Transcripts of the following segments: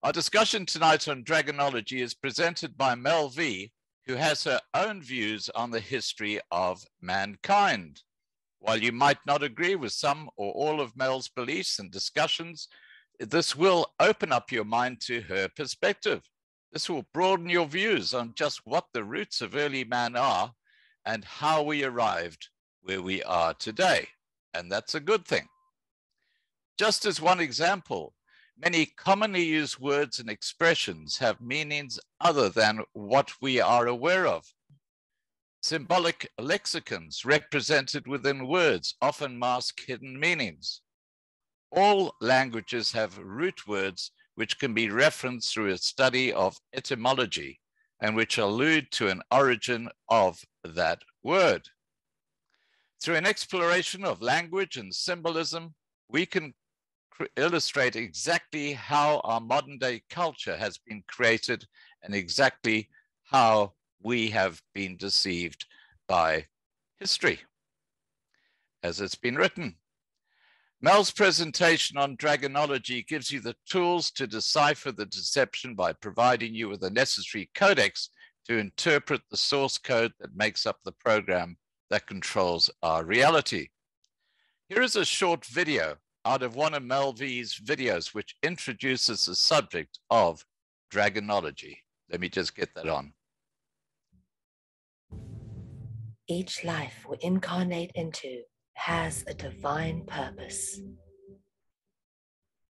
Our discussion tonight on Dragonology is presented by Mel Ve, who has her own views on the history of mankind. While you might not agree with some or all of Mel's beliefs and discussions, this will open up your mind to her perspective. This will broaden your views on just what the roots of early man are and how we arrived where we are today. And that's a good thing. Just as one example, many commonly used words and expressions have meanings other than what we are aware of. Symbolic lexicons represented within words often mask hidden meanings. All languages have root words which can be referenced through a study of etymology and which allude to an origin of that word. Through an exploration of language and symbolism, we can illustrate exactly how our modern day culture has been created and exactly how we have been deceived by history, as it's been written. Mel's presentation on Dragonology gives you the tools to decipher the deception by providing you with the necessary codex to interpret the source code that makes up the program that controls our reality. Here is a short video out of one of Mel Ve's videos, which introduces the subject of Dragonology. Let me just get that on. Each life we incarnate into has a divine purpose.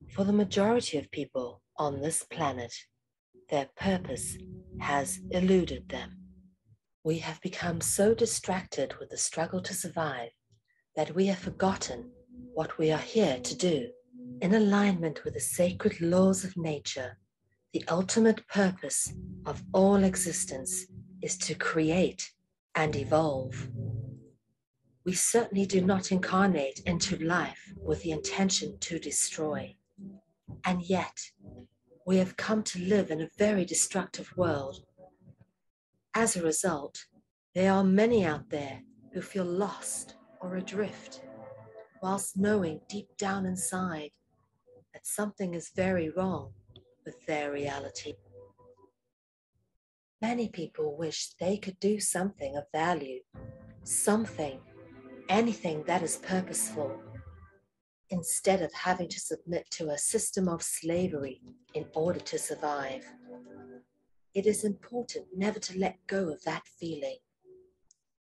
For the majority of people on this planet, their purpose has eluded them. We have become so distracted with the struggle to survive that we have forgotten what we are here to do. In alignment with the sacred laws of nature, the ultimate purpose of all existence is to create and evolve. We certainly do not incarnate into life with the intention to destroy. And yet, we have come to live in a very destructive world. As a result, there are many out there who feel lost or adrift, whilst knowing deep down inside that something is very wrong with their reality. Many people wish they could do something of value, something, anything that is purposeful, instead of having to submit to a system of slavery in order to survive. It is important never to let go of that feeling.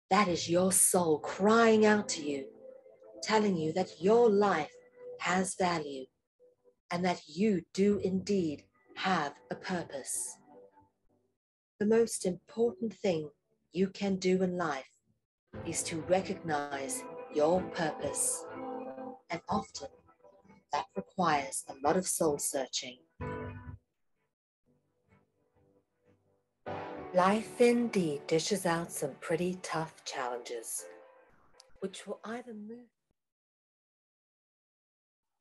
That is your soul crying out to you, telling you that your life has value and that you do indeed have a purpose. The most important thing you can do in life is to recognize your purpose. And often that requires a lot of soul searching. Life indeed dishes out some pretty tough challenges, which will either move.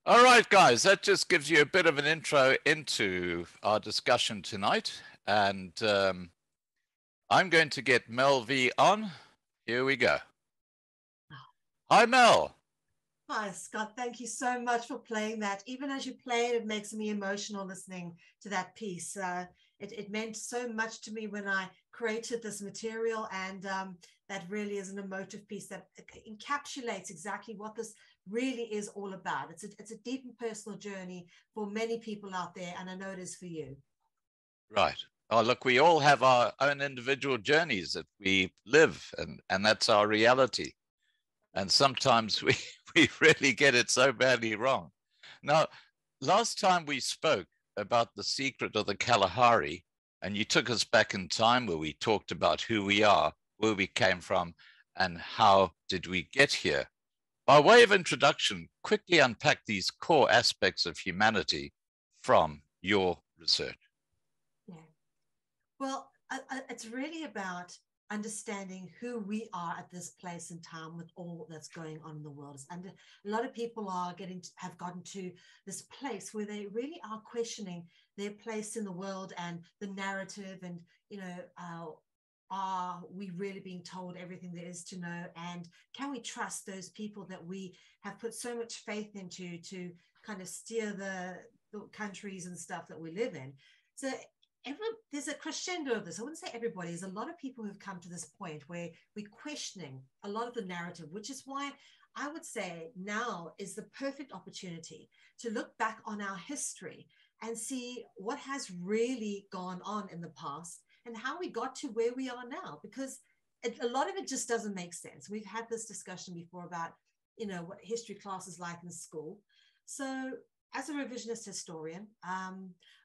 All right, guys, that just gives you a bit of an intro into our discussion tonight. And I'm going to get Mel Ve on. Here we go. Hi, Mel. Hi, Scott. Thank you so much for playing that. Even as you play it, it makes me emotional listening to that piece. It meant so much to me when I created this material, and that really is an emotive piece that encapsulates exactly what this really is all about. It's a deep and personal journey for many people out there, and I know it is for you. Right. Oh, look, we all have our own individual journeys that we live, and that's our reality. And sometimes we really get it so badly wrong. Now, last time we spoke about the secret of the Kalahari, and you took us back in time where we talked about who we are, where we came from, and how did we get here. By way of introduction, quickly unpack these core aspects of humanity from your research. Yeah. Well, it's really about understanding who we are at this place in time with all that's going on in the world. And a lot of people have gotten to this place where they really are questioning their place in the world and the narrative, and are we really being told everything there is to know, and can we trust those people that we have put so much faith into to kind of steer the the countries and stuff that we live in. So there's a crescendo of this. I wouldn't say everybody. There's a lot of people who've come to this point where we're questioning a lot of the narrative, which is why I would say now is the perfect opportunity to look back on our history and see what has really gone on in the past and how we got to where we are now, because a lot of it just doesn't make sense. We've had this discussion before about, you know, what history class is like in school. So as a revisionist historian,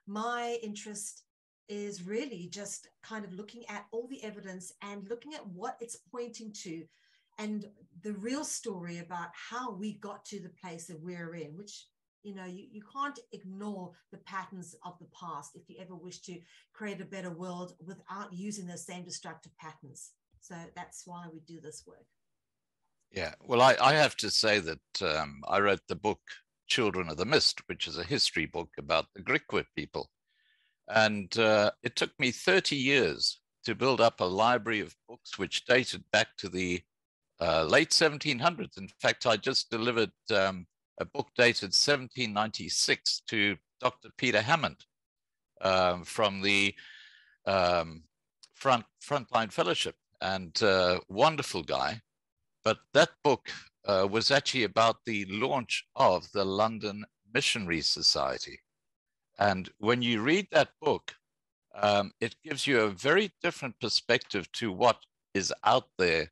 my interest is really just kind of looking at all the evidence and looking at what it's pointing to and the real story about how we got to the place that we're in, which, you know, you can't ignore the patterns of the past if you ever wish to create a better world without using those same destructive patterns. So that's why we do this work. Yeah, well, I have to say that I wrote the book Children of the Mist, which is a history book about the Griqua people. And it took me 30 years to build up a library of books which dated back to the late 1700s. In fact, I just delivered a book dated 1796 to Dr. Peter Hammond from the Frontline Fellowship, and wonderful guy. But that book was actually about the launch of the London Missionary Society. And when you read that book, it gives you a very different perspective to what is out there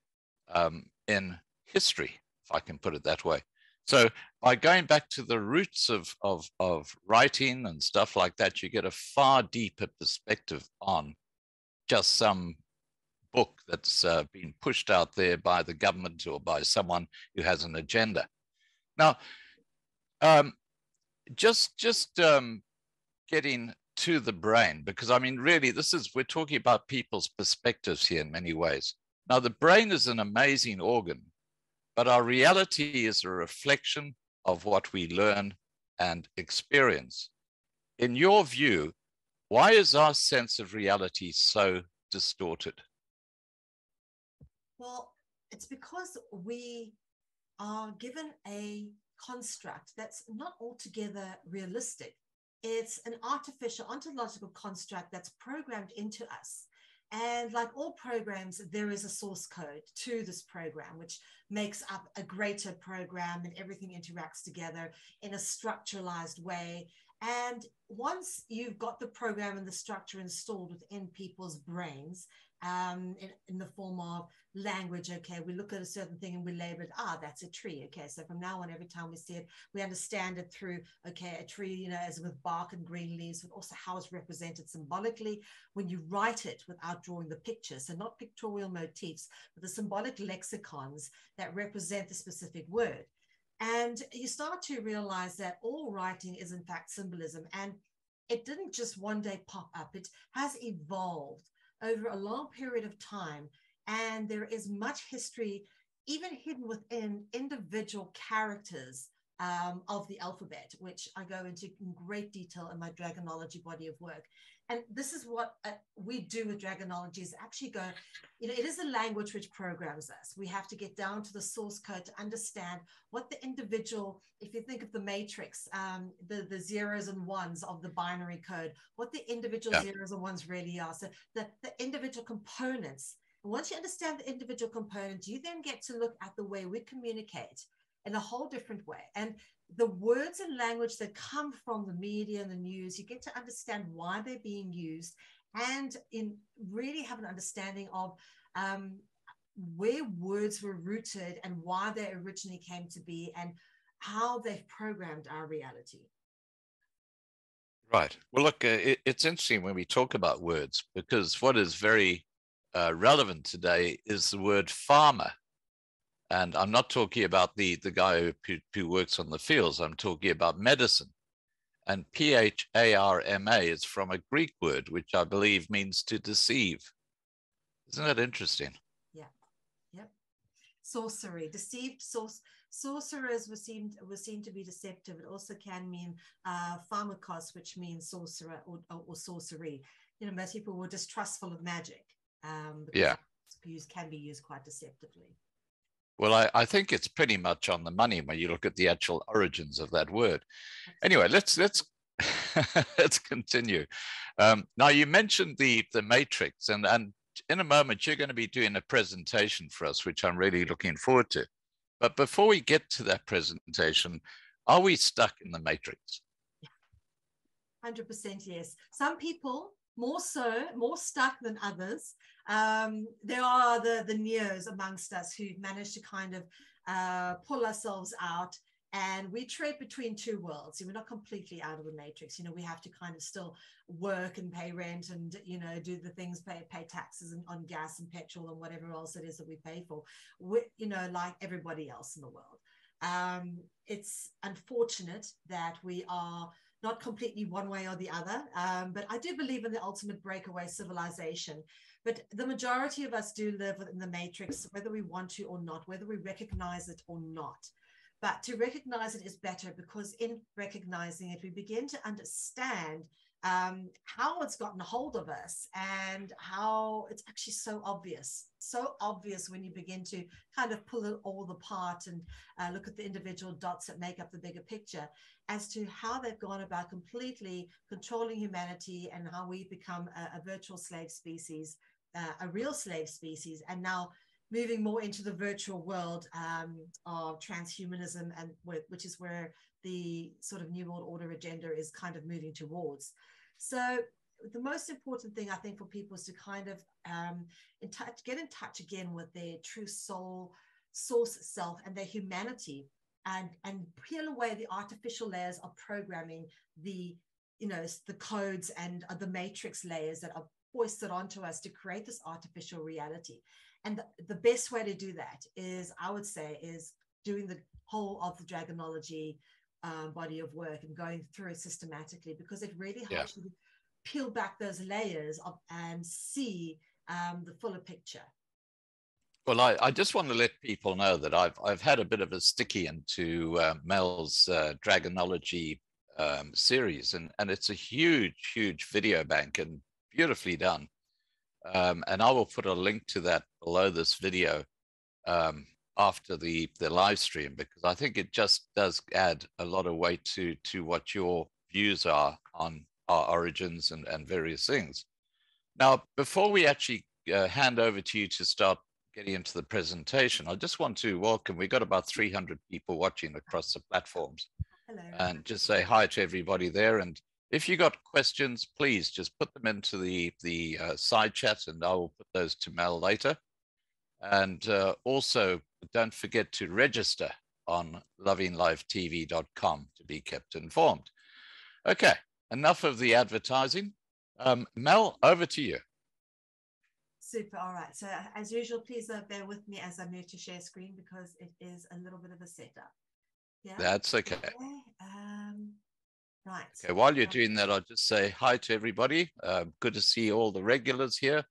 in history, if I can put it that way. So by going back to the roots of writing and stuff like that, you get a far deeper perspective on just some book that's been pushed out there by the government or by someone who has an agenda. Now, just getting to the brain, because I mean, really, we're talking about people's perspectives here in many ways. Now, the brain is an amazing organ, but our reality is a reflection of what we learn and experience. In your view, why is our sense of reality so distorted? Well, it's because we are given a construct that's not altogether realistic. It's an artificial ontological construct that's programmed into us. And like all programs, there is a source code to this program, which makes up a greater program, and everything interacts together in a structuralized way. And once you've got the program and the structure installed within people's brains, in the form of language, okay, we look at a certain thing and we label it, that's a tree, okay, so from now on, every time we see it, we understand it through, okay, a tree, you know, as with bark and green leaves, but also how it's represented symbolically when you write it without drawing the picture. So not pictorial motifs, but the symbolic lexicons that represent the specific word. And you start to realize that all writing is in fact symbolism, and it didn't just one day pop up. It has evolved over a long period of time, and there is much history even hidden within individual characters of the alphabet, which I go into in great detail in my Dragonology body of work. And this is what we do with Dragonology, is actually go, you know, it is a language which programs us. We have to get down to the source code to understand what the individual, if you think of the matrix, the zeros and ones of the binary code, what the individual zeros and ones really are. So the individual components. And once you understand the individual components, you then get to look at the way we communicate in a whole different way. And the words and language that come from the media and the news, you get to understand why they're being used, and really have an understanding of where words were rooted and why they originally came to be and how they've programmed our reality. Right. Well, look, it's interesting when we talk about words, because what is very relevant today is the word farmer. And I'm not talking about the guy who works on the fields. I'm talking about medicine. And P-H-A-R-M-A is from a Greek word, which I believe means to deceive. Isn't that interesting? Yeah. Yep. Sorcery, deceived sorcerers were seen to be deceptive. It also can mean pharmakos, which means sorcerer or sorcery. You know, most people were distrustful of magic. Can be used quite deceptively. Well, I think it's pretty much on the money when you look at the actual origins of that word. Anyway, let's let's continue. Now, you mentioned the matrix, and in a moment, you're going to be doing a presentation for us, which I'm really looking forward to. But before we get to that presentation, are we stuck in the matrix? 100% yes. Some people more stuck than others. There are the neos amongst us who managed to kind of pull ourselves out, and we trade between two worlds. We're not completely out of the matrix. We have to kind of still work and pay rent and, do the things, pay taxes and on gas and petrol and whatever else it is that we pay for, like everybody else in the world. It's unfortunate that we are not completely one way or the other, but I do believe in the ultimate breakaway civilization. But the majority of us do live within the matrix, whether we want to or not, whether we recognize it or not. But to recognize it is better, because in recognizing it, we begin to understand how it's gotten a hold of us, and how it's actually so obvious when you begin to kind of pull it all apart and look at the individual dots that make up the bigger picture, as to how they've gone about completely controlling humanity, and how we've become a virtual slave species, a real slave species, and now moving more into the virtual world of transhumanism, and which is where the sort of New World Order agenda is kind of moving towards. So the most important thing, I think, for people is to kind of get in touch again with their true soul, source self, and their humanity, and peel away the artificial layers of programming, the codes and the matrix layers that are foisted onto us to create this artificial reality. And the best way to do that is, I would say, is doing the whole of the Dragonology body of work and going through it systematically, because it really helps you to peel back those layers and see the fuller picture. Well, I just want to let people know that I've had a bit of a sticky into Mel's Dragonology series, and it's a huge video bank and beautifully done. And I will put a link to that below this video after the live stream, because I think it just does add a lot of weight to what your views are on our origins and various things. Now, before we actually hand over to you to start getting into the presentation, I just want to welcome, we've got about 300 people watching across the platforms. Hello. And just say hi to everybody there. And if you got questions, please just put them into the side chat, and I will put those to Mel later. And also, don't forget to register on lovinglivetv.com to be kept informed. Okay, enough of the advertising. Mel, over to you. Super. All right. So as usual, please bear with me as I move to share screen, because it is a little bit of a setup. Yeah. That's okay. Right. Okay, while you're doing that, I'll just say hi to everybody. Good to see all the regulars here,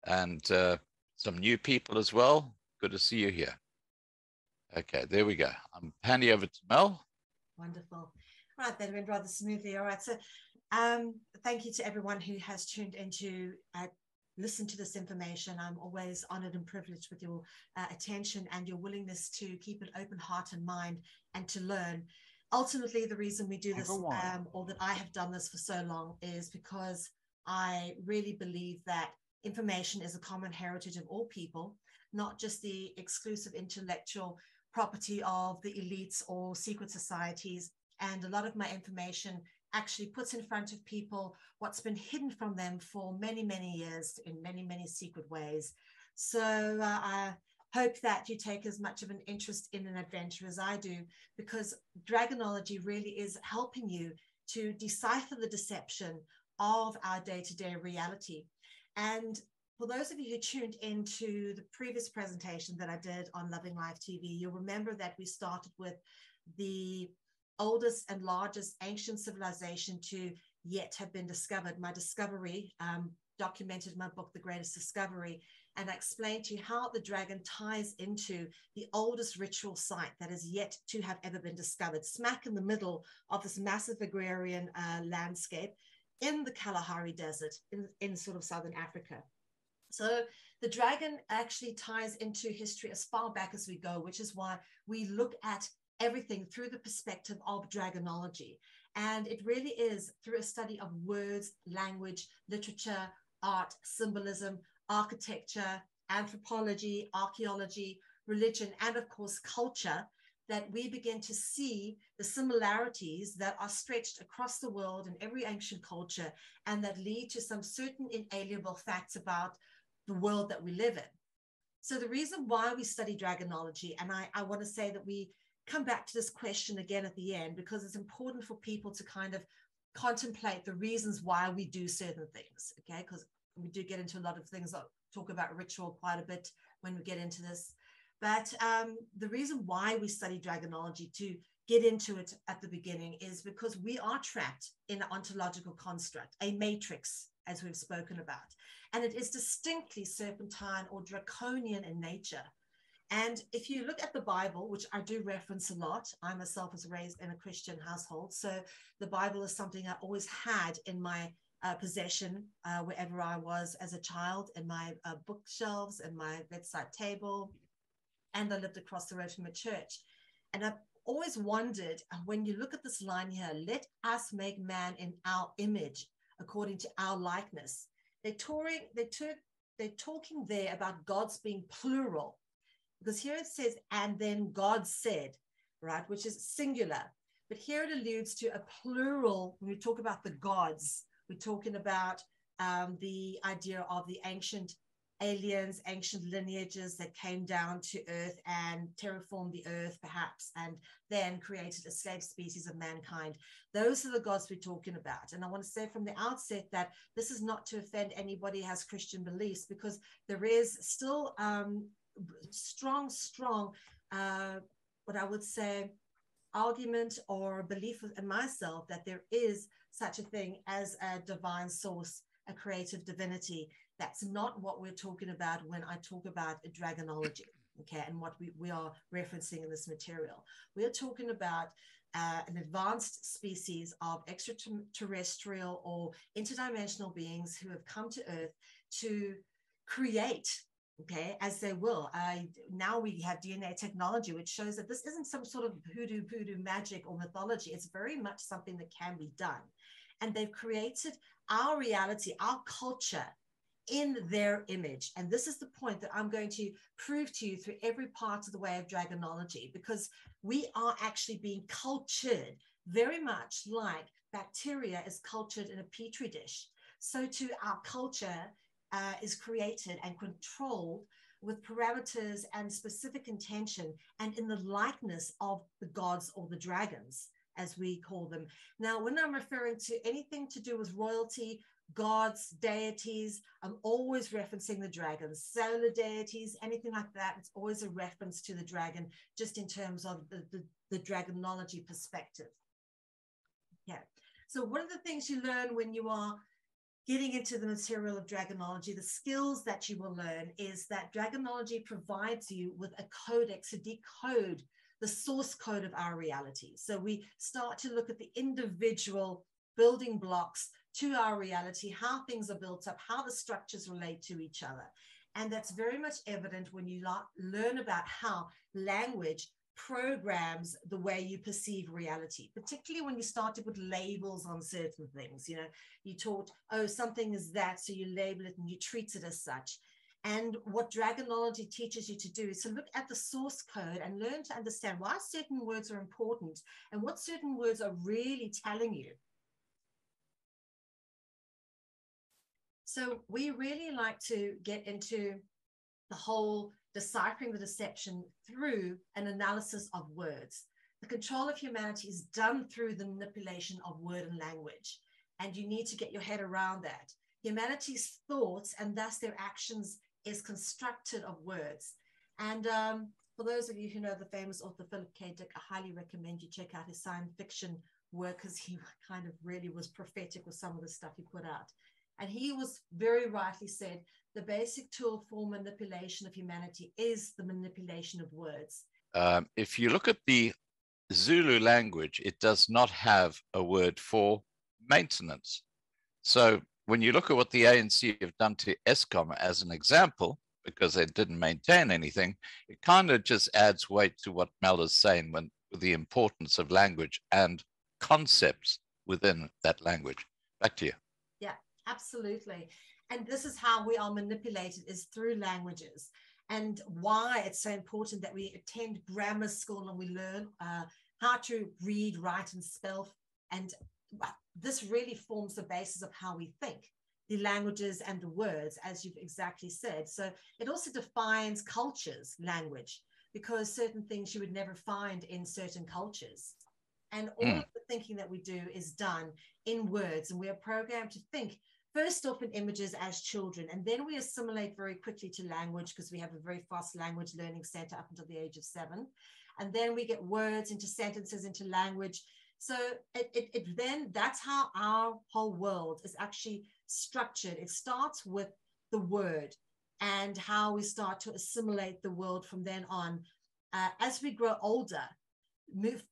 and some new people as well. Good to see you here. Okay, there we go. I'm handing over to Mel. Wonderful. Right, that went rather smoothly. All right. So thank you to everyone who has tuned in to listen to this information. I'm always honored and privileged with your attention and your willingness to keep an open heart and mind and to learn. Ultimately, the reason we do this, or that I have done this for so long, is because I really believe that information is a common heritage of all people, not just the exclusive intellectual property of the elites or secret societies. And a lot of my information actually puts in front of people what's been hidden from them for many, many years in many, many secret ways. So I hope that you take as much of an interest in an adventure as I do, because Dragonology really is helping you to decipher the deception of our day-to-day reality. And for those of you who tuned into the previous presentation that I did on Loving Life TV, you'll remember that we started with the oldest and largest ancient civilization to yet have been discovered. My discovery, documented in my book, The Greatest Discovery, and I explained to you how the dragon ties into the oldest ritual site that is yet to have ever been discovered, smack in the middle of this massive agrarian landscape in the Kalahari Desert in sort of southern Africa. So the dragon actually ties into history as far back as we go, which is why we look at everything through the perspective of Dragonology. And it really is through a study of words, language, literature, art, symbolism, architecture, anthropology, archaeology, religion, and of course, culture, that we begin to see the similarities that are stretched across the world in every ancient culture, and that lead to some certain inalienable facts about the world that we live in. So the reason why we study Dragonology, and I want to say that we come back to this question again at the end, because it's important for people to kind of contemplate the reasons why we do certain things, okay? Because we do get into a lot of things, I'll talk about ritual quite a bit when we get into this. But the reason why we study Dragonology, to get into it at the beginning, is because we are trapped in an ontological construct, a matrix, as we've spoken about. And it is distinctly serpentine or draconian in nature. And if you look at the Bible, which I do reference a lot, I myself was raised in a Christian household. So the Bible is something I always had in my possession wherever I was as a child, in my bookshelves, in my bedside table. And I lived across the road from a church. And I've always wondered, when you look at this line here, let us make man in our image, according to our likeness. They're talking there about gods being plural, because here it says, and then God said, right, which is singular. But here it alludes to a plural. When we talk about the gods, we're talking about the idea of the ancient aliens, ancient lineages that came down to earth and terraformed the earth perhaps, and then created a slave species of mankind. Those are the gods we're talking about. And I want to say from the outset that this is not to offend anybody who has Christian beliefs, because there is still strong, what I would say, argument or belief in myself that there is such a thing as a divine source, a creative divinity. That's not what we're talking about when I talk about a Dragonology, okay, and what we are referencing in this material. We are talking about an advanced species of extraterrestrial or interdimensional beings who have come to Earth to create, okay, as they will. Now we have DNA technology, which shows that this isn't some sort of hoodoo magic or mythology. It's very much something that can be done. And they've created our reality, our culture, in their image. And this is the point that I'm going to prove to you through every part of the way of Dragonology, because we are actually being cultured very much like bacteria is cultured in a petri dish. So too our culture is created and controlled with parameters and specific intention, and in the likeness of the gods or the dragons, as we call them. Now, when I'm referring to anything to do with royalty, gods, deities, I'm always referencing the dragons. Solar deities, anything like that, it's always a reference to the dragon, just in terms of the Dragonology perspective. Yeah. So one of the things you learn when you are getting into the material of Dragonology, the skills that you will learn, is that Dragonology provides you with a codex to decode the source code of our reality. So we start to look at the individual building blocks to our reality, how things are built up, how the structures relate to each other. And that's very much evident when you learn about how language programs the way you perceive reality, particularly when you start to put labels on certain things. You know, you taught, oh, something is that, so you label it and you treat it as such. And what Dragonology teaches you to do is to look at the source code and learn to understand why certain words are important and what certain words are really telling you. So we really like to get into the whole deciphering the deception through an analysis of words. The control of humanity is done through the manipulation of word and language. And you need to get your head around that. Humanity's thoughts and thus their actions is constructed of words. And for those of you who know the famous author Philip K. Dick, I highly recommend you check out his science fiction work, because he kind of really was prophetic with some of the stuff he put out. And he was very rightly said, the basic tool for manipulation of humanity is the manipulation of words. If you look at the Zulu language, it does not have a word for maintenance. So when you look at what the ANC have done to Eskom as an example, because they didn't maintain anything, it kind of just adds weight to what Mel is saying with the importance of language and concepts. within that language. Back to you. Yeah, absolutely. And this is how we are manipulated, is through languages. And why it's so important that we attend grammar school and we learn how to read, write, and spell. And this really forms the basis of how we think, the languages and the words, as you've exactly said. So it also defines cultures, language, because certain things you would never find in certain cultures. And all of the thinking that we do is done in words, and we are programmed to think first off in images as children, and then we assimilate very quickly to language because we have a very fast language learning center up until the age of 7. And then we get words into sentences, into language. So then that's how our whole world is actually structured. It starts with the word and how we start to assimilate the world from then on. As we grow older,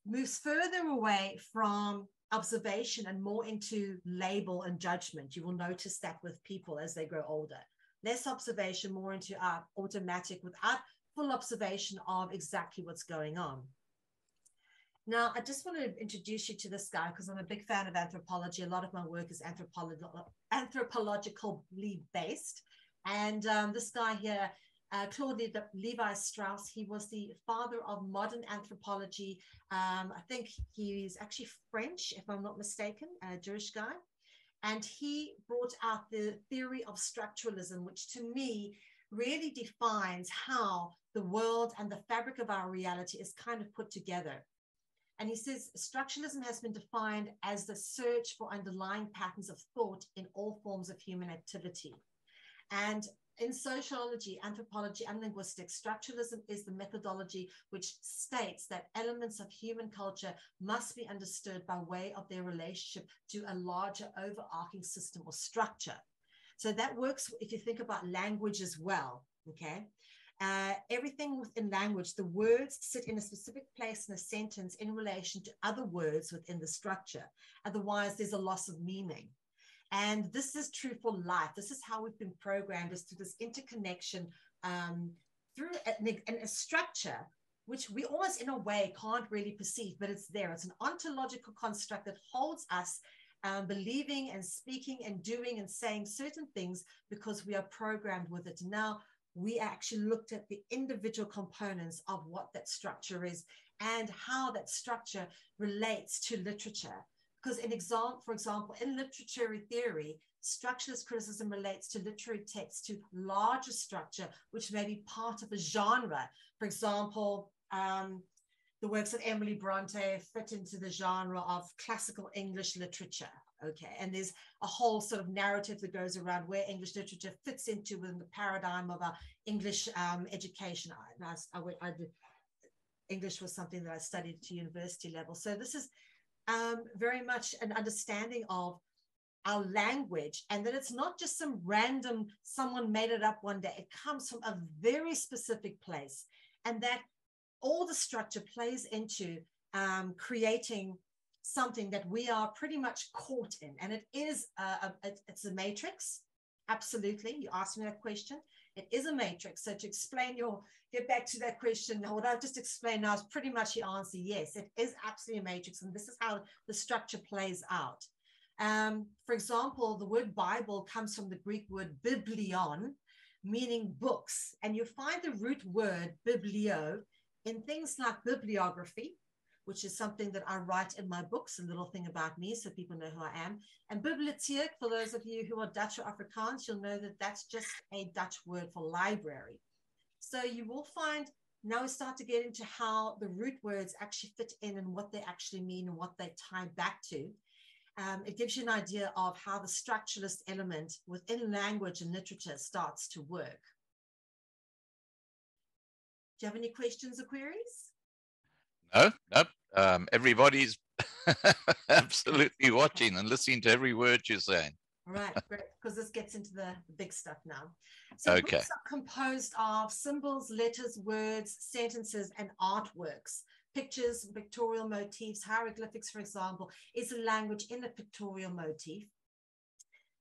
moves further away from observation and more into label and judgment. You will notice that with people as they grow older. Less observation, more into automatic, without full observation of exactly what's going on. Now, I just want to introduce you to this guy because I'm a big fan of anthropology. A lot of my work is anthropologically based. And this guy here, Claude Levi-Strauss, he was the father of modern anthropology. I think he's actually French, if I'm not mistaken, a Jewish guy. And he brought out the theory of structuralism, which to me really defines how the world and the fabric of our reality is kind of put together. And he says structuralism has been defined as the search for underlying patterns of thought in all forms of human activity. And in sociology, anthropology, and linguistics, structuralism is the methodology which states that elements of human culture must be understood by way of their relationship to a larger overarching system or structure. So that works if you think about language as well, okay? Everything within language, the words sit in a specific place in a sentence in relation to other words within the structure. Otherwise, there's a loss of meaning. And this is true for life. This is how we've been programmed, is through this interconnection, through a structure, which we almost in a way can't really perceive, but it's there. It's an ontological construct that holds us believing and speaking and doing and saying certain things because we are programmed with it. Now, we actually looked at the individual components of what that structure is and how that structure relates to literature. Because for example, in literary theory, structuralist criticism relates to literary text to larger structure, which may be part of a genre. For example, the works of Emily Bronte fit into the genre of classical English literature. Okay, and there's a whole sort of narrative that goes around where English literature fits into within the paradigm of our English education. English was something that I studied to university level. So this is very much an understanding of our language, and that it's not just some random, someone made it up one day. It comes from a very specific place, and that all the structure plays into creating something that we are pretty much caught in. And it is it's a matrix. Absolutely. You asked me that question. It is a matrix. So to explain get back to that question, what I've just explained now is pretty much the answer. Yes, it is absolutely a matrix. And this is how the structure plays out. For example, the word Bible comes from the Greek word biblion, meaning books. And you find the root word biblio in things like bibliography, which is something that I write in my books, a little thing about me so people know who I am. And bibliotheek, for those of you who are Dutch or Afrikaans, you'll know that that's just a Dutch word for library. So you will find, now we start to get into how the root words actually fit in and what they actually mean and what they tie back to. It gives you an idea of how the structuralist element within language and literature starts to work. Do you have any questions or queries? No. Everybody's absolutely watching and listening to every word you're saying. All right, great, because this gets into the big stuff now. So okay. Books are composed of symbols, letters, words, sentences, and artworks. Pictures, pictorial motifs, hieroglyphics, for example, is a language in a pictorial motif.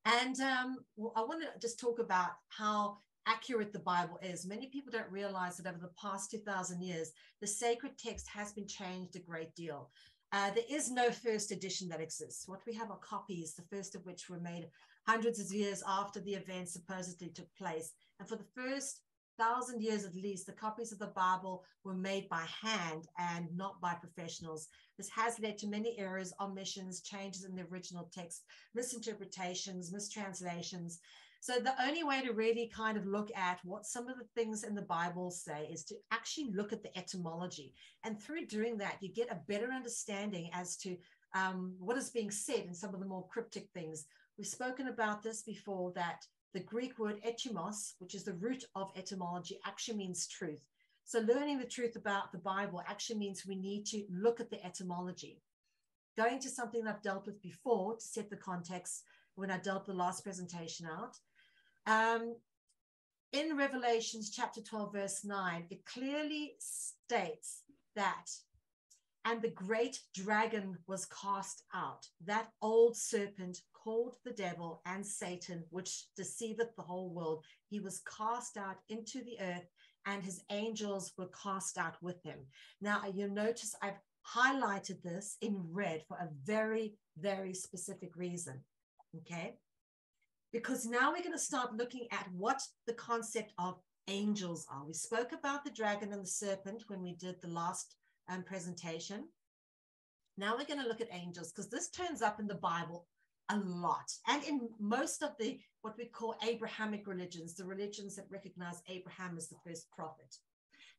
And I want to just talk about how accurate the Bible is. Many people don't realize that over the past 2,000 years, the sacred text has been changed a great deal. There is no first edition that exists. What we have are copies, the first of which were made hundreds of years after the event supposedly took place. And for the first 1,000 years at least, the copies of the Bible were made by hand and not by professionals. This has led to many errors, omissions, changes in the original text, misinterpretations, mistranslations. So the only way to really kind of look at what some of the things in the Bible say is to actually look at the etymology. And through doing that, you get a better understanding as to what is being said in some of the more cryptic things. We've spoken about this before, that the Greek word etymos, which is the root of etymology, actually means truth. So learning the truth about the Bible actually means we need to look at the etymology. Going to something that I've dealt with before to set the context when I dealt the last presentation out. In Revelations chapter 12, verse 9, it clearly states that, and the great dragon was cast out, that old serpent called the devil and Satan, which deceiveth the whole world. He was cast out into the earth, and his angels were cast out with him. Now, you'll notice I've highlighted this in red for a very, very specific reason, okay? Because now we're going to start looking at what the concept of angels are. We spoke about the dragon and the serpent when we did the last presentation. Now we're going to look at angels, because this turns up in the Bible a lot, and in most of the what we call Abrahamic religions, the religions that recognize Abraham as the first prophet.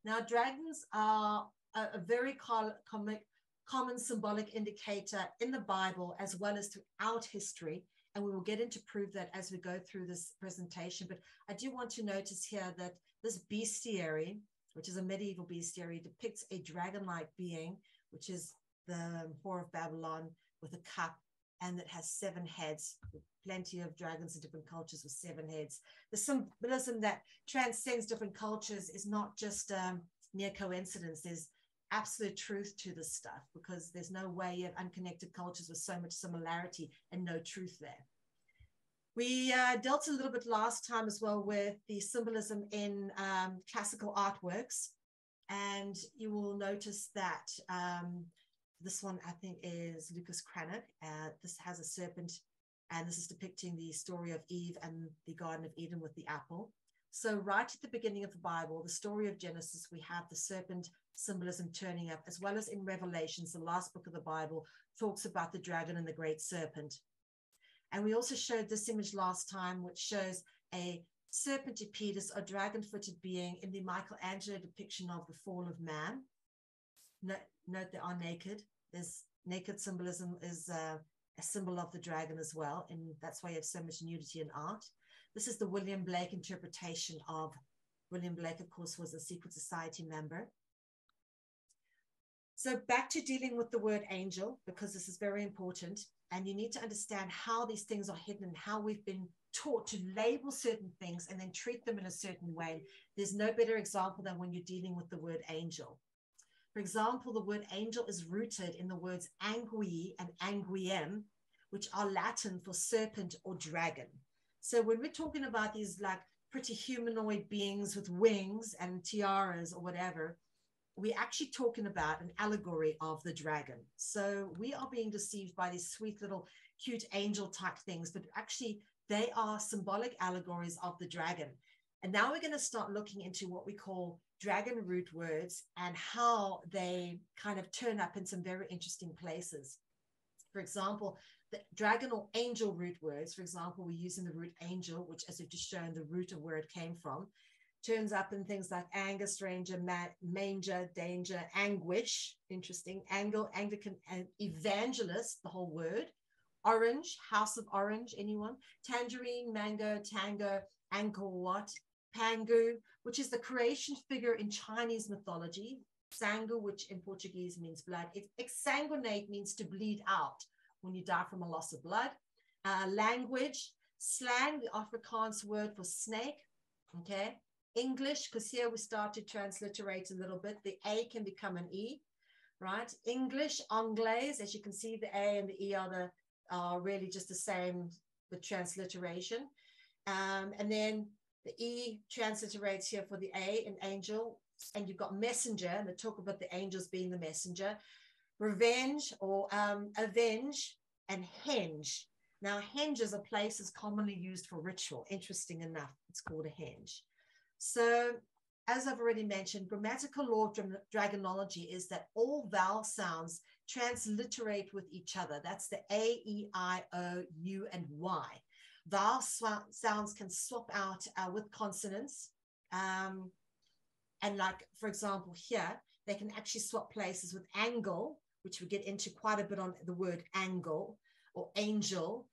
Now, dragons are a very common symbolic indicator in the Bible as well as throughout history, and we will get into prove that as we go through this presentation. But I do want to notice here that this bestiary, which is a medieval bestiary, depicts a dragon-like being, which is the Whore of Babylon, with a cup, and it has 7 heads. Plenty of dragons in different cultures with 7 heads. The symbolism that transcends different cultures is not just mere coincidence. There's absolute truth to this stuff, because there's no way you have unconnected cultures with so much similarity and no truth there. We dealt a little bit last time as well with the symbolism in classical artworks, and you will notice that this one, I think, is Lucas Cranach. This has a serpent, and this is depicting the story of Eve and the Garden of Eden with the apple. So right at the beginning of the Bible, the story of Genesis, we have the serpent symbolism turning up, as well as in Revelations, the last book of the Bible talks about the dragon and the great serpent. And we also showed this image last time, which shows a serpentipedis, or dragon-footed being, in the Michelangelo depiction of the fall of man. Note they are naked. There's naked symbolism is a symbol of the dragon as well, and that's why you have so much nudity in art. This is the William Blake interpretation of William Blake, of course, was a secret society member. So back to dealing with the word angel, because this is very important, and you need to understand how these things are hidden and how we've been taught to label certain things and then treat them in a certain way. There's no better example than when you're dealing with the word angel. For example, the word angel is rooted in the words angui and anguiem, which are Latin for serpent or dragon. So when we're talking about these like pretty humanoid beings with wings and tiaras or whatever, we're actually talking about an allegory of the dragon. So we are being deceived by these sweet little cute angel type things, but actually they are symbolic allegories of the dragon. And now we're going to start looking into what we call dragon root words and how they kind of turn up in some very interesting places. For example, the dragon or angel root words, for example, we're using the root angel, which, as we've just shown, the root of where it came from, turns up in things like anger, stranger, manger, danger, anguish, interesting, Anglican, and evangelist, the whole word, orange, house of orange, anyone, tangerine, mango, tango, ankle, what, pangu, which is the creation figure in Chinese mythology, sangu, which in Portuguese means blood. Exsanguinate means to bleed out when you die from a loss of blood. Language, slang, the Afrikaans word for snake, okay? English, because here we start to transliterate a little bit. The A can become an E, right? English, Anglais, as you can see, the A and the E are really just the same with transliteration. And then the E transliterates here for the A in angel, and you've got messenger, and they talk about the angels being the messenger. revenge or avenge, and henge. Now, henges are places commonly used for ritual. Interesting enough, it's called a henge. So, as I've already mentioned, grammatical law of dragonology is that all vowel sounds transliterate with each other. That's the A, E, I, O, U, and Y. Vowel sounds can swap out with consonants. And like, for example, here, they can actually swap places with angle, which we get into quite a bit on the word angle or angel.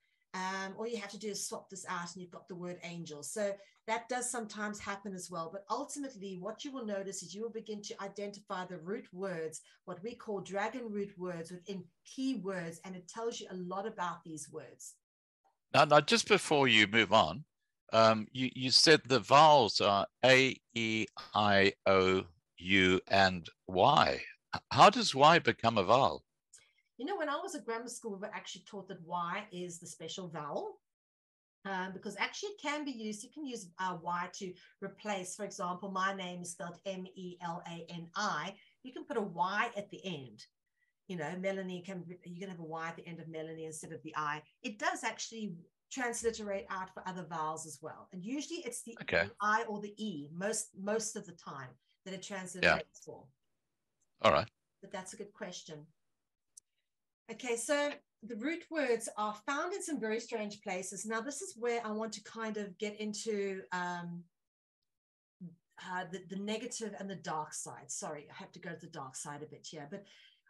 All you have to do is swap this out and you've got the word angel. So that does sometimes happen as well. But ultimately, what you will notice is you will begin to identify the root words, what we call dragon root words within keywords, and it tells you a lot about these words. Now, just before you move on, you said the vowels are A, E, I, O, U, and Y. How does Y become a vowel? You know, when I was at grammar school, we were actually taught that Y is the special vowel. Because actually it can be used, you can use Y to replace, for example, my name is spelled M-E-L-A-N-I. You can put a Y at the end. You know, Melanie, you can have a Y at the end of Melanie instead of the I. It does actually transliterate out for other vowels as well. And usually it's the I or the E most of the time that it transliterates for. All right. But that's a good question. Okay, so the root words are found in some very strange places. Now, this is where I want to kind of get into the negative and the dark side. Sorry, I have to go to the dark side a bit here. But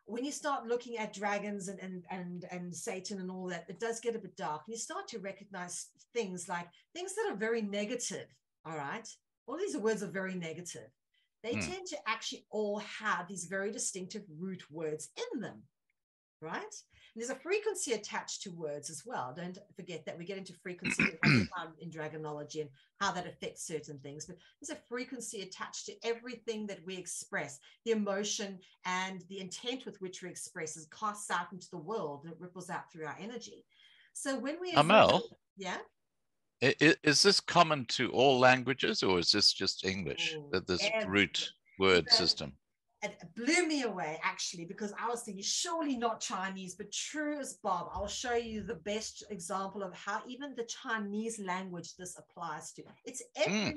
when you start looking at dragons and Satan and all that, it does get a bit dark. And you start to recognize things that are very negative, all right? All these words are very negative. They tend to actually all have these very distinctive root words in them. Right? And there's a frequency attached to words as well. Don't forget that we get into frequency in dragonology and how that affects certain things. But there's a frequency attached to everything that we express. The emotion and the intent with which we express is casts out into the world and it ripples out through our energy. So when we Mel, yeah, is this common to all languages, or is this just English? This root word system. It blew me away, actually, because I was thinking, surely not Chinese, but true as Bob. I'll show you the best example of how even the Chinese language this applies to. It's every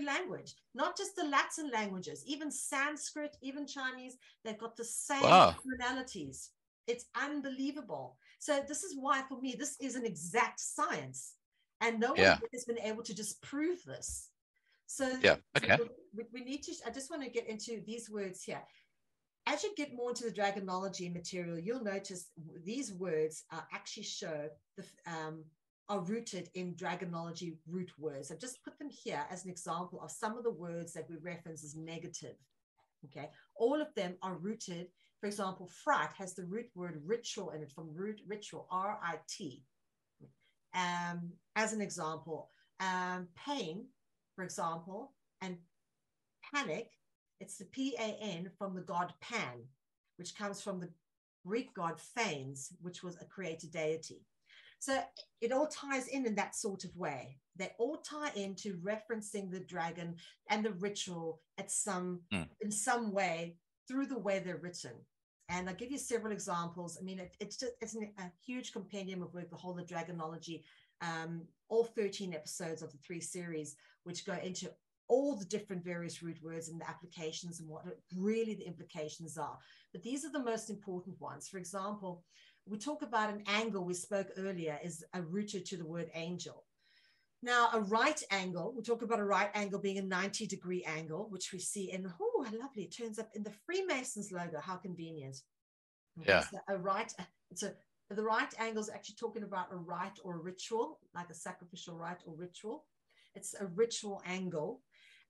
language, not just the Latin languages, even Sanskrit, even Chinese, they've got the same tonalities. It's unbelievable. So this is why, for me, this is an exact science, and no one has been able to disprove this. So we need to, I just want to get into these words here. As you get more into the dragonology material, you'll notice these words actually show, are rooted in dragonology root words. I've just put them here as an example of some of the words that we reference as negative. Okay, all of them are rooted. For example, fright has the root word ritual in it, from root ritual, R-I-T. As an example, pain, for example, and panic, it's the P-A-N from the god Pan, which comes from the Greek god Phanes, which was a creator deity. So it all ties in that sort of way. They all tie into referencing the dragon and the ritual at in some way through the way they're written. And I'll give you several examples. I mean, it's a huge compendium of work, the whole of dragonology, all 13 episodes of the 3 series, which go into all the different various root words and the applications and what really the implications are. But these are the most important ones. For example, we talk about an angle we spoke earlier is rooted to the word angel. Now, a right angle, we talk about a right angle being a 90-degree angle, which we see in, oh, lovely, it turns up in the Freemasons logo. How convenient. Yeah. So the right angle is actually talking about a rite or a ritual, like a sacrificial rite or ritual. It's a ritual angle,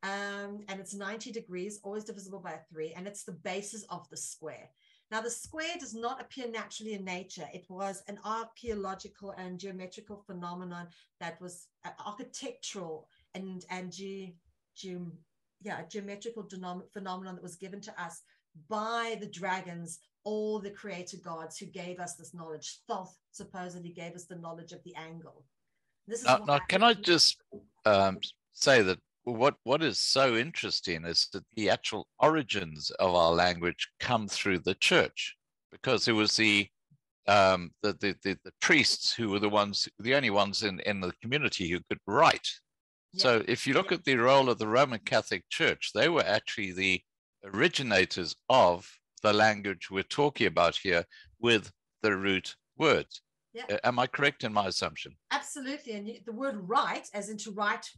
and it's 90 degrees, always divisible by 3, and it's the basis of the square. Now, the square does not appear naturally in nature. It was an archaeological and geometrical phenomenon that was architectural and geometrical phenomenon that was given to us by the dragons, all the creator gods who gave us this knowledge. Thoth supposedly gave us the knowledge of the angle. This is now, can I just say that what is so interesting is that the actual origins of our language come through the church, because it was the priests who were the only ones in the community who could write. Yeah. So if you look at the role of the Roman Catholic Church, they were actually the originators of the language we're talking about here with the root words. Yeah. Am I correct in my assumption? Absolutely. And the word write, as in to write,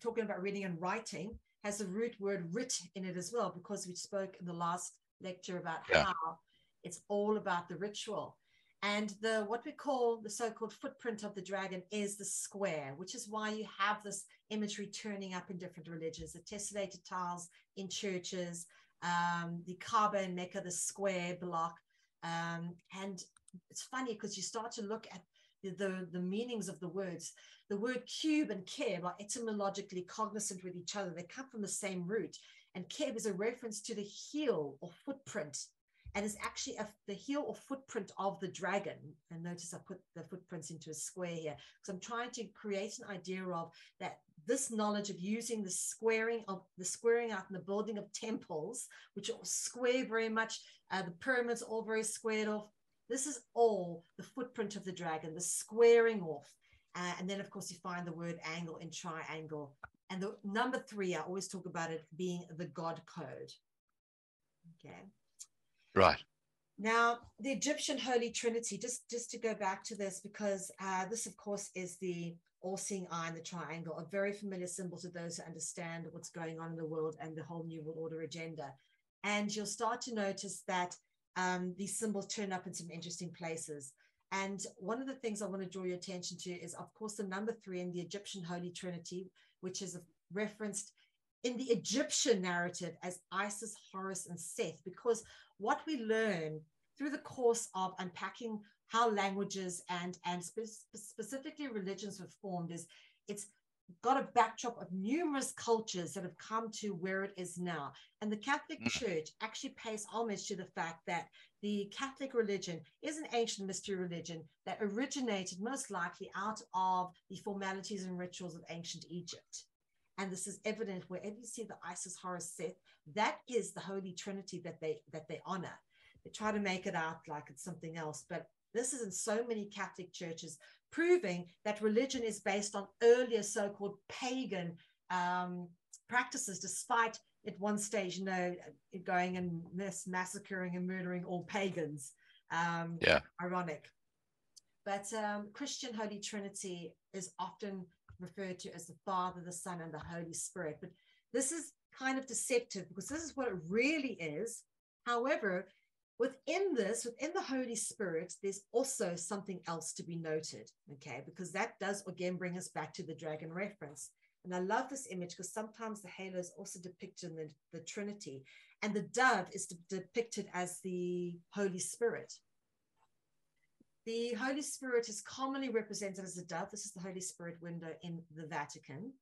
talking about reading and writing, has the root word writ in it as well, because we spoke in the last lecture about how it's all about the ritual. And what we call the so-called footprint of the dragon is the square, which is why you have this imagery turning up in different religions, the tessellated tiles in churches, the Kaaba in Mecca, the square block. And it's funny because you start to look at the meanings of the words. The word cube and keb are etymologically cognizant with each other. They come from the same root. And keb is a reference to the heel or footprint, and is actually the heel or footprint of the dragon. And notice I put the footprints into a square here, because I'm trying to create an idea of that this knowledge of using the squaring out and the building of temples, which are square very much, the pyramids all very squared off. This is all the footprint of the dragon, the squaring off. And then, of course, you find the word angle in triangle. And the number 3, I always talk about it being the God code. Okay. Right. Now, the Egyptian Holy Trinity, just to go back to this, because this, of course, is the all-seeing eye and the triangle, a very familiar symbol to those who understand what's going on in the world and the whole New World Order agenda. And you'll start to notice that these symbols turn up in some interesting places. And one of the things I want to draw your attention to is, of course, the number 3 in the Egyptian Holy Trinity, which is referenced in the Egyptian narrative as Isis, Horus, and Seth, because what we learn through the course of unpacking how languages and specifically religions were formed is it's got a backdrop of numerous cultures that have come to where it is now. And the Catholic Church actually pays homage to the fact that the Catholic religion is an ancient mystery religion that originated most likely out of the formalities and rituals of ancient Egypt. And this is evident wherever you see the Isis, Horus, Seth, that is the Holy Trinity that they honor. They try to make it out like it's something else, but this is in so many Catholic churches, proving that religion is based on earlier so-called pagan practices, despite at one stage, going and massacring and murdering all pagans. Ironic. But Christian Holy Trinity is often referred to as the Father, the Son, and the Holy Spirit. But this is kind of deceptive, because this is what it really is. However, within the Holy Spirit, there's also something else to be noted, okay? Because that does, again, bring us back to the dragon reference. And I love this image because sometimes the halo is also depicted in the Trinity, and the dove is depicted as the Holy Spirit. The Holy Spirit is commonly represented as a dove. This is the Holy Spirit window in the Vatican.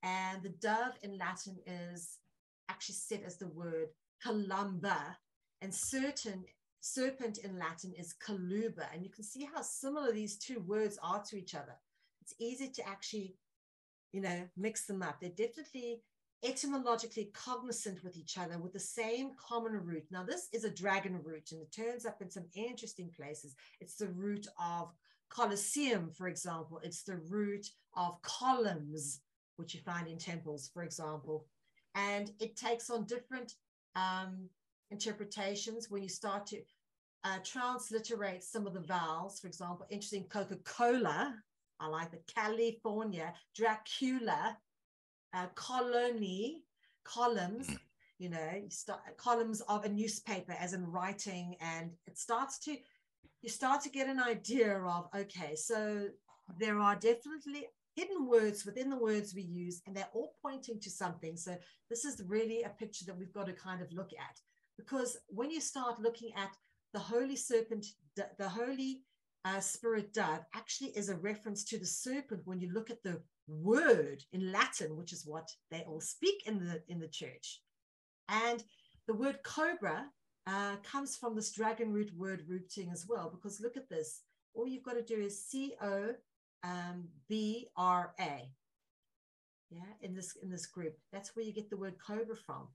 And the dove in Latin is actually said as the word columba, and serpent in Latin is coluba. And you can see how similar these two words are to each other. It's easy to actually, mix them up. They're definitely etymologically cognizant with each other, with the same common root. Now, this is a dragon root, and it turns up in some interesting places. It's the root of Colosseum, for example. It's the root of columns, which you find in temples, for example. And it takes on different interpretations when you start to transliterate some of the vowels. For example, interesting, Coca-Cola, I like the California, Dracula, colony, columns, you start columns of a newspaper as in writing, and you start to get an idea of, okay, so there are definitely hidden words within the words we use, and they're all pointing to something. So this is really a picture that we've got to kind of look at, because when you start looking at the Holy Serpent, the Holy Spirit dove actually is a reference to the serpent when you look at the word in Latin, which is what they all speak in the church. And the word cobra comes from this dragon root word rooting as well, because look at this. All you've got to do is C-O-B-R-A. yeah, in this group. That's where you get the word cobra from.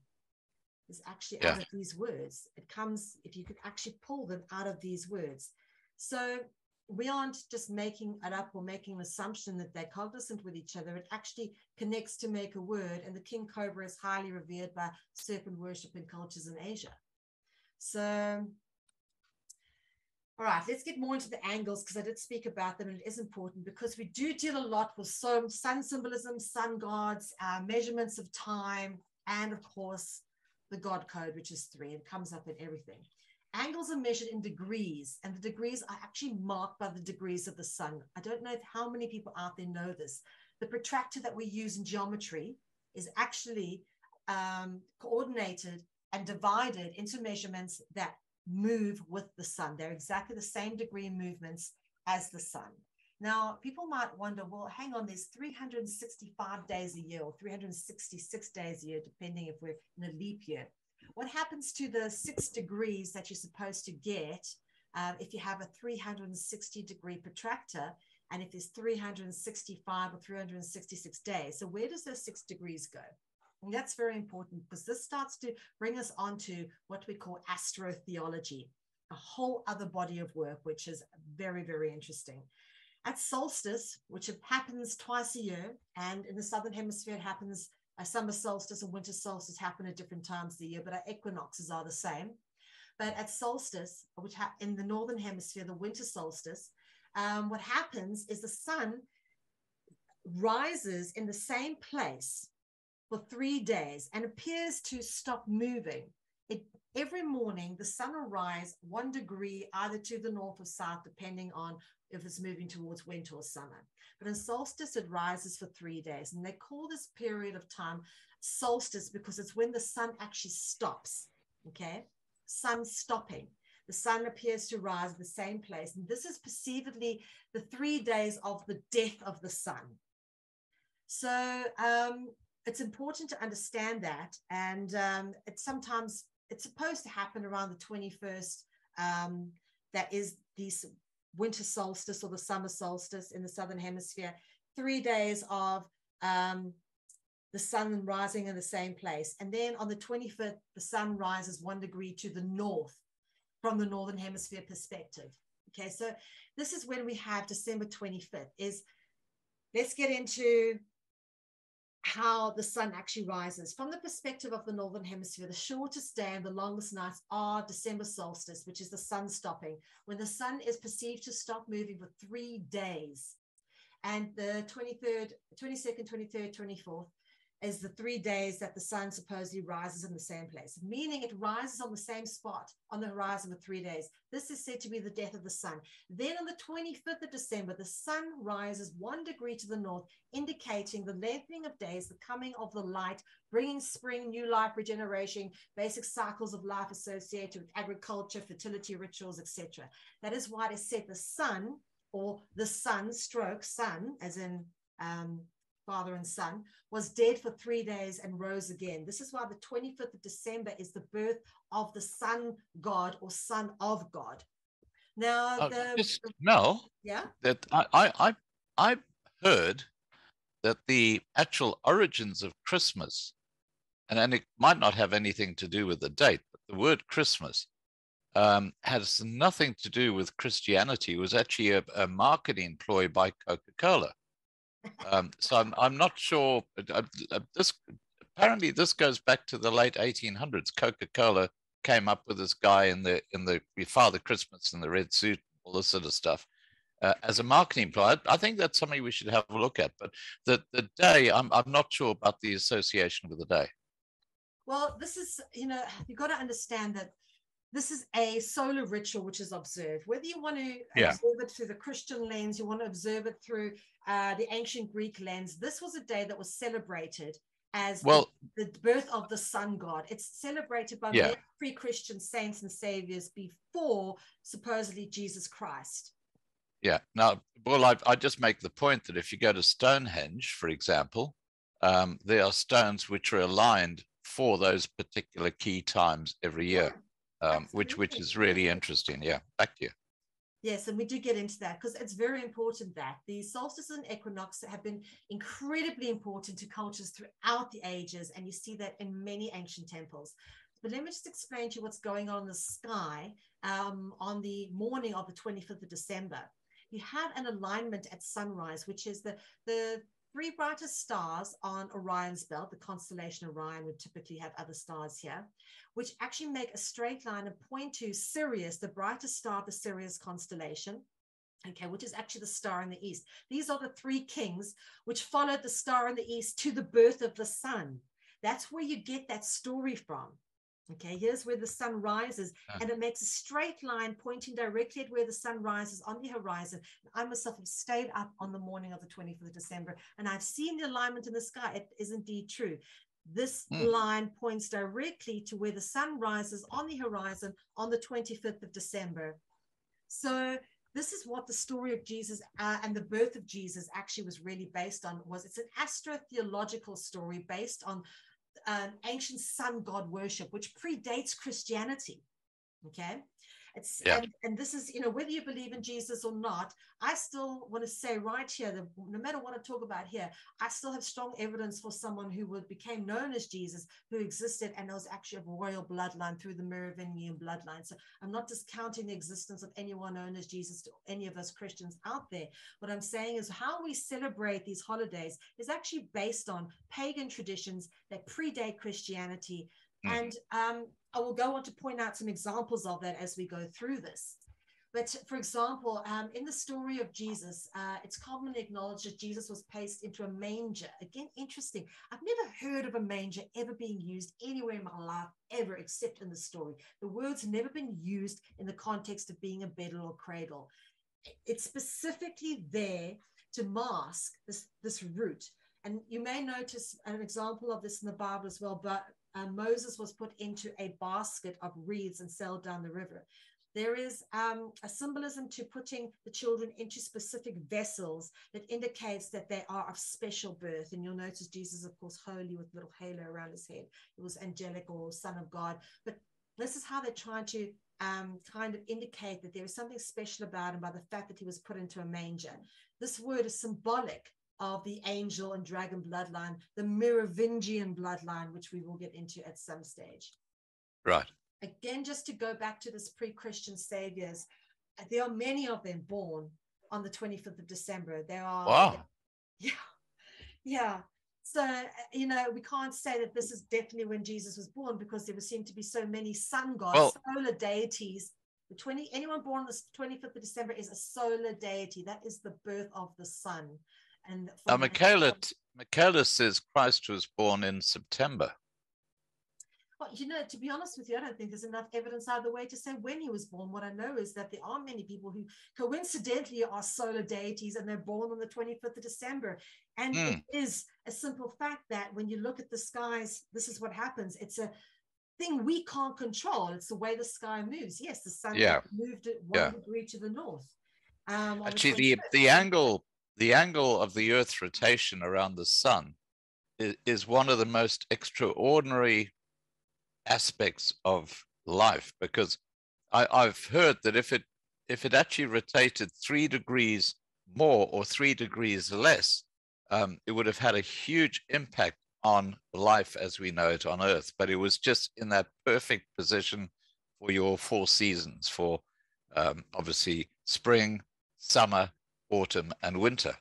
It's actually Yeah. out of these words. It comes, if you could actually pull them out of these words. So we aren't just making it up or making an assumption that they're cognizant with each other. It actually connects to make a word. And the king cobra is highly revered by serpent worship in cultures in Asia. So, all right, let's get more into the angles, because I did speak about them, and it is important because we do deal a lot with sun symbolism, sun gods, measurements of time, and of course, the God code, which is 3, and comes up in everything. Angles are measured in degrees, and the degrees are actually marked by the degrees of the sun. I don't know how many people out there know this. The protractor that we use in geometry is actually coordinated and divided into measurements that move with the sun. They're exactly the same degree movements as the sun. Now, people might wonder, well, hang on, there's 365 days a year or 366 days a year, depending if we're in a leap year. What happens to the 6 degrees that you're supposed to get if you have a 360-degree protractor, and if there's 365 or 366 days? So where does those 6 degrees go? And that's very important, because this starts to bring us onto what we call astrotheology, a whole other body of work, which is very, very interesting. At solstice, which happens twice a year, and in the Southern Hemisphere, it happens, a summer solstice and winter solstice happen at different times of the year, but our equinoxes are the same. But at solstice, which in the Northern Hemisphere, the winter solstice, what happens is the sun rises in the same place for 3 days and appears to stop moving. Every morning, the sun will rise 1 degree either to the north or south, depending on if it's moving towards winter or summer. But in solstice, it rises for 3 days. And they call this period of time solstice because it's when the sun actually stops, okay? Sun stopping. The sun appears to rise in the same place. And this is perceivedly the 3 days of the death of the sun. So it's important to understand that. And it's supposed to happen around the 21st. That is the winter solstice or the summer solstice in the Southern Hemisphere. 3 days of the sun rising in the same place. And then on the 25th, the sun rises 1 degree to the north from the Northern Hemisphere perspective. Okay, so this is when we have December 25th. Let's get into how the sun actually rises. From the perspective of the Northern Hemisphere, the shortest day and the longest nights are December solstice, which is the sun stopping, when the sun is perceived to stop moving for 3 days. And the 23rd, 22nd, 23rd, 24th is the 3 days that the sun supposedly rises in the same place, meaning it rises on the same spot on the horizon for 3 days. This is said to be the death of the sun. Then on the 25th of December, the sun rises 1 degree to the north, indicating the lengthening of days, the coming of the light, bringing spring, new life, regeneration, basic cycles of life associated with agriculture, fertility rituals, etc. That is why it is said the sun, or the sun stroke sun, as in father and son, was dead for 3 days and rose again. This is why the 25th of December is the birth of the sun god or son of God. Now, Mel, yeah, that I heard that the actual origins of Christmas, and it might not have anything to do with the date, but the word Christmas has nothing to do with Christianity. It was actually a marketing ploy by Coca-Cola. So I'm not sure. Apparently this goes back to the late 1800s. Coca-Cola came up with this guy in the Father Christmas in the red suit, all this sort of stuff, as a marketing ploy. I think that's something we should have a look at. But the day, I'm not sure about the association with the day. Well, this is, you've got to understand that this is a solar ritual which is observed. Whether you want to observe it through the Christian lens, you want to observe it through the ancient Greek lens, this was a day that was celebrated as the birth of the sun god. It's celebrated by many pre-Christian saints and saviors before supposedly Jesus Christ. Yeah. Now, well, I just make the point that if you go to Stonehenge, for example, there are stones which are aligned for those particular key times every year. Which is really interesting. Yeah, back to you. Yes, and we do get into that because it's very important that the solstices and equinox have been incredibly important to cultures throughout the ages, and you see that in many ancient temples. But let me just explain to you what's going on in the sky on the morning of the 25th of December. You have an alignment at sunrise, which is the three brightest stars on Orion's belt. The constellation Orion would typically have other stars here, which actually make a straight line and point to Sirius, the brightest star of the Sirius constellation, okay, which is actually the star in the east. These are the three kings which followed the star in the east to the birth of the sun. That's where you get that story from. Okay, here's where the sun rises, and it makes a straight line pointing directly at where the sun rises on the horizon. I myself have stayed up on the morning of the 25th of December, and I've seen the alignment in the sky. It is indeed true. This line points directly to where the sun rises on the horizon on the 25th of December. So this is what the story of Jesus and the birth of Jesus actually was really based on. It's an astrotheological story based on ancient sun god worship, which predates Christianity. Okay, and this is, whether you believe in Jesus or not, I still want to say right here that no matter what I talk about here, I still have strong evidence for someone who became known as Jesus, who existed and was actually of royal bloodline through the Merovingian bloodline. So I'm not discounting the existence of anyone known as Jesus to any of us Christians out there. What I'm saying is how we celebrate these holidays is actually based on pagan traditions that predate Christianity. And I will go on to point out some examples of that as we go through this. But for example, in the story of Jesus, it's commonly acknowledged that Jesus was placed into a manger. Again, interesting. I've never heard of a manger ever being used anywhere in my life, ever, except in the story. The word's never been used in the context of being a bed or cradle. It's specifically there to mask this root. And you may notice an example of this in the Bible as well, but Moses was put into a basket of reeds and sailed down the river. There is a symbolism to putting the children into specific vessels that indicates that they are of special birth. And you'll notice Jesus, of course, holy with little halo around his head. It was angelic or son of God. But this is how they're trying to kind of indicate that there is something special about him by the fact that he was put into a manger. This word is symbolic of the angel and dragon bloodline, the Merovingian bloodline, which we will get into at some stage. Right. Again, just to go back to this pre-Christian saviors, there are many of them born on the 25th of December. There are, wow. Yeah. So, we can't say that this is definitely when Jesus was born, because there seem to be so many sun gods, solar deities. Anyone born on the 25th of December is a solar deity. That is the birth of the sun. And Michaela says Christ was born in September. Well, to be honest with you, I don't think there's enough evidence either way to say when he was born. What I know is that there are many people who coincidentally are solar deities and they're born on the 25th of December. And it is a simple fact that when you look at the skies, this is what happens. It's a thing we can't control. It's the way the sky moves. Yes, the sun moved it 1 degree to the north. Actually, the angle of the Earth's rotation around the sun is one of the most extraordinary aspects of life, because I've heard that if it actually rotated 3 degrees more or 3 degrees less, it would have had a huge impact on life as we know it on Earth. But it was just in that perfect position for your 4 seasons, for obviously spring, summer, autumn, and winter.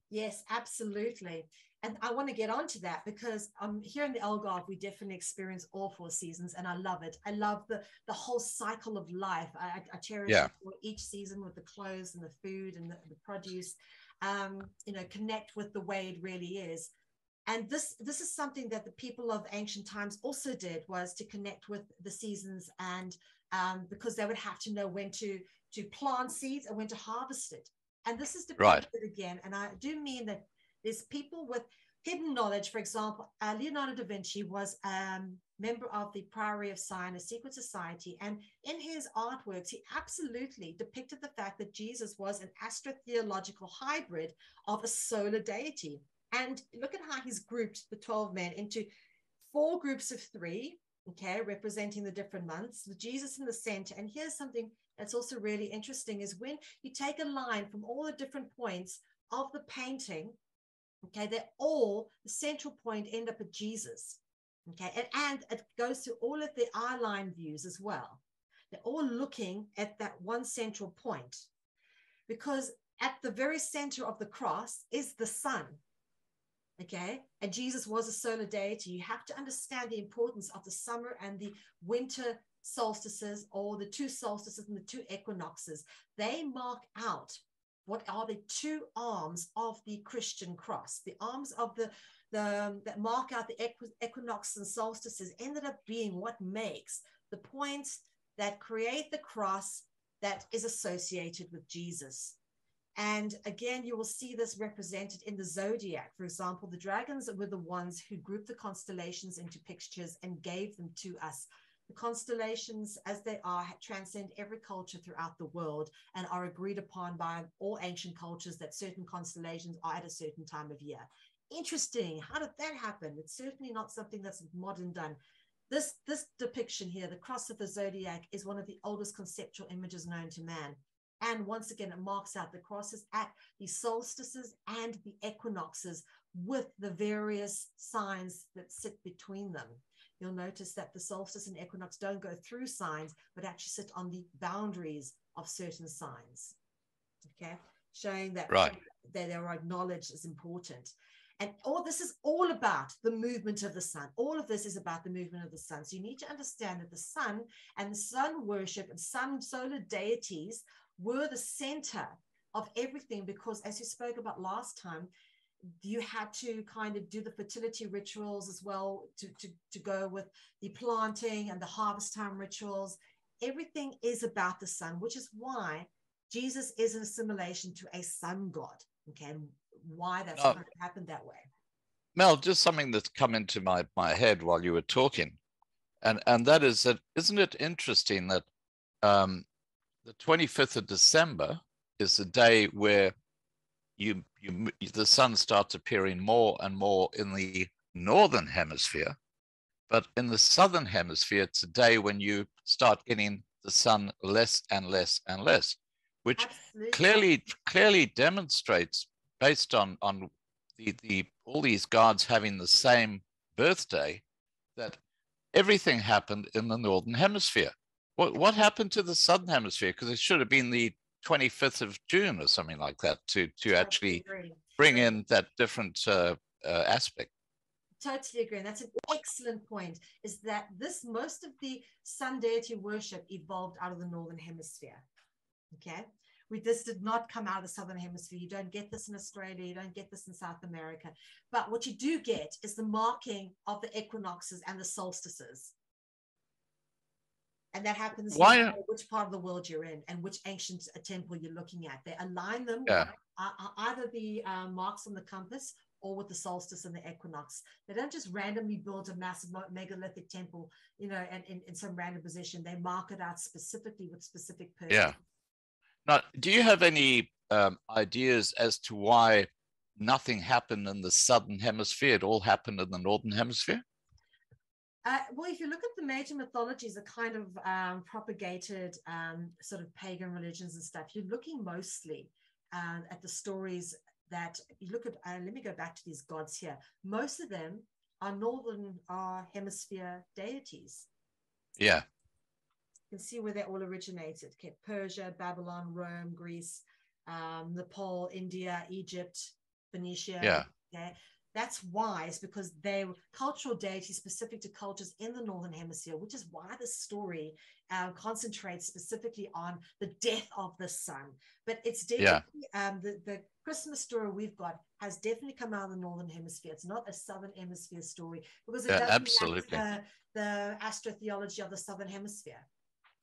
Yes, absolutely. And I want to get onto that because here in the Algarve, we definitely experience all 4 seasons, and I love it. I love the whole cycle of life. I cherish it for each season, with the clothes and the food and the produce, connect with the way it really is. And this is something that the people of ancient times also did, was to connect with the seasons, and because they would have to know when to plant seeds and when to harvest it. And this is depicted again. And I do mean that there's people with hidden knowledge. For example, Leonardo da Vinci was a member of the Priory of Sion, a secret society. And in his artworks, he absolutely depicted the fact that Jesus was an astrotheological hybrid of a solar deity. And look at how he's grouped the 12 men into 4 groups of 3, okay, representing the different months, with Jesus in the center. And here's something that's also really interesting is when you take a line from all the different points of the painting, okay, they're all, the central point end up at Jesus, okay, and it goes through all of the eye line views as well. They're all looking at that one central point, because at the very center of the cross is the sun, okay, and Jesus was a solar deity. You have to understand the importance of the summer and the winter solstices, or the two solstices and the two equinoxes. They mark out what are the two arms of the Christian cross. The arms of the that mark out the equinox and solstices ended up being what makes the points that create the cross that is associated with Jesus. And again, you will see this represented in the zodiac. For example, the dragons were the ones who grouped the constellations into pictures and gave them to us. The constellations, as they are, transcend every culture throughout the world and are agreed upon by all ancient cultures that certain constellations are at a certain time of year. Interesting. How did that happen? It's certainly not something that's modern done. This depiction here, the cross of the zodiac, is one of the oldest conceptual images known to man. And once again, it marks out the crosses at the solstices and the equinoxes with the various signs that sit between them. You'll notice that the solstice and equinox don't go through signs, but actually sit on the boundaries of certain signs, okay? Showing that, right, that they are acknowledged as important. And all this is all about the movement of the sun. All of this is about the movement of the sun. So you need to understand that the sun and the sun worship and sun solar deities were the center of everything, because as you spoke about last time, you had to kind of do the fertility rituals as well to go with the planting and the harvest time rituals. Everything is about the sun, which is why Jesus is an assimilation to a sun god, okay, and why that's kind of happened that way. Mel, just something that's come into my head while you were talking, and that is that, isn't it interesting that the 25th of December is the day where the sun starts appearing more and more in the northern hemisphere, but in the southern hemisphere, it's a day when you start getting the sun less and less and less, which clearly demonstrates, based on the all these gods having the same birthday, that everything happened in the northern hemisphere. What happened to the southern hemisphere? Because it should have been the 25th of June or something like that to actually bring in that different aspect. Totally agree. And that's an excellent point, is that most of the sun deity worship evolved out of the northern hemisphere. Okay. This did not come out of the southern hemisphere. You don't get this in Australia. You don't get this in South America. But what you do get is the marking of the equinoxes and the solstices. And that happens no matter which part of the world you're in and which ancient temple you're looking at. They align them with either the marks on the compass or with the solstice and the equinox. They don't just randomly build a massive megalithic temple, you know, and in some random position. They mark it out specifically with specific purpose. Yeah. Now, do you have any ideas as to why nothing happened in the southern hemisphere? It all happened in the northern hemisphere? Well, if you look at the major mythologies that kind of propagated sort of pagan religions and stuff, you're looking mostly at the stories that you look at. Let me go back to these gods here. Most of them are northern hemisphere deities. Yeah. You can see where they all originated. Okay, Persia, Babylon, Rome, Greece, Nepal, India, Egypt, Phoenicia. Yeah. Okay. That's why, it's because they were cultural deities specific to cultures in the northern hemisphere, which is why the story concentrates specifically on the death of the sun. But it's definitely the Christmas story we've got has definitely come out of the northern hemisphere. It's not a southern hemisphere story, because it doesn't match the astrotheology of the southern hemisphere.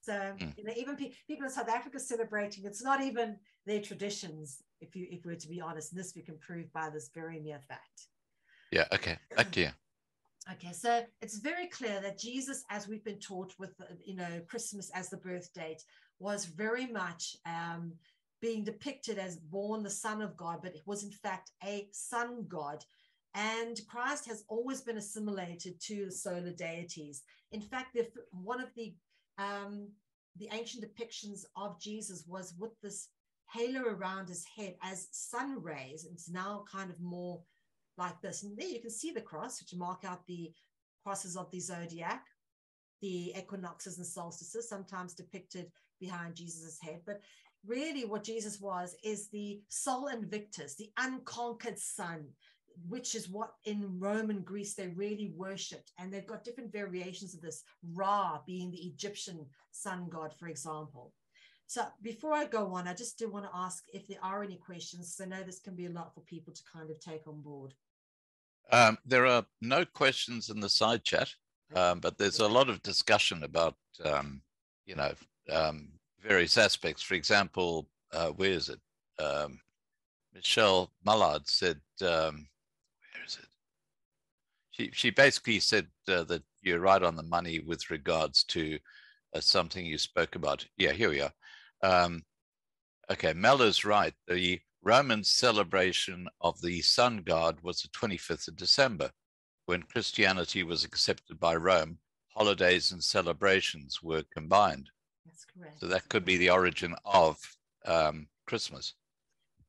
So you know, even people in South Africa celebrating, it's not even their traditions, if we're to be honest. And this we can prove by this very mere fact. Yeah, okay, back to you. Okay, so it's very clear that Jesus, as we've been taught with, you know, Christmas as the birth date, was very much being depicted as born the Son of God, but it was in fact a sun god. And Christ has always been assimilated to the solar deities. In fact, one of the the ancient depictions of Jesus was with this halo around his head as sun rays. It's now kind of more like this. And there you can see the cross, which mark out the crosses of the zodiac, the equinoxes and solstices, sometimes depicted behind Jesus's head. But really what Jesus was is the sol invictus, the unconquered sun, which is what in Roman Greece they really worshipped. And they've got different variations of this, Ra being the Egyptian sun god, for example. So before I go on, I just do want to ask if there are any questions, because I know this can be a lot for people to kind of take on board. There are no questions in the side chat, but there's a lot of discussion about, you know, various aspects. For example, where is it? Michelle Mullard said, where is it? She basically said that you're right on the money with regards to something you spoke about. Yeah, here we are. Okay, Mel is right. The Roman celebration of the sun god was the 25th of December. When Christianity was accepted by Rome, holidays and celebrations were combined. That's correct. So that could be the origin of Christmas.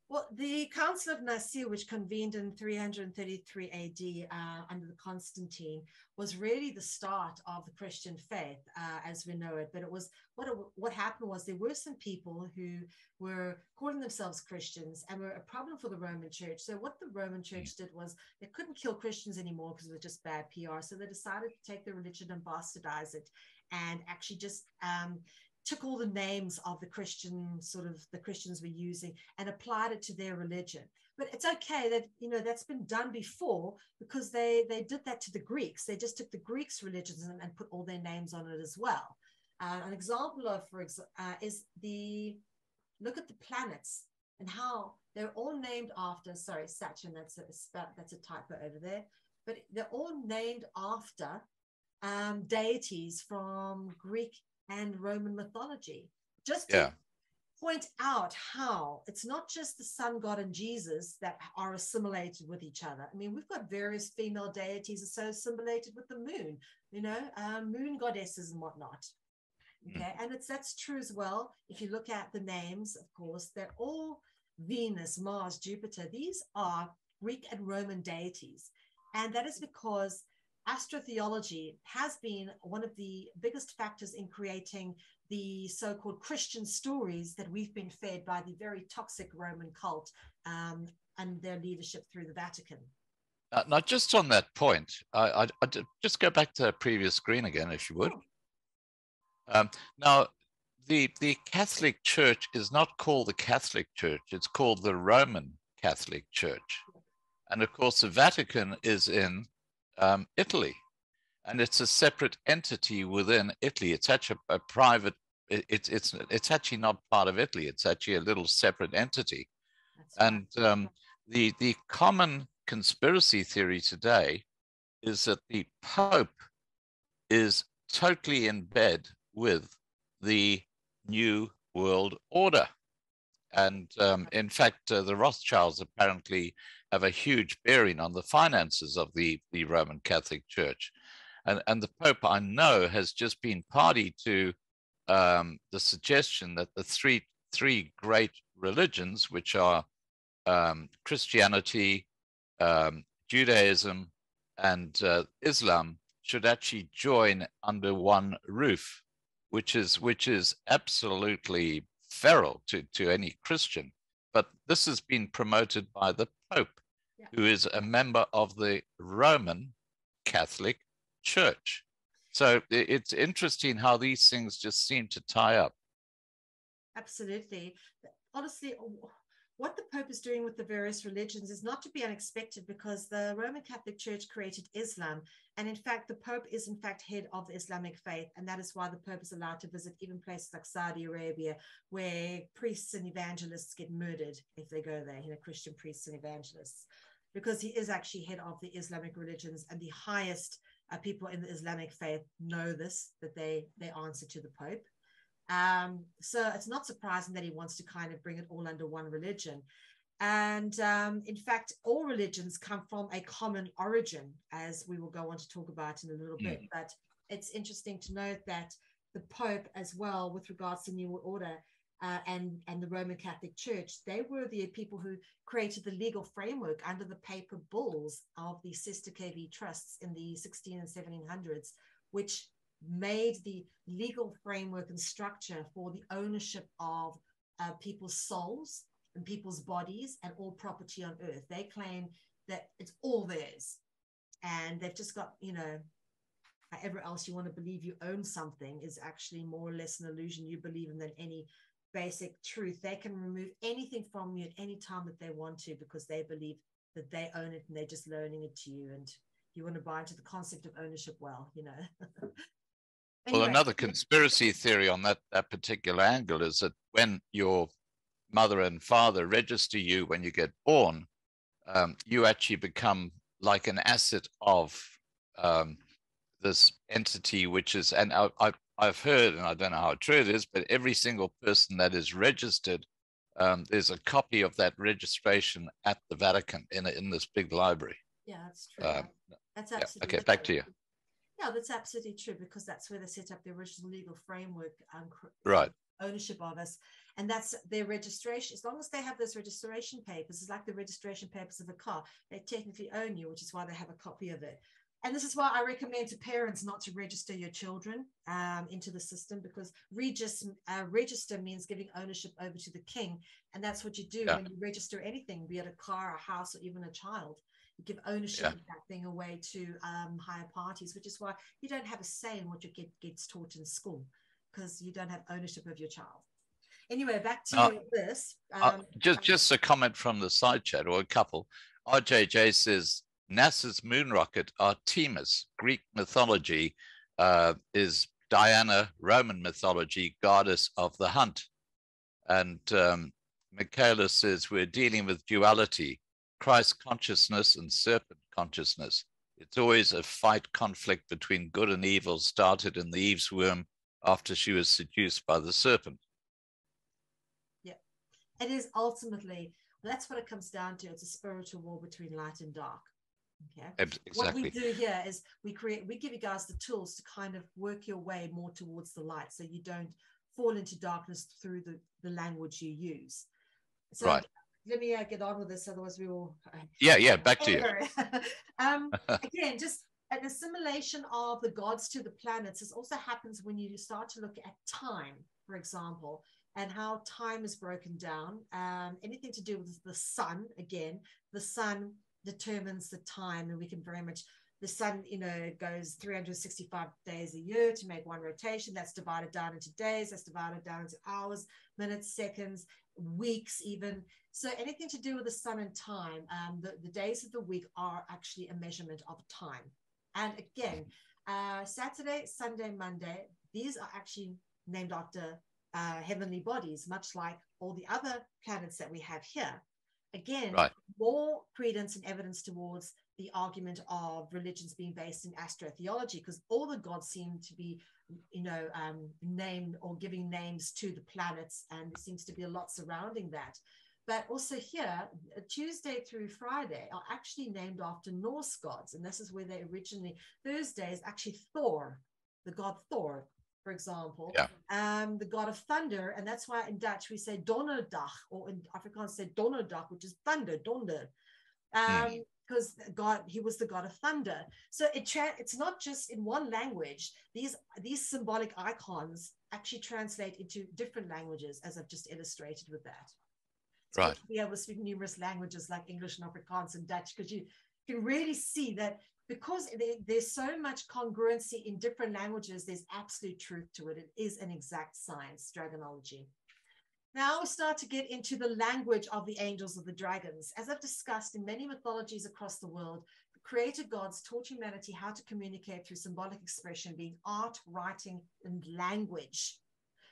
Well, the Council of Nicaea, which convened in 333 AD under the Constantine, was really the start of the Christian faith as we know it. But it was what happened was there were some people who were calling themselves Christians and were a problem for the Roman Church. So what the Roman Church did was they couldn't kill Christians anymore because it was just bad PR. So they decided to take the religion and bastardize it, and actually just took all the names of the Christians were using and applied it to their religion. But it's okay that, you know, that's been done before, because they did that to the Greeks. They just took the Greeks' religions and put all their names on it as well. An example of, is look at the planets and how they're all named after, sorry, Saturn, that's a typo over there, but they're all named after deities from Greek and Roman mythology, just to point out how it's not just the sun god and Jesus that are assimilated with each other. I mean, we've got various female deities assimilated with the moon, you know, moon goddesses and whatnot. Okay, and that's true as well. If you look at the names, of course, they're all Venus, Mars, Jupiter. These are Greek and Roman deities, and that is because astrotheology has been one of the biggest factors in creating the so-called Christian stories that we've been fed by the very toxic Roman cult and their leadership through the Vatican. Now, just on that point, I'd just go back to the previous screen again, if you would. Now, the Catholic Church is not called the Catholic Church. It's called the Roman Catholic Church. And of course, the Vatican is in Italy, and it's a separate entity within Italy. It's actually a private. It's actually not part of Italy. It's actually a little separate entity. That's right. And the common conspiracy theory today is that the Pope is totally in bed with the New World Order. And in fact, the Rothschilds apparently have a huge bearing on the finances of the Roman Catholic Church. And the Pope, I know, has just been party to the suggestion that the three great religions, which are Christianity, Judaism, and Islam, should actually join under one roof, which is absolutely feral to any Christian. But this has been promoted by the Pope, who is a member of the Roman Catholic Church. So it's interesting how these things just seem to tie up. Absolutely. Honestly, what the Pope is doing with the various religions is not to be unexpected, because the Roman Catholic Church created Islam. And in fact, the Pope is in fact head of the Islamic faith. And that is why the Pope is allowed to visit even places like Saudi Arabia, where priests and evangelists get murdered if they go there, you know, Christian priests and evangelists, because he is actually head of the Islamic religions, and the highest people in the Islamic faith know this, that they answer to the Pope. So it's not surprising that he wants to kind of bring it all under one religion. And in fact, all religions come from a common origin, as we will go on to talk about in a little bit. But it's interesting to note that the Pope as well with regards to New Order and the Roman Catholic Church. They were the people who created the legal framework under the papal bulls of the Sister KV trusts in the 16 and 1700s, which made the legal framework and structure for the ownership of people's souls and people's bodies and all property on earth. They claim that it's all theirs, and they've just got, you know, however else you want to believe you own something is actually more or less an illusion you believe in than any basic truth. They can remove anything from you at any time that they want to, because they believe that they own it and they're just loaning it to you, and you want to buy into the concept of ownership, well, you know. Anyway. Well, another conspiracy theory on that particular angle is that when your mother and father register you when you get born, you actually become like an asset of this entity, which is, and I've heard, and I don't know how true it is, but every single person that is registered, there's a copy of that registration at the Vatican in this big library. Yeah, that's true. That's absolutely okay. true. Back to you. Yeah, that's absolutely true, because that's where they set up the original legal framework, right? Ownership of us, and that's their registration. As long as they have those registration papers, it's like the registration papers of a car. They technically own you, which is why they have a copy of it. And this is why I recommend to parents not to register your children into the system, because register means giving ownership over to the king. And that's what you do when you register anything, be it a car, a house, or even a child. You give ownership of that thing away to higher parties, which is why you don't have a say in what your kid gets taught in school, because you don't have ownership of your child. Anyway, back to this. Just a comment from the side chat, or a couple. RJJ says, NASA's moon rocket Artemis, Greek mythology, is Diana, Roman mythology, goddess of the hunt. And Michaela says, we're dealing with duality, Christ consciousness and serpent consciousness. It's always a fight conflict between good and evil, started in the Eve's womb after she was seduced by the serpent. Yeah, it is ultimately, that's what it comes down to. It's a spiritual war between light and dark. Okay. Exactly. What we do here is we give you guys the tools to kind of work your way more towards the light, so you don't fall into darkness through the language you use. So right. Let me get on with this, otherwise we will. Back to you. Again, just an assimilation of the gods to the planets. This also happens when you start to look at time, for example, and how time is broken down. Anything to do with the sun, again, the sun determines the time, and we can very much, the sun, you know, goes 365 days a year to make one rotation. That's divided down into days, that's divided down into hours, minutes, seconds, weeks even. So anything to do with the sun and time, the days of the week are actually a measurement of time. And again, Saturday, Sunday, Monday, these are actually named after heavenly bodies, much like all the other planets that we have here. Again, more credence and evidence towards the argument of religions being based in astrotheology, because all the gods seem to be, you know, named or giving names to the planets, and there seems to be a lot surrounding that. But also here, Tuesday through Friday are actually named after Norse gods, and this is where they originally, Thursday is actually Thor, the god Thor, for example, the god of thunder, and that's why in Dutch we say donderdag, or in Afrikaans say donderdag, which is thunder, donder, because God, he was the god of thunder. So it's not just in one language. These symbolic icons actually translate into different languages, as I've just illustrated with that. It's good to be able to speak numerous languages like English and Afrikaans and Dutch, because you can really see that because there's so much congruency in different languages, there's absolute truth to it. It is an exact science, dragonology. Now we start to get into the language of the angels of the dragons. As I've discussed in many mythologies across the world, the creator gods taught humanity how to communicate through symbolic expression, being art, writing, and language.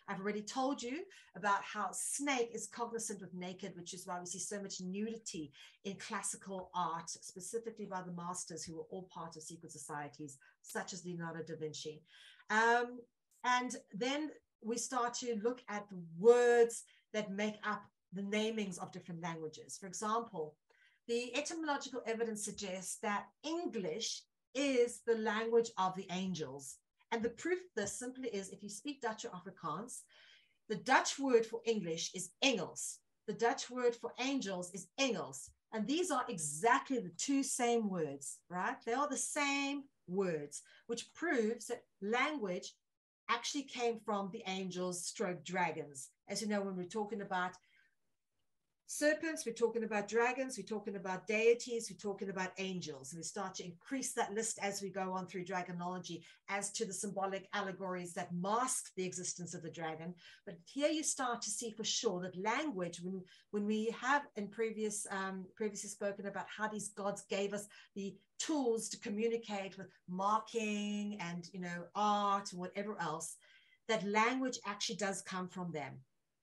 I've already told you about how Snake is cognizant with naked, which is why we see so much nudity in classical art, specifically by the masters who were all part of secret societies, such as Leonardo da Vinci. And then we start to look at the words that make up the namings of different languages. For example, the etymological evidence suggests that English is the language of the angels, And the proof of this simply is, if you speak Dutch or Afrikaans, the Dutch word for English is engels. The Dutch word for angels is engels. And these are exactly the two same words, right? They are the same words, which proves that language actually came from the angels stroke dragons. As you know, when we're talking about serpents, we're talking about dragons, we're talking about deities, we're talking about angels. And we start to increase that list as we go on through Dragonology as to the symbolic allegories that mask the existence of the dragon. But here you start to see for sure that language, when we have in previously spoken about how these gods gave us the tools to communicate with marking and, you know, art and whatever else, that language actually does come from them.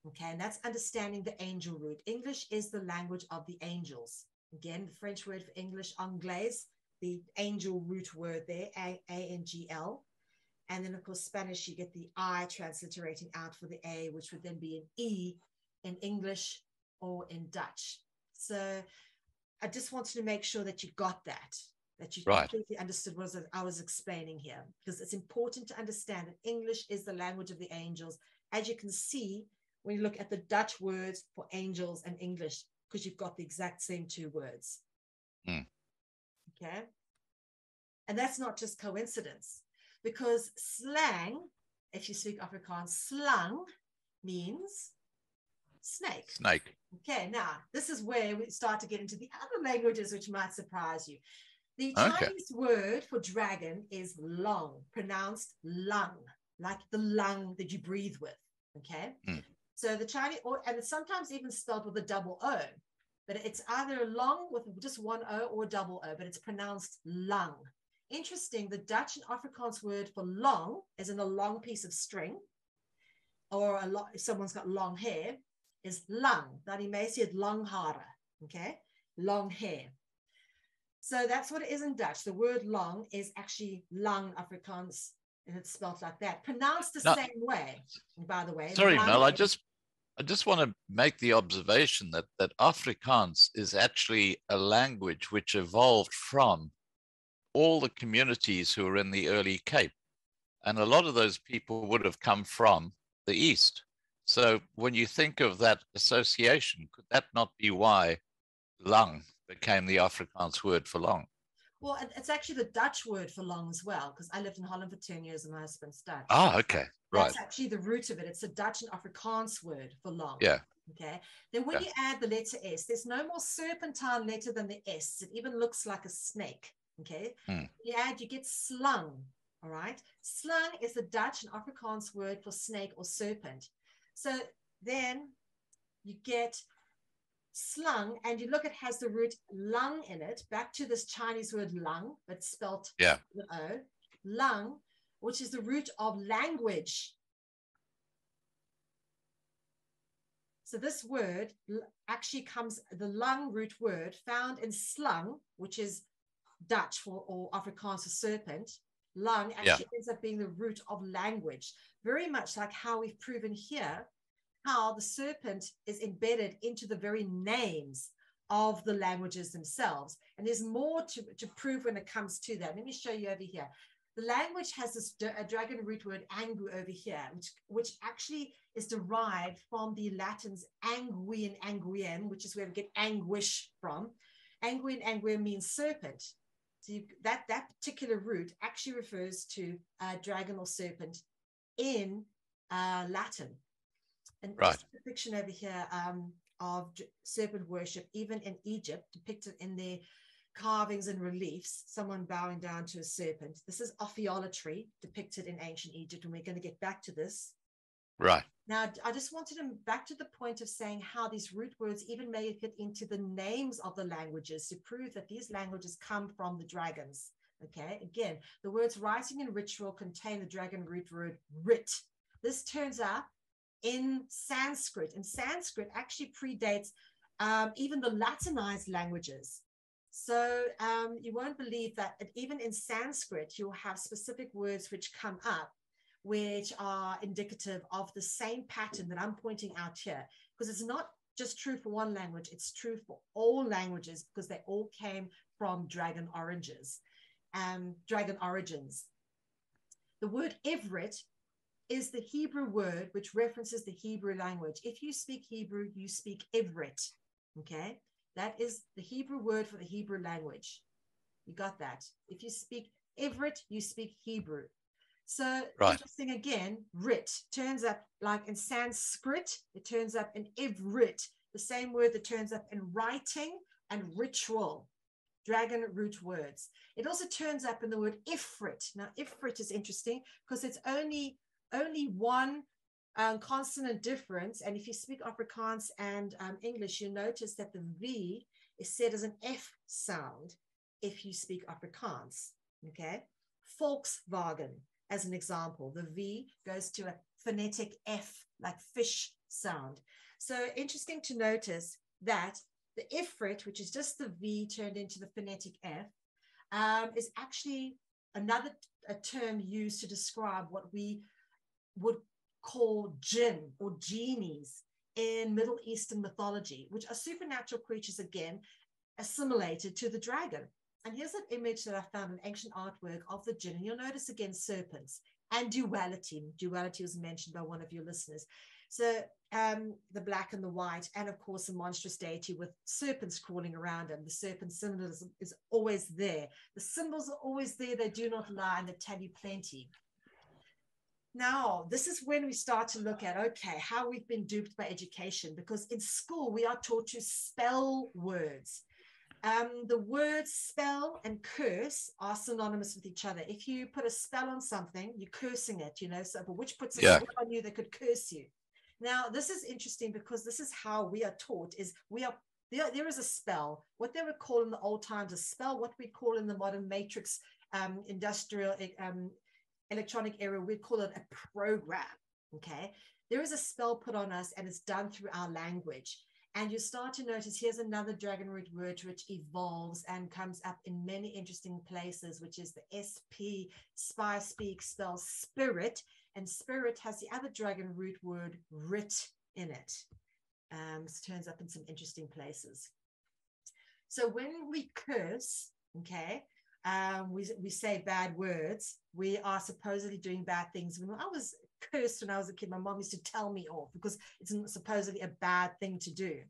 Okay, and that's understanding the angel root. English is the language of the angels. Again, the French word for English, anglaise, the angel root word there, A-N-G-L. And then, of course, Spanish, you get the I transliterating out for the A, which would then be an E in English or in Dutch. So I just wanted to make sure that you got that you completely understood what I was explaining here, because it's important to understand that English is the language of the angels. As you can see, when you look at the Dutch words for angels and English, because you've got the exact same two words. Okay. And that's not just coincidence, because slang, if you speak Afrikaans, slang means snake. Snake. Okay. Now, this is where we start to get into the other languages, which might surprise you. The Chinese word for dragon is long, pronounced lung, like the lung that you breathe with. Okay. So the Chinese, and it's sometimes even spelled with a double O, but it's either long with just one O or double O, but it's pronounced lung. Interesting, the Dutch and Afrikaans word for long, as in a long piece of string, or if someone's got long hair, is lang. Dat die meisie het lang hare, okay? Long hair. So that's what it is in Dutch. The word long is actually lang Afrikaans, and it's spelled like that. Pronounced the same way, by the way. Sorry, Mel, I just want to make the observation that Afrikaans is actually a language which evolved from all the communities who were in the early Cape. And a lot of those people would have come from the East. So when you think of that association, could that not be why lang became the Afrikaans word for long? Well, it's actually the Dutch word for long as well, because I lived in Holland for 10 years and my husband's Dutch. Ah, okay. Right. That's actually the root of it. It's a Dutch and Afrikaans word for long. Yeah. Okay. Then when you add the letter S, there's no more serpentine letter than the S. It even looks like a snake. Okay. You get slung. All right. Slung is the Dutch and Afrikaans word for snake or serpent. So then you get slung, and you look, it has the root lung in it, back to this Chinese word lung, but spelt with O, lung, which is the root of language. So this word actually comes, the lung root word found in slung, which is Dutch for, or Afrikaans for serpent, lung actually ends up being the root of language, very much like how we've proven here how the serpent is embedded into the very names of the languages themselves. And there's more to prove when it comes to that. Let me show you over here. The language has this dragon root word angu over here, which actually is derived from the Latins angui and anguiem, which is where we get anguish from. Angui and anguiem means serpent. So that particular root actually refers to dragon or serpent in Latin. And this depiction over here of serpent worship, even in Egypt, depicted in their carvings and reliefs, someone bowing down to a serpent. This is ophiolatry depicted in ancient Egypt, and we're going to get back to this. Right. Now, I just wanted to back to the point of saying how these root words even make it into the names of the languages to prove that these languages come from the dragons. Okay, again, the words writing and ritual contain the dragon root word writ. This turns out in Sanskrit, and Sanskrit actually predates even the Latinized languages. So you won't believe that even in Sanskrit, you'll have specific words which come up, which are indicative of the same pattern that I'm pointing out here, because it's not just true for one language, it's true for all languages, because they all came from dragon origins. The word Ivrit is the Hebrew word which references the Hebrew language. If you speak Hebrew, you speak Ivrit. Okay, that is the Hebrew word for the Hebrew language. You got that? If you speak Ivrit, you speak Hebrew. So interesting again, Rit turns up like in Sanskrit, it turns up in Ivrit, the same word that turns up in writing and ritual, dragon root words. It also turns up in the word Ifrit. Now, Ifrit is interesting because it's only one consonant difference. And if you speak Afrikaans and English, you notice that the V is said as an F sound if you speak Afrikaans. Okay, Volkswagen, as an example, the V goes to a phonetic F, like fish sound. So interesting to notice that the Ifrit, which is just the V turned into the phonetic F, is actually another term used to describe what we would call jinn or genies in Middle Eastern mythology, which are supernatural creatures, again, assimilated to the dragon. And here's an image that I found in ancient artwork of the jinn. And you'll notice again serpents and duality. Duality was mentioned by one of your listeners. So the black and the white, and of course a monstrous deity with serpents crawling around him. The serpent symbolism is always there. The symbols are always there. They do not lie, and they tell you plenty. Now, this is when we start to look at, okay, how we've been duped by education, because in school we are taught to spell words. The words spell and curse are synonymous with each other. If you put a spell on something, you're cursing it, you know, so but which puts a spell on you that could curse you. Now, this is interesting because this is how we are taught, is there is a spell. What they would call in the old times a spell, what we call in the modern matrix industrial electronic era, we'd call it a program, okay? There is a spell put on us, and it's done through our language. And you start to notice here's another dragon root word which evolves and comes up in many interesting places, which is the SP, spy, speak, spell, spirit. And spirit has the other dragon root word writ in it. So it turns up in some interesting places. So when we curse, okay, we say bad words, we are supposedly doing bad things. When I was cursed when I was a kid, my mom used to tell me off because it's supposedly a bad thing to do.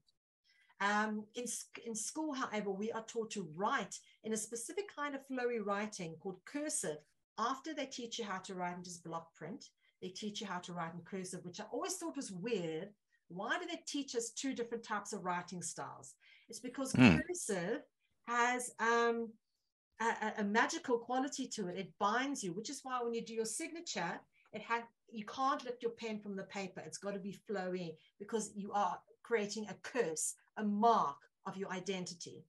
In school, however, we are taught to write in a specific kind of flowy writing called cursive. After they teach you how to write in just block print, they teach you how to write in cursive, which I always thought was weird. Why do they teach us two different types of writing styles? It's because cursive has a magical quality to it. It binds you, which is why when you do your signature, you can't lift your pen from the paper. It's got to be flowy because you are creating a curse, a mark of your identity.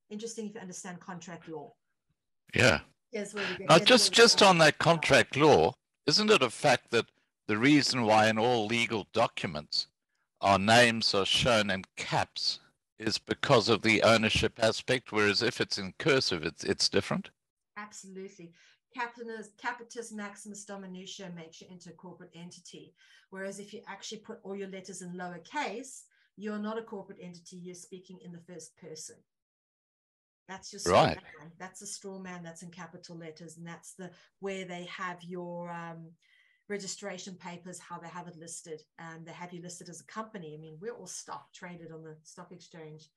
Interesting if you understand contract law. Yeah. Yes, where we get now, just on that contract law, isn't it a fact that the reason why in all legal documents our names are shown in caps is because of the ownership aspect, whereas if it's in cursive, it's different? Absolutely. Capitis maximus dominutio makes you into a corporate entity. Whereas if you actually put all your letters in lowercase, you're not a corporate entity. You're speaking in the first person. That's your straw man. That's a straw man that's in capital letters. And that's where they have your registration papers, how they have it listed. And they have you listed as a company. I mean, we're all stock traded on the stock exchange.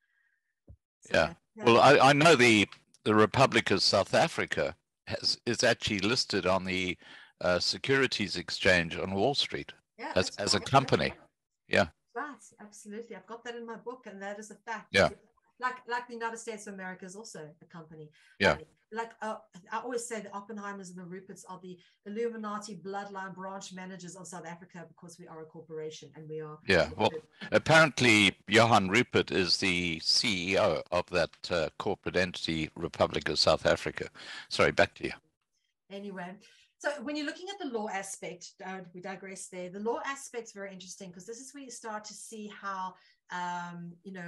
So, Well, I know the Republic of South Africa is actually listed on the Securities Exchange on Wall Street as a company. Yeah. Right, absolutely. I've got that in my book, and that is a fact. Yeah. Like the United States of America is also a company. Yeah. I always say the Oppenheimers and the Ruperts are the Illuminati bloodline branch managers of South Africa because we are a corporation and we are. Yeah. Well, apparently Johan Rupert is the CEO of that corporate entity, Republic of South Africa. Sorry, back to you. Anyway. So when you're looking at the law aspect, we digress there. The law aspect's very interesting because this is where you start to see how,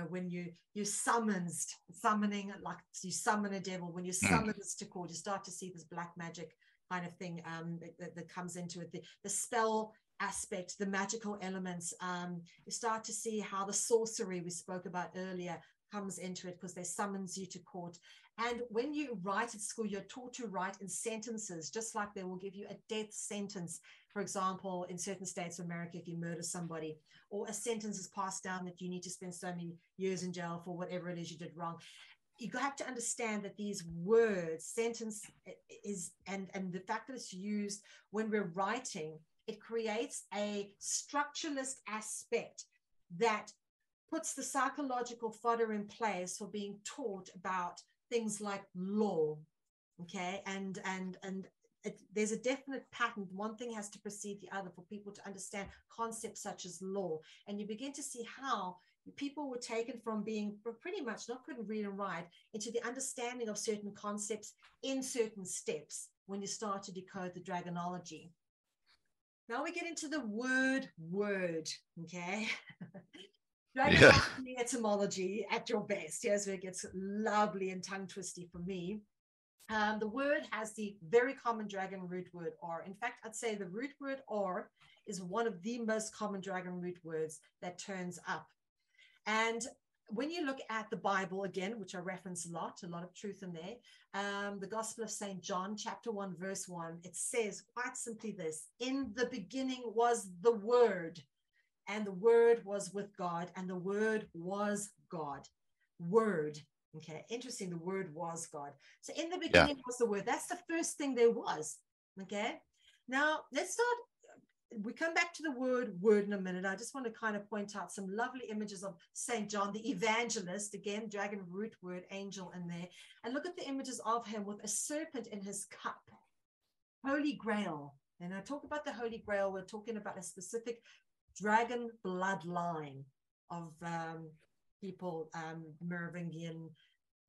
when you're summoning, like you summon a devil, when you summon this to court, you start to see this black magic kind of thing that comes into it. The spell aspect, the magical elements, you start to see how the sorcery we spoke about earlier comes into it because they summons you to court. And when you write at school, you're taught to write in sentences, just like they will give you a death sentence, for example, in certain states of America, if you murder somebody, or a sentence is passed down that you need to spend so many years in jail for whatever it is you did wrong. You have to understand that these words, sentence is, and the fact that it's used when we're writing, it creates a structuralist aspect that puts the psychological fodder in place for being taught about things like law, okay? And there's a definite pattern. One thing has to precede the other for people to understand concepts such as law. And you begin to see how people were taken from being pretty much not couldn't read and write into the understanding of certain concepts in certain steps when you start to decode the Dragonology. Now we get into the word, okay? Dragonology, etymology at your best. Here's where it gets lovely and tongue twisty for me. The word has the very common dragon root word or. In fact, I'd say the root word or is one of the most common dragon root words that turns up. And when you look at the Bible again, which I reference a lot of truth in there, the Gospel of St. John, chapter 1, verse 1, it says quite simply this: in the beginning was the Word, and the Word was with God, and the Word was God. Word. Okay, interesting. The Word was God. So in the beginning was the Word. That's the first thing there was. Okay. Now let's start. We come back to the word in a minute. I just want to kind of point out some lovely images of St. John, the evangelist, again, dragon root word, angel in there. And look at the images of him with a serpent in his cup. Holy Grail. And I talk about the Holy Grail, we're talking about a specific dragon bloodline of people, Merovingian.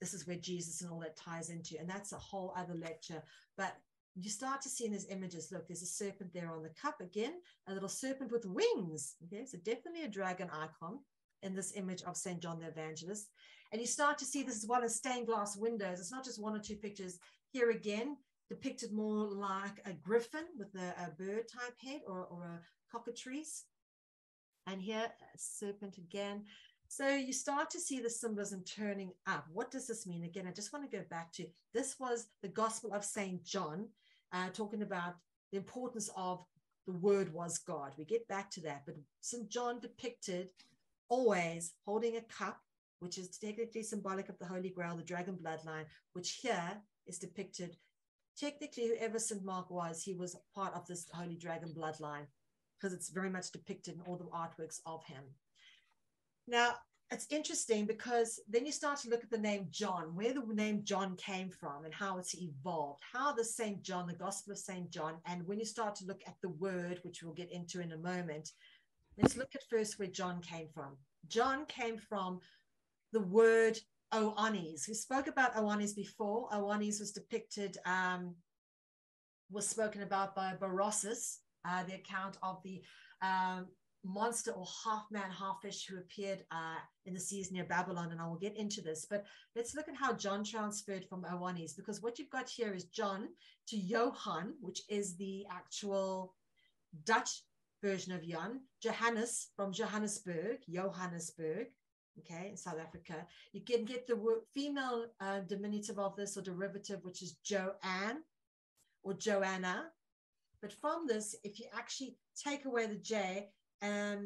This is where Jesus and all that ties into. And that's a whole other lecture. But you start to see in his images, look, there's a serpent there on the cup again, a little serpent with wings. Okay, so definitely a dragon icon in this image of St. John the Evangelist. And you start to see this as well as stained glass windows. It's not just one or two pictures. Here again, depicted more like a griffin with a bird type head or a cockatrice. And here, a serpent again. So you start to see the symbolism turning up. What does this mean? Again, I just want to go back to, this was the Gospel of St. John, talking about the importance of the Word was God. We get back to that. But St. John depicted always holding a cup, which is technically symbolic of the Holy Grail, the dragon bloodline, which here is depicted. Technically, whoever St. Mark was, he was part of this Holy Dragon bloodline, because it's very much depicted in all the artworks of him. Now, it's interesting because then you start to look at the name John, where the name John came from and how it's evolved, how the St. John, the Gospel of St. John, and when you start to look at the word, which we'll get into in a moment, let's look at first where John came from. John came from the word Oannes. We spoke about Oannes before. Oannes was depicted, was spoken about by Berossus, the account of the monster or half man, half fish who appeared in the seas near Babylon, and I will get into this. But let's look at how John transferred from Oannes, because what you've got here is John to Johann, which is the actual Dutch version of Jan. Johannes from Johannesburg, okay, in South Africa. You can get the word female diminutive of this or derivative, which is Joanne or Joanna. But from this, if you actually take away the J,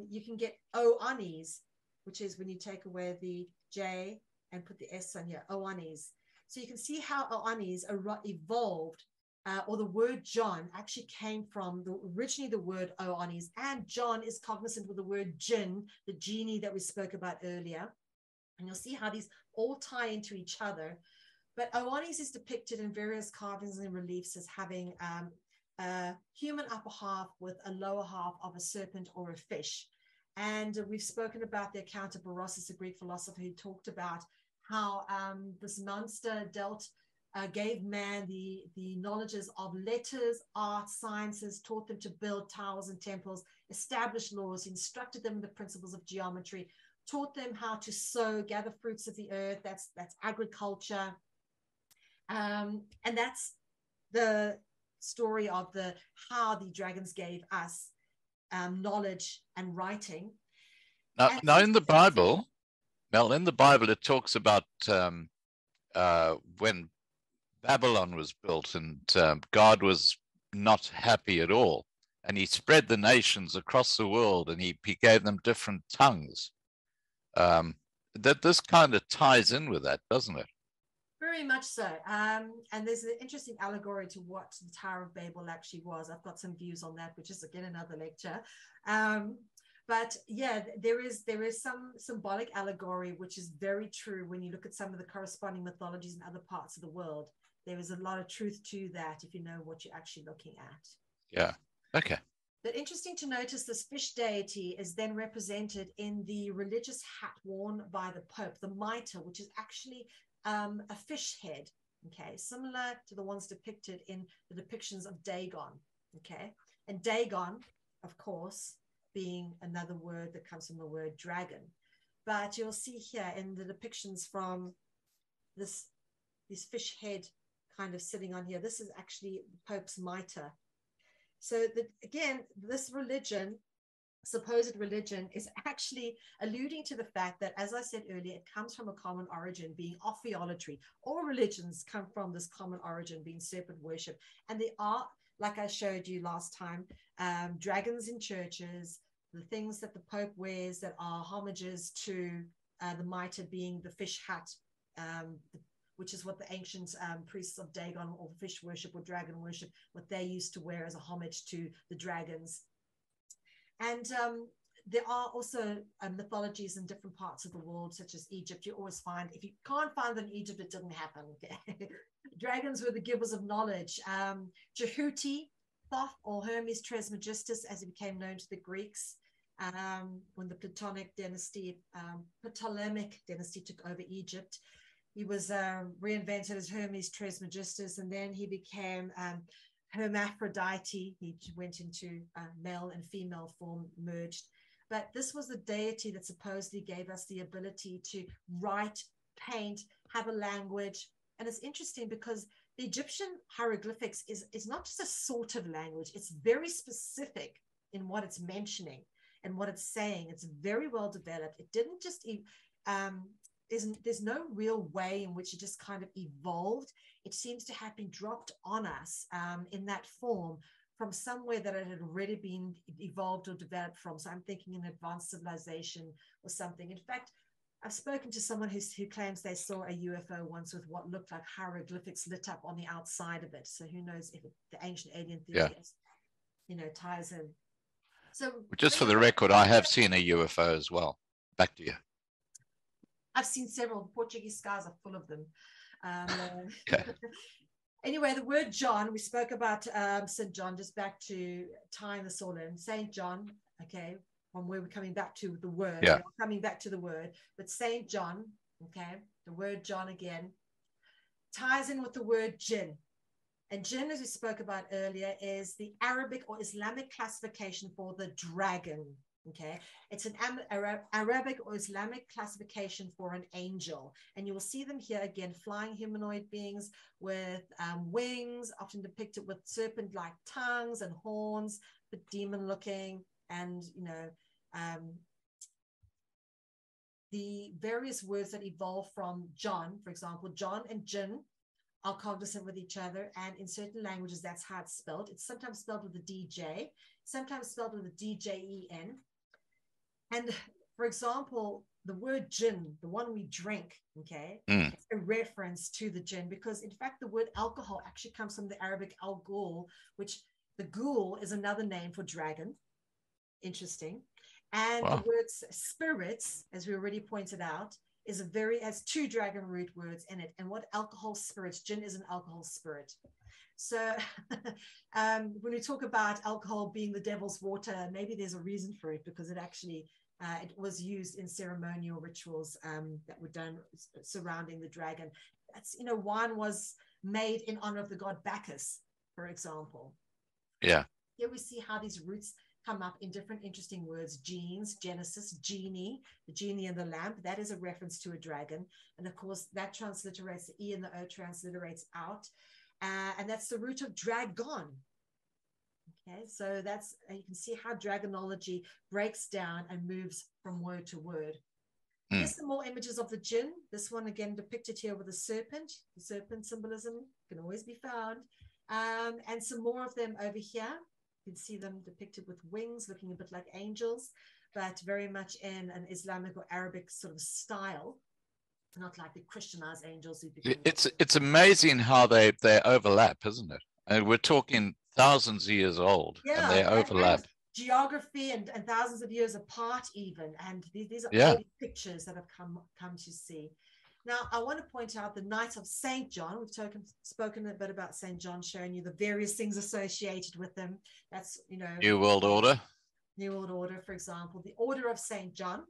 you can get Oannes, which is when you take away the J and put the S on here, Oannes. So you can see how Oannes evolved, or the word John actually came from originally the word Oannes, and John is cognizant with the word jinn, the genie that we spoke about earlier. And you'll see how these all tie into each other. But Oannes is depicted in various carvings and reliefs as having a human upper half with a lower half of a serpent or a fish. And we've spoken about the account of Berossus, a Greek philosopher, who talked about how this monster gave man the knowledges of letters, art, sciences, taught them to build towers and temples, established laws, instructed them in the principles of geometry, taught them how to sow, gather fruits of the earth. That's agriculture. And that's the story of how the dragons gave us knowledge and writing. Now in the Bible, Mel, in the Bible, it talks about when Babylon was built, and God was not happy at all. And he spread the nations across the world, and he gave them different tongues. That this kind of ties in with that, doesn't it? Very much so. And there's an interesting allegory to what the Tower of Babel actually was. I've got some views on that, which is again another lecture. But yeah, there is some symbolic allegory, which is very true when you look at some of the corresponding mythologies in other parts of the world. There is a lot of truth to that if you know what you're actually looking at. Yeah. Okay. But interesting to notice this fish deity is then represented in the religious hat worn by the Pope, the mitre, which is actually a fish head, okay, similar to the ones depicted in the depictions of Dagon, okay? And Dagon, of course, being another word that comes from the word dragon. But you'll see here in the depictions from this fish head kind of sitting on here, this is actually Pope's mitre. So that, again, this religion, supposed religion, is actually alluding to the fact that, as I said earlier, it comes from a common origin, being ophiolatry. All religions come from this common origin, being serpent worship. And there are, like I showed you last time, dragons in churches, the things that the Pope wears that are homages to the mitre being the fish hat, which is what the ancient priests of Dagon or fish worship or dragon worship, what they used to wear as a homage to the dragons. And there are also mythologies in different parts of the world, such as Egypt. You always find, if you can't find them in Egypt, it didn't happen. Okay? Dragons were the givers of knowledge. Jehuti, Thoth, or Hermes Trismegistus, as he became known to the Greeks, when the Ptolemaic dynasty took over Egypt. He was reinvented as Hermes Trismegistus, and then he became Hermaphrodite. He went into male and female form, merged. But this was the deity that supposedly gave us the ability to write, paint, have a language. And it's interesting because the Egyptian hieroglyphics is not just a sort of language. It's very specific in what it's mentioning and what it's saying. It's very well developed. It didn't just there's no real way in which it just kind of evolved. It seems to have been dropped on us in that form from somewhere that it had already been evolved or developed from. So I'm thinking an advanced civilization or something. In fact, I've spoken to someone who claims they saw a UFO once with what looked like hieroglyphics lit up on the outside of it. So who knows if the ancient alien theory ties in. So just for the record, I have seen a UFO as well. Back to you. I've seen several. Portuguese skies are full of them. Anyway, the word John, we spoke about St. John, just back to tying this all in. St. John, okay, from where we're coming back to the word. Yeah. Coming back to the word. But St. John, okay, the word John again, ties in with the word jinn. And jinn, as we spoke about earlier, is the Arabic or Islamic classification for the dragon. Okay, it's an Arabic or Islamic classification for an angel, and you will see them here again, flying humanoid beings with wings, often depicted with serpent-like tongues and horns, but demon-looking, and the various words that evolve from John, for example, John and jinn are cognizant with each other, and in certain languages, that's how it's spelled. It's sometimes spelled with a DJ, sometimes spelled with a DJEN. And for example, the word gin, the one we drink, okay, it's a reference to the gin, because in fact, the word alcohol actually comes from the Arabic al-ghul, which the ghoul is another name for dragon. Interesting. And the word spirits, as we already pointed out, has two dragon root words in it. And what alcohol spirits, gin is an alcohol spirit. So when we talk about alcohol being the devil's water, maybe there's a reason for it, because it actually it was used in ceremonial rituals that were done surrounding the dragon. That's, wine was made in honor of the god Bacchus, for example. Yeah. Here we see how these roots come up in different interesting words. Genes, Genesis, genie, the genie and the lamp, that is a reference to a dragon. And of course, that transliterates, the E and the O transliterates out. And that's the root of dragon. Okay, so you can see how dragonology breaks down and moves from word to word. Here's some more images of the jinn. This one again depicted here with a serpent. The serpent symbolism can always be found. And some more of them over here. You can see them depicted with wings, looking a bit like angels, but very much in an Islamic or Arabic sort of style, not like the Christianized angels who become. It's amazing how they overlap, isn't it? And we're talking thousands of years old, and they overlap. And geography and thousands of years apart even, and these are old pictures that have come to see. Now I want to point out the Knight of Saint John. We've spoken a bit about Saint John, showing you the various things associated with them. That's, you know, New World Order, for example, the Order of Saint John,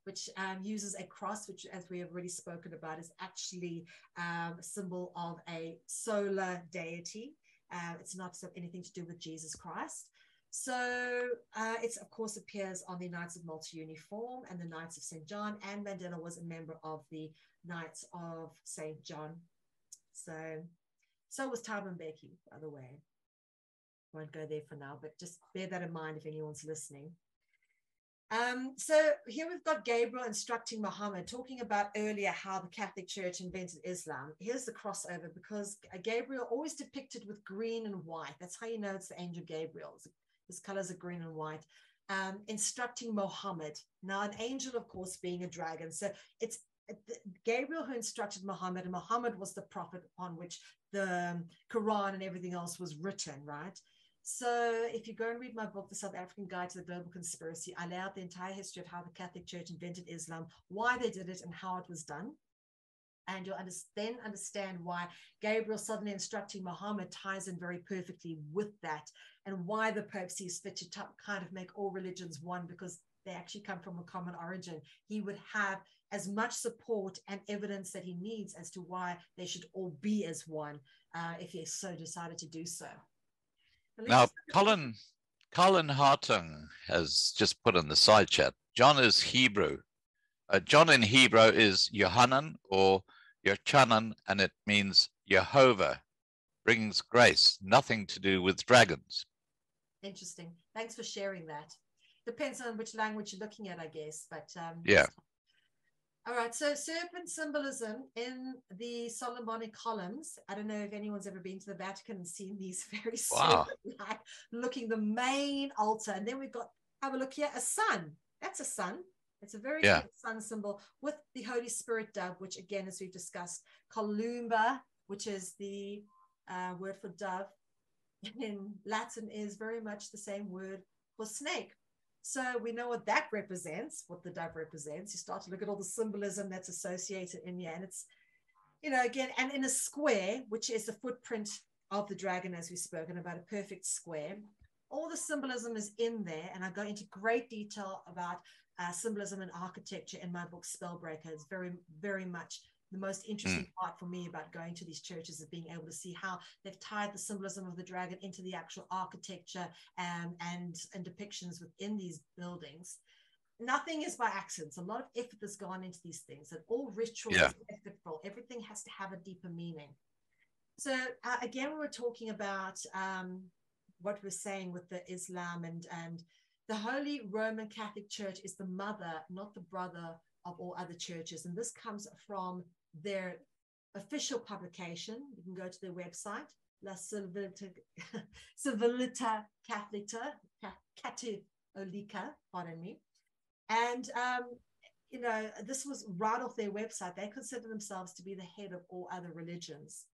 which uses a cross, which, as we have already spoken about, is actually a symbol of a solar deity. It's not anything to do with Jesus Christ. So it, of course, appears on the Knights of Malta uniform and the Knights of St. John, and Mandela was a member of the Knights of St. John. So was Thabo Mbeki, by the way. Won't go there for now, but just bear that in mind if anyone's listening. So here we've got Gabriel instructing Muhammad, talking about earlier how the Catholic Church invented Islam. Here's the crossover, because Gabriel always depicted with green and white. That's how you know it's the angel Gabriel. His colors are green and white, instructing Muhammad. Now, an angel, of course, being a dragon. So it's Gabriel who instructed Muhammad, and Muhammad was the prophet upon which the Quran and everything else was written, right? So if you go and read my book, The South African Guide to the Global Conspiracy, I lay out the entire history of how the Catholic Church invented Islam, why they did it, and how it was done. And you'll then understand why Gabriel suddenly instructing Muhammad ties in very perfectly with that, and why the Pope sees fit to kind of make all religions one, because they actually come from a common origin. He would have as much support and evidence that he needs as to why they should all be as one, if he so decided to do so. Now, Colin Hartung has just put in the side chat, John is Hebrew. John in Hebrew is Yohanan or Yochanan, and it means Jehovah, brings grace, nothing to do with dragons. Interesting. Thanks for sharing that. Depends on which language you're looking at, I guess. But yeah. All right. So serpent symbolism in the Solomonic columns. I don't know if anyone's ever been to the Vatican and seen these very serpent-like looking, the main altar. And then we've got, have a look here, a sun. That's a sun. It's a very good sun symbol with the Holy Spirit dove, which again, as we've discussed, Columba, which is the word for dove in Latin, is very much the same word for snake. So we know what that represents, what the dove represents. You start to look at all the symbolism that's associated in here. And it's, you know, again, and in a square, which is the footprint of the dragon, as we've spoken about, a perfect square. All the symbolism is in there. And I go into great detail about symbolism and architecture in my book, Spellbreaker. It's very, very much the most interesting part for me about going to these churches, is being able to see how they've tied the symbolism of the dragon into the actual architecture and depictions within these buildings. Nothing is by accident. A lot of effort has gone into these things, and all rituals are effortful. Everything has to have a deeper meaning. So again, we were talking about what we're saying with the Islam, and the Holy Roman Catholic Church is the mother, not the brother, of all other churches. And this comes from their official publication. You can go to their website, La Civilita Cattolica, pardon me. And, you know, this was right off their website. They consider themselves to be the head of all other religions.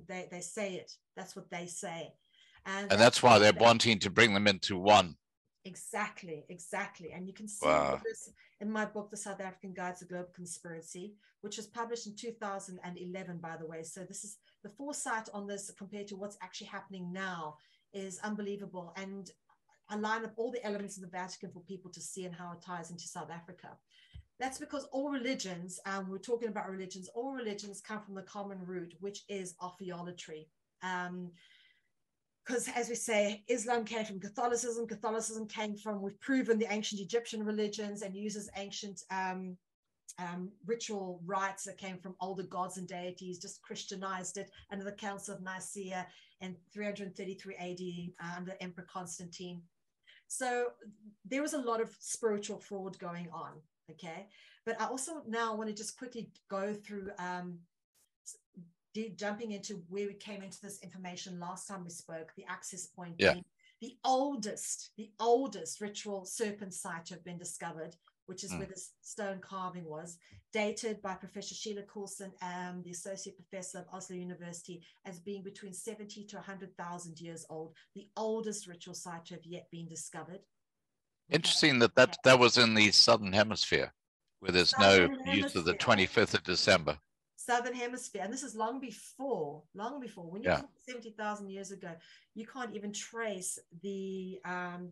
They say it. That's what they say. And that's why they're wanting to bring them into one. Exactly. And you can see this in my book, The South African Guide to the Global Conspiracy, which was published in 2011, by the way. So this is the foresight on this compared to what's actually happening now is unbelievable. And I line up all the elements of the Vatican for people to see and how it ties into South Africa. That's because all religions, we're talking about religions, all religions come from the common root, which is orpheolatry. Because as we say, Islam came from Catholicism. Catholicism came from, we've proven, the ancient Egyptian religions, and uses ancient ritual rites that came from older gods and deities, just Christianized it under the Council of Nicaea in 333 AD under Emperor Constantine. So there was a lot of spiritual fraud going on, okay? But I also now want to just quickly go through jumping into where we came into this information last time we spoke, the access point being the oldest ritual serpent site to have been discovered, which is where this stone carving was, dated by Professor Sheila Coulson, the Associate Professor of Oslo University, as being between 70 to 100,000 years old, the oldest ritual site to have yet been discovered. Interesting that was in the Southern Hemisphere, where there's no use of the 25th of December. Southern Hemisphere, and this is long before. When you talk 70,000 years ago, you can't even trace the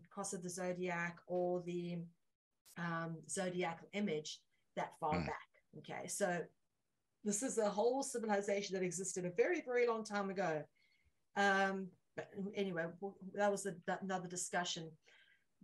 cross of the zodiac or the zodiacal image that far back. Okay, so this is a whole civilization that existed a very, very long time ago. But anyway, that was another discussion.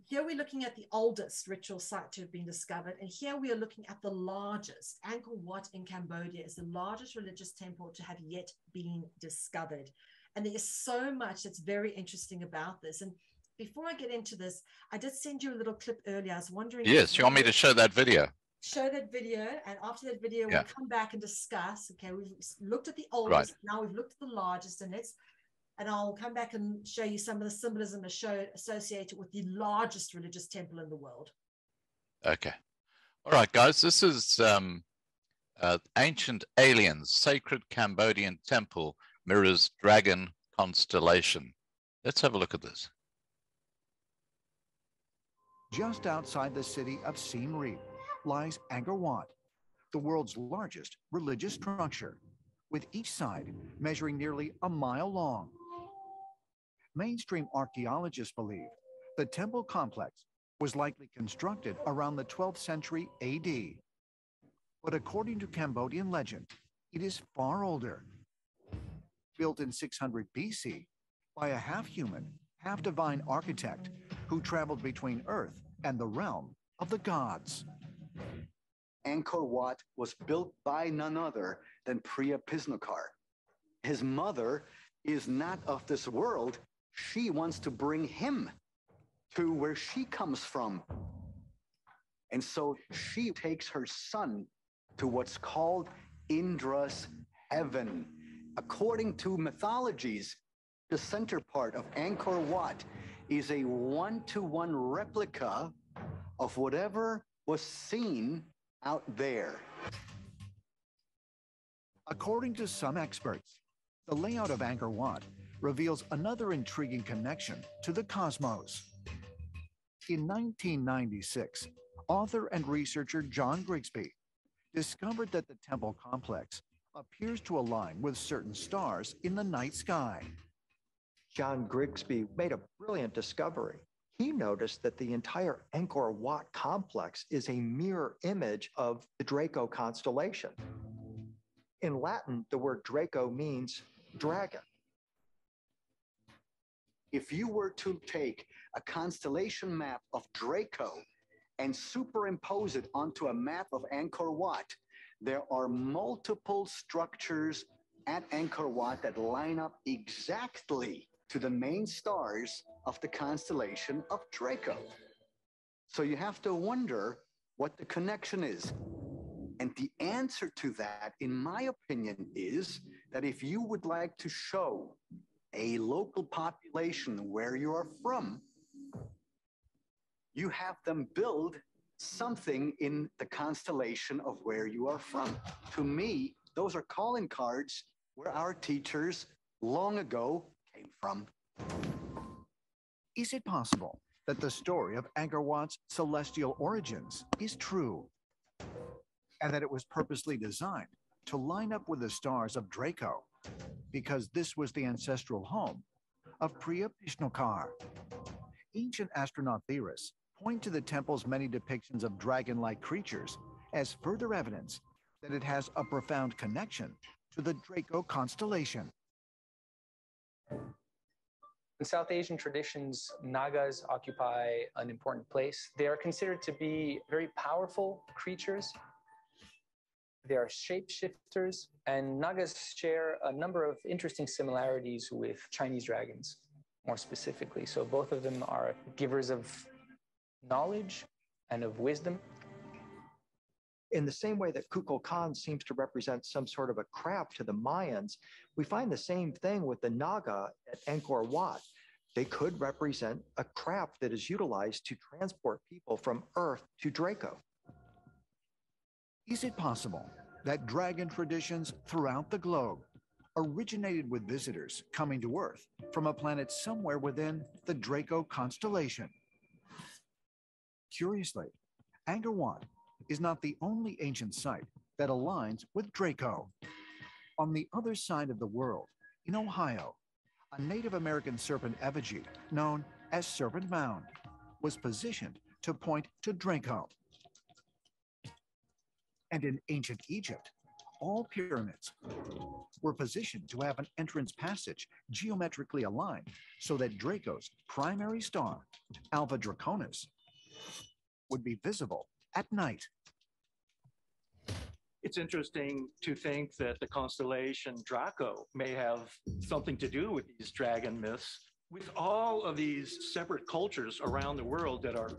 Here we're looking at the oldest ritual site to have been discovered, and here we are looking at the largest. Angkor Wat in Cambodia is the largest religious temple to have yet been discovered. And there is so much that's very interesting about this. And before I get into this, I did send you a little clip earlier. I was wondering. Yes, you want me to show that video? Show that video, and after that video, we'll come back and discuss. Okay, we've looked at the oldest, now we've looked at the largest, and I'll come back and show you some of the symbolism associated with the largest religious temple in the world. Okay. All right, guys, this is Ancient Aliens, Sacred Cambodian Temple Mirrors Dragon Constellation. Let's have a look at this. Just outside the city of Siem Reap lies Angkor Wat, the world's largest religious structure, with each side measuring nearly a mile long. Mainstream archaeologists believe the temple complex was likely constructed around the 12th century AD. But according to Cambodian legend, it is far older. Built in 600 BC by a half-human, half-divine architect who traveled between Earth and the realm of the gods. Angkor Wat was built by none other than Priya Pisnukar. His mother is not of this world. She wants to bring him to where she comes from. And so she takes her son to what's called Indra's heaven. According to mythologies, the center part of Angkor Wat is a one-to-one replica of whatever was seen out there. According to some experts, the layout of Angkor Wat reveals another intriguing connection to the cosmos. In 1996, author and researcher John Grigsby discovered that the temple complex appears to align with certain stars in the night sky. John Grigsby made a brilliant discovery. He noticed that the entire Angkor Wat complex is a mirror image of the Draco constellation. In Latin, the word Draco means dragon. If you were to take a constellation map of Draco and superimpose it onto a map of Angkor Wat, there are multiple structures at Angkor Wat that line up exactly to the main stars of the constellation of Draco. So you have to wonder what the connection is. And the answer to that, in my opinion, is that if you would like to show a local population where you are from, you have them build something in the constellation of where you are from. To me, those are calling cards where our teachers long ago came from. Is it possible that the story of Angkor Wat's celestial origins is true, and that it was purposely designed to line up with the stars of Draco, because this was the ancestral home of Priya Pisnukar? Ancient astronaut theorists point to the temple's many depictions of dragon-like creatures as further evidence that it has a profound connection to the Draco constellation. In South Asian traditions, Nagas occupy an important place. They are considered to be very powerful creatures. They are shapeshifters, and Nagas share a number of interesting similarities with Chinese dragons. more specifically. So both of them are givers of knowledge and of wisdom. In the same way that Kukulkan seems to represent some sort of a craft to the Mayans, we find the same thing with the Naga at Angkor Wat. They could represent a craft that is utilized to transport people from Earth to Draco. Is it possible that dragon traditions throughout the globe originated with visitors coming to Earth from a planet somewhere within the Draco constellation? Curiously, Angkor Wat is not the only ancient site that aligns with Draco. On the other side of the world, in Ohio, a Native American serpent effigy known as Serpent Mound was positioned to point to Draco. And in ancient Egypt, all pyramids were positioned to have an entrance passage geometrically aligned so that Draco's primary star, Alpha Draconis, would be visible at night. It's interesting to think that the constellation Draco may have something to do with these dragon myths. With all of these separate cultures around the world that are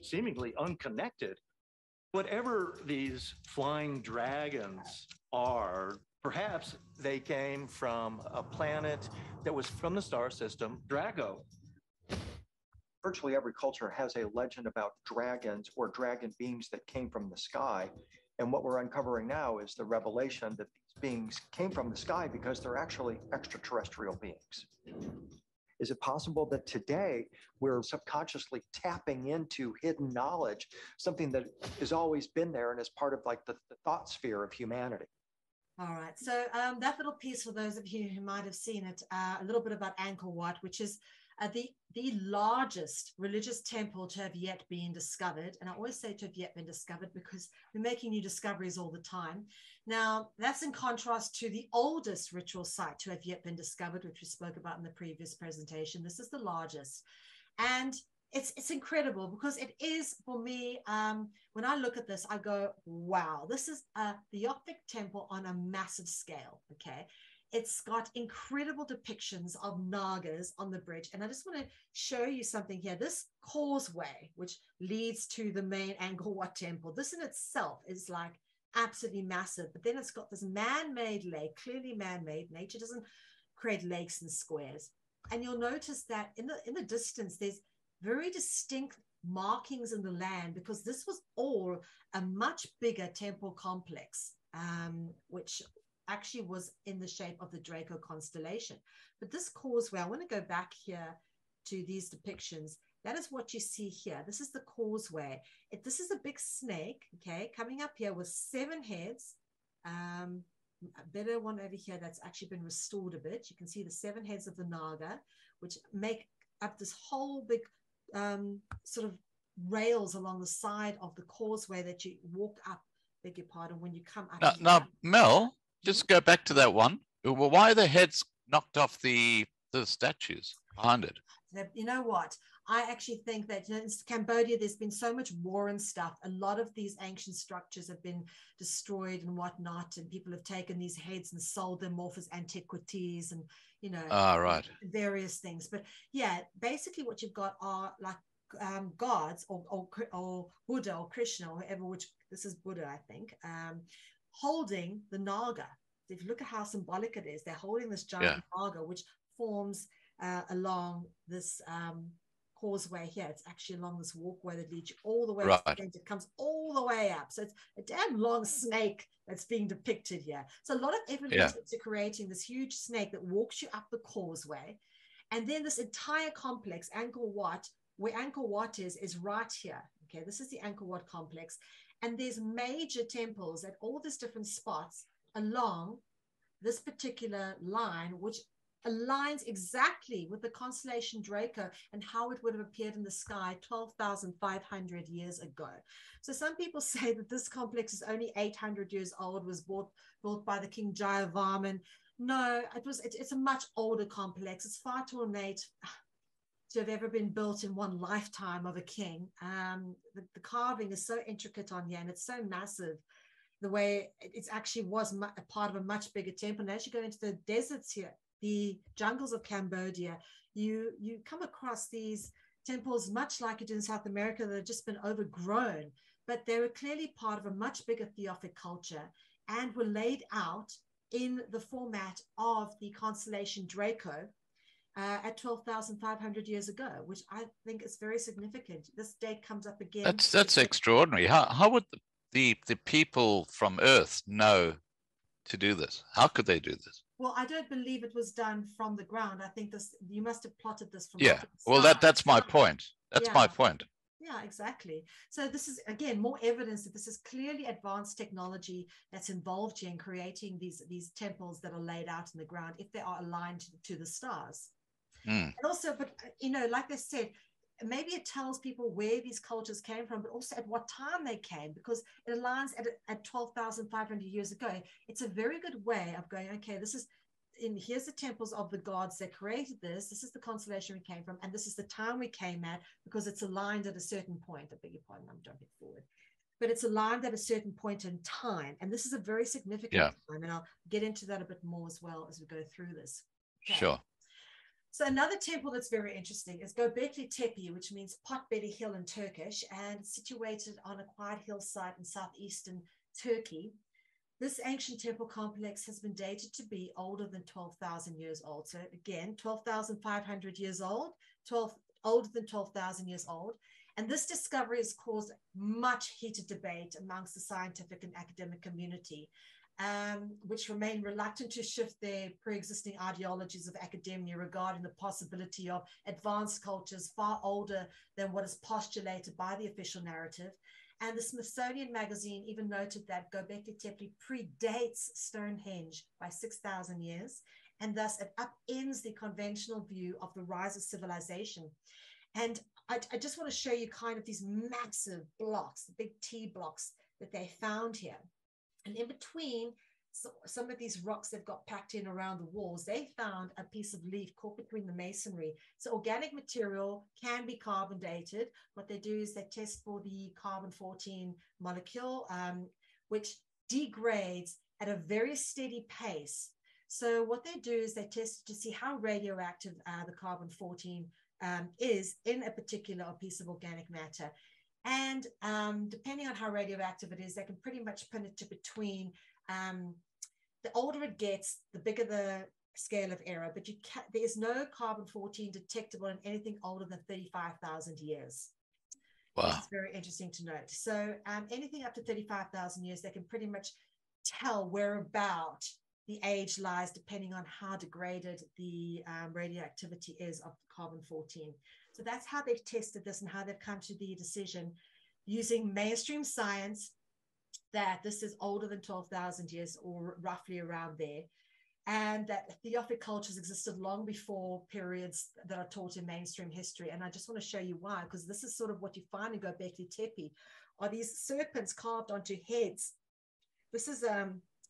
seemingly unconnected, whatever these flying dragons are, perhaps they came from a planet that was from the star system, Draco. Virtually every culture has a legend about dragons or dragon beings that came from the sky. And what we're uncovering now is the revelation that these beings came from the sky because they're actually extraterrestrial beings. Is it possible that today we're subconsciously tapping into hidden knowledge, something that has always been there and is part of like the thought sphere of humanity? All right. So that little piece, for those of you who might have seen it, a little bit about Angkor Wat, which is the largest religious temple to have yet been discovered. And I always say to have yet been discovered because we're making new discoveries all the time. Now, that's in contrast to the oldest ritual site to have yet been discovered, which we spoke about in the previous presentation. This is the largest. And it's incredible because it is, for me, when I look at this, I go, wow, this is the Optic Temple on a massive scale, okay? It's got incredible depictions of Nagas on the bridge. And I just want to show you something here. This causeway, which leads to the main Angkor Wat temple, this in itself is like absolutely massive. But then it's got this man-made lake, clearly man-made. Nature doesn't create lakes and squares. And you'll notice that in the distance, there's very distinct markings in the land because this was all a much bigger temple complex, which actually was in the shape of the Draco constellation. But this causeway, I want to go back here to these depictions. That is what you see here. This is the causeway. This is a big snake, okay, coming up here with 7 heads. A better one over here that's actually been restored a bit. You can see the 7 heads of the Naga, which make up this whole big sort of rails along the side of the causeway that you walk up, beg your pardon, when you come up. Now Mel, just go back to that one. Well, why are the heads knocked off the statues behind it? You know what? I actually think that in Cambodia, there's been so much war and stuff. A lot of these ancient structures have been destroyed and whatnot, and people have taken these heads and sold them off as antiquities and, you know, right, various things. But yeah, basically what you've got are like gods or Buddha or Krishna or whoever, which this is Buddha, I think, holding the Naga. If you look at how symbolic it is, they're holding this giant Naga, which forms along this causeway here. It's actually along this walkway that leads you all the way to the end. It comes all the way up. So it's a damn long snake that's being depicted here. So a lot of effort into creating this huge snake that walks you up the causeway. And then this entire complex, Angkor Wat, where Angkor Wat is right here. Okay, this is the Angkor Wat complex. And there's major temples at all these different spots along this particular line, which aligns exactly with the constellation Draco and how it would have appeared in the sky 12,500 years ago. So some people say that this complex is only 800 years old, was built by the King Jayavarman. No, it's a much older complex. It's far too ornate to have ever been built in one lifetime of a king. The carving is so intricate on here, and it's so massive, the way it actually was a part of a much bigger temple. And as you go into the deserts here, the jungles of Cambodia, you come across these temples, much like you do in South America, that have just been overgrown, but they were clearly part of a much bigger theosophic culture and were laid out in the format of the constellation Draco at 12,500 years ago, which I think is very significant. This date comes up again. That's extraordinary. How would the people from Earth know to do this? How could they do this? Well, I don't believe it was done from the ground. I think this, you must have plotted this from Yeah. Well, that's my point. That's my point. Yeah, exactly. So this is, again, more evidence that this is clearly advanced technology that's involved here in creating these temples that are laid out in the ground if they are aligned to the stars. And also, but you know, like I said, maybe it tells people where these cultures came from, but also at what time they came, because it aligns at 12,500 years ago. It's a very good way of going, okay, this is, here's the temples of the gods that created this. This is the constellation we came from, and this is the time we came at, because it's aligned at a certain point. I beg your pardon, I'm jumping forward. But it's aligned at a certain point in time. And this is a very significant time. And I'll get into that a bit more as well as we go through this. Okay. Sure. So another temple that's very interesting is Göbekli Tepe, which means Potbelly Hill in Turkish, and it's situated on a quiet hillside in southeastern Turkey. This ancient temple complex has been dated to be older than 12,000 years old. So again, 12,500 years old, older than 12,000 years old. And this discovery has caused much heated debate amongst the scientific and academic community, which remain reluctant to shift their pre-existing ideologies of academia regarding the possibility of advanced cultures far older than what is postulated by the official narrative. And the Smithsonian magazine even noted that Göbekli Tepe predates Stonehenge by 6,000 years, and thus it upends the conventional view of the rise of civilization. And I just want to show you kind of these massive blocks, the big T blocks that they found here. And in between some of these rocks they've got packed in around the walls, they found a piece of leaf caught between the masonry. So organic material can be carbon dated. What they do is they test for the carbon-14 molecule, which degrades at a very steady pace. So what they do is they test to see how radioactive the carbon-14 is in a particular piece of organic matter. And depending on how radioactive it is, they can pretty much pin it to between, the older it gets, the bigger the scale of error, but there is no carbon-14 detectable in anything older than 35,000 years. Wow. This is very interesting to note. So anything up to 35,000 years, they can pretty much tell whereabout the age lies depending on how degraded the radioactivity is of carbon-14. So that's how they've tested this and how they've come to the decision using mainstream science that this is older than 12,000 years or roughly around there, and that theosophic cultures existed long before periods that are taught in mainstream history. And I just want to show you why, because this is sort of what you find in Göbekli Tepe are these serpents carved onto heads. This is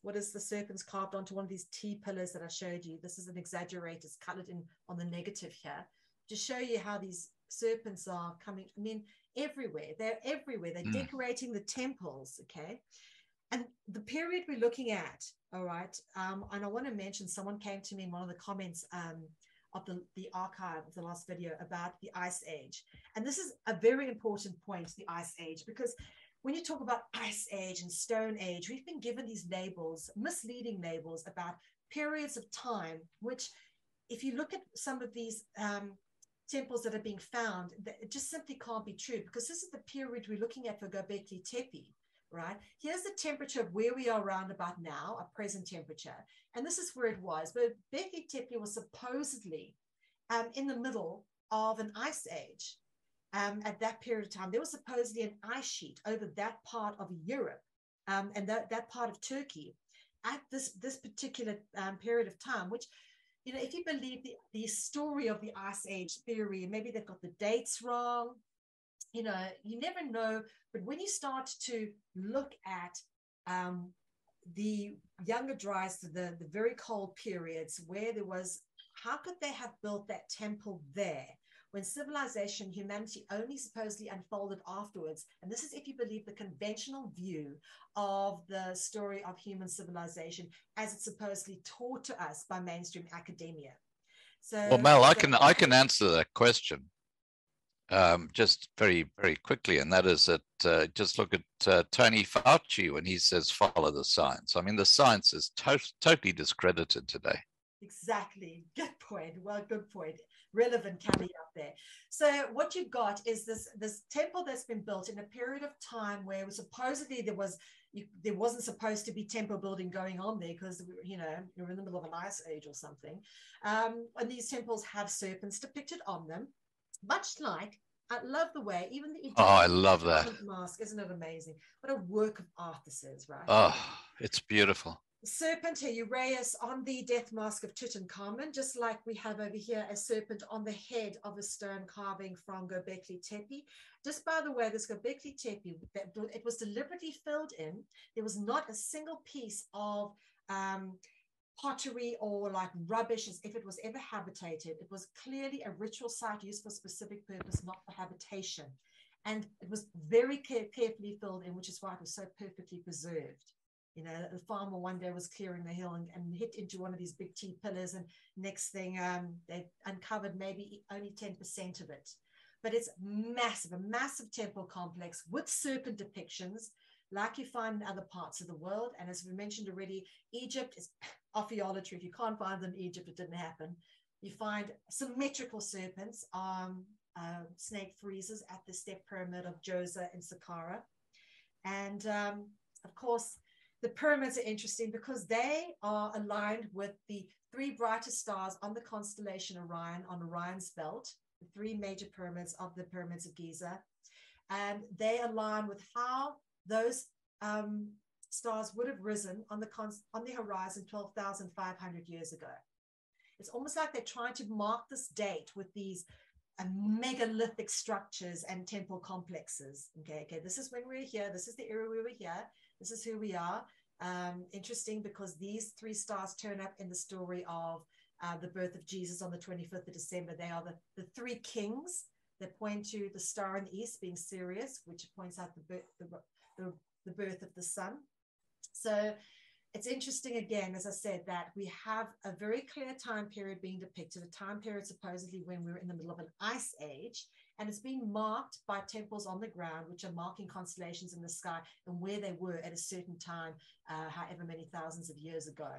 what is the serpents carved onto one of these T pillars that I showed you. This is an exaggerated, it's colored in on the negative here, to show you how these serpents are coming, I mean, everywhere. They're everywhere. They're decorating the temples, okay? And the period we're looking at, all right, and I want to mention, someone came to me in one of the comments of the archive of the last video about the Ice Age. And this is a very important point, the Ice Age, because when you talk about Ice Age and Stone Age, we've been given these labels, misleading labels about periods of time, which if you look at some of these temples that are being found, it just simply can't be true, because this is the period we're looking at for Göbekli Tepe, right? Here's the temperature of where we are around about now, a present temperature, and this is where it was. But Göbekli Tepe was supposedly in the middle of an ice age. At that period of time, there was supposedly an ice sheet over that part of Europe and that part of Turkey at this particular period of time, which, you know, if you believe the story of the Ice Age theory, maybe they've got the dates wrong, you know, you never know. But when you start to look at the Younger Dryas, the very cold periods where there was, how could they have built that temple there when civilization, humanity only supposedly unfolded afterwards? And this is if you believe the conventional view of the story of human civilization as it's supposedly taught to us by mainstream academia. So, well, Mel, I can answer that question just very, very quickly, and that is that just look at Tony Fauci when he says follow the science. I mean, the science is totally discredited today. Exactly. Good point. Well, good point. Relevant caveat there. So what you got is this temple that's been built in a period of time where supposedly there wasn't supposed to be temple building going on there because, you know, you're in the middle of an ice age or something. And these temples have serpents depicted on them, much like, I love the way, even the Egyptian I love that mask, isn't it amazing? What a work of art this is, right? Oh, it's beautiful. The serpent here, Uraeus, on the death mask of Tutankhamun, just like we have over here a serpent on the head of a stone carving from Göbekli Tepe. Just by the way, this Göbekli Tepe, it was deliberately filled in. There was not a single piece of pottery or like rubbish as if it was ever habitated. It was clearly a ritual site used for a specific purpose, not for habitation. And it was very carefully filled in, which is why it was so perfectly preserved. You know, the farmer one day was clearing the hill and hit into one of these big T pillars, and next thing they uncovered maybe only 10% of it. But it's massive, a massive temple complex with serpent depictions like you find in other parts of the world. And as we mentioned already, Egypt is archaeology. If you can't find them in Egypt, it didn't happen. You find symmetrical serpents, snake friezes at the step pyramid of Djoser in Saqqara. And of course, the pyramids are interesting because they are aligned with the three brightest stars on the constellation Orion, on Orion's belt, the three major pyramids of the pyramids of Giza. And they align with how those stars would have risen on the horizon 12,500 years ago. It's almost like they're trying to mark this date with these megalithic structures and temple complexes. Okay, this is when we're here. This is the era we were here. This is who we are. Interesting because these three stars turn up in the story of the birth of Jesus on the 25th of December. They are the three kings that point to the star in the east being Sirius, which points out the birth of the sun. So it's interesting again, as I said, that we have a very clear time period being depicted, a time period supposedly when we're in the middle of an ice age, and it's being marked by temples on the ground, which are marking constellations in the sky and where they were at a certain time, however many thousands of years ago.